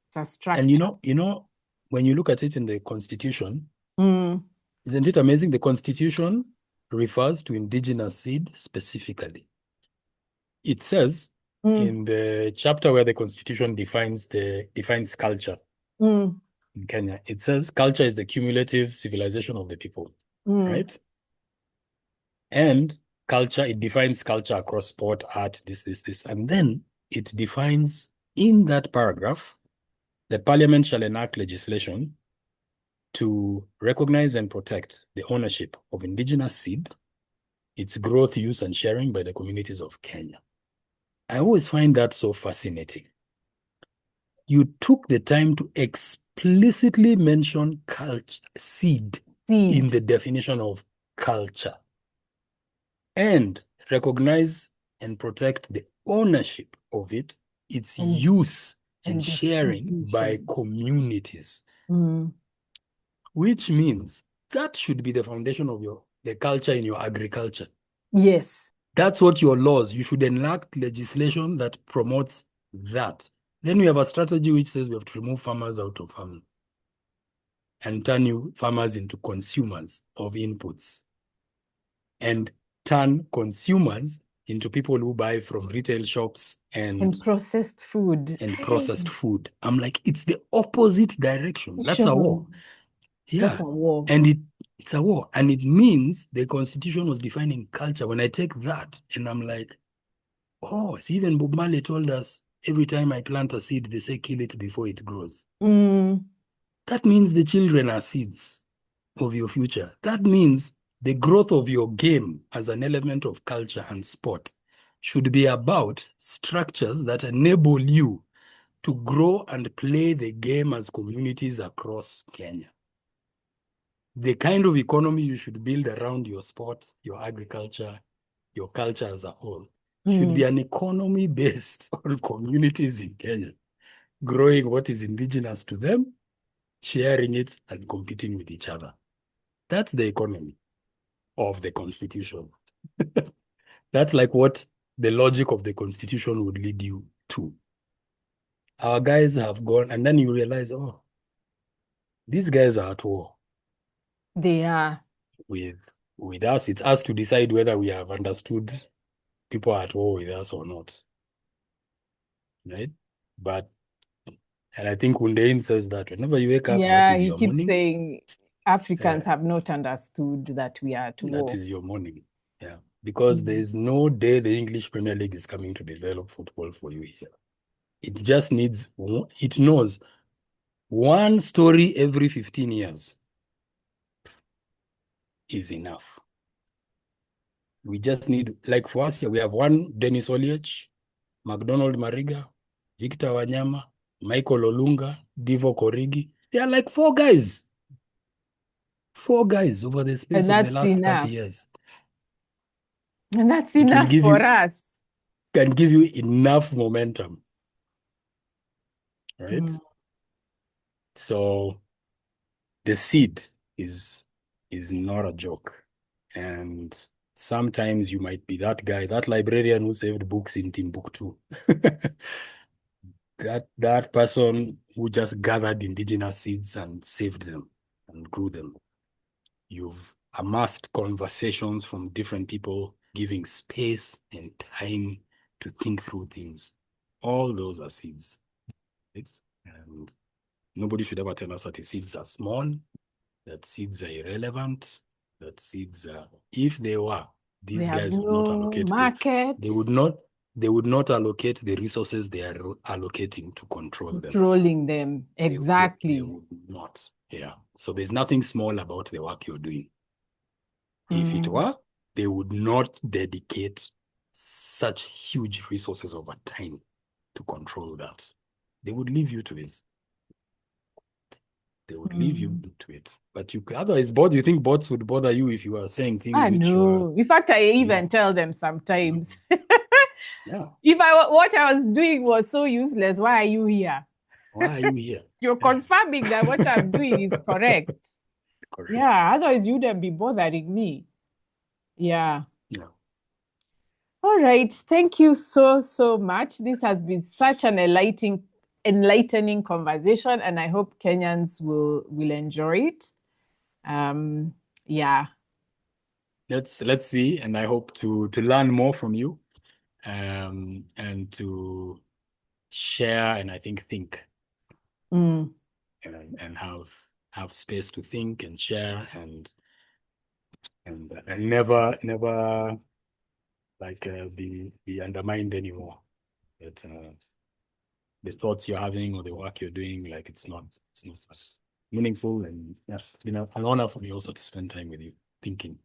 It's a structure. And you know, when you look at it in the Constitution, Mm, isn't it amazing? The Constitution refers to indigenous seed specifically. It says in the chapter where the Constitution defines culture mm, in Kenya, it says culture is the cumulative civilization of the people, right? And culture, it defines culture across sport, art, this. And then it defines in that paragraph, the parliament shall enact legislation to recognize and protect the ownership of indigenous seed, its growth, use, and sharing by the communities of Kenya. I always find that so fascinating. You took the time to explicitly mention culture, seed in the definition of culture, and recognize and protect the ownership of it, its use and sharing by communities. Which means that should be the foundation of the culture in your agriculture. Yes. That's what your laws, you should enact legislation that promotes that. Then we have a strategy which says we have to remove farmers out of farming and turn new farmers into consumers of inputs and turn consumers into people who buy from retail shops and processed food. I'm like, it's the opposite direction. That's a war. Yeah. That's a war. And it's a war. And it means the Constitution was defining culture. When I take that and I'm like, oh, so even Bob Marley told us every time I plant a seed, they say kill it before it grows. That means the children are seeds of your future. That means the growth of your game as an element of culture and sport should be about structures that enable you to grow and play the game as communities across Kenya. The kind of economy you should build around your sport, your agriculture, your culture as a whole should be an economy based on communities in Kenya, growing what is indigenous to them, sharing it, and competing with each other. That's the economy of the Constitution. That's like what the logic of the Constitution would lead you to. Our guys have gone, and then you realize, oh, these guys are at war. They are. With us. It's us to decide whether we have understood people are at war with us or not. Right? And I think Hundein says that whenever you wake up, that is your morning. Yeah, he keeps saying Africans have not understood that we are at war. That is your morning. Yeah. Because there is no day the English Premier League is coming to develop football for you here. It just needs, it knows one story every 15 years is enough. We just need, like for us here, we have one Dennis Oliech, McDonald Mariga, Victor Wanyama, Michael Olunga, Divo Korigi. They are like 4 guys. 4 guys over the space And of the that's last 30 enough. years. And that's It will enough give for you, us. can give you enough momentum, right? Mm. So the seed is not a joke. And sometimes you might be that guy, that librarian who saved books in Timbuktu. that person who just gathered indigenous seeds and saved them and grew them. You've amassed conversations from different people, giving space and time to think through things. All those are seeds. Right? And nobody should ever tell us that the seeds are small, that seeds are irrelevant, that seeds are, if they were, They these have guys would not no allocate market. they would not allocate the resources they are allocating to control them. Controlling them. They Exactly. would not. Yeah. So there's nothing small about the work you're doing. If it were, they would not dedicate such huge resources over time to control that. They would leave you to it. They would leave you to it. But you otherwise, do you think bots would bother you if you are saying things I which you are? know. In fact, I even No. tell them sometimes. Yeah. If what I was doing was so useless, why are you here? Why are you here? You're confirming that what I'm doing is correct. Correct. Yeah, otherwise you wouldn't be bothering me. Yeah. Yeah. All right. Thank you so much. This has been such an enlightening conversation, and I hope Kenyans will enjoy it. Yeah. Let's see, and I hope to learn more from you, and to share, and I think Mm. and have space to think and share and never like be undermined anymore. That the thoughts you're having or the work you're doing, like it's not meaningful. And yeah, it's been an honor for me also to spend time with you thinking.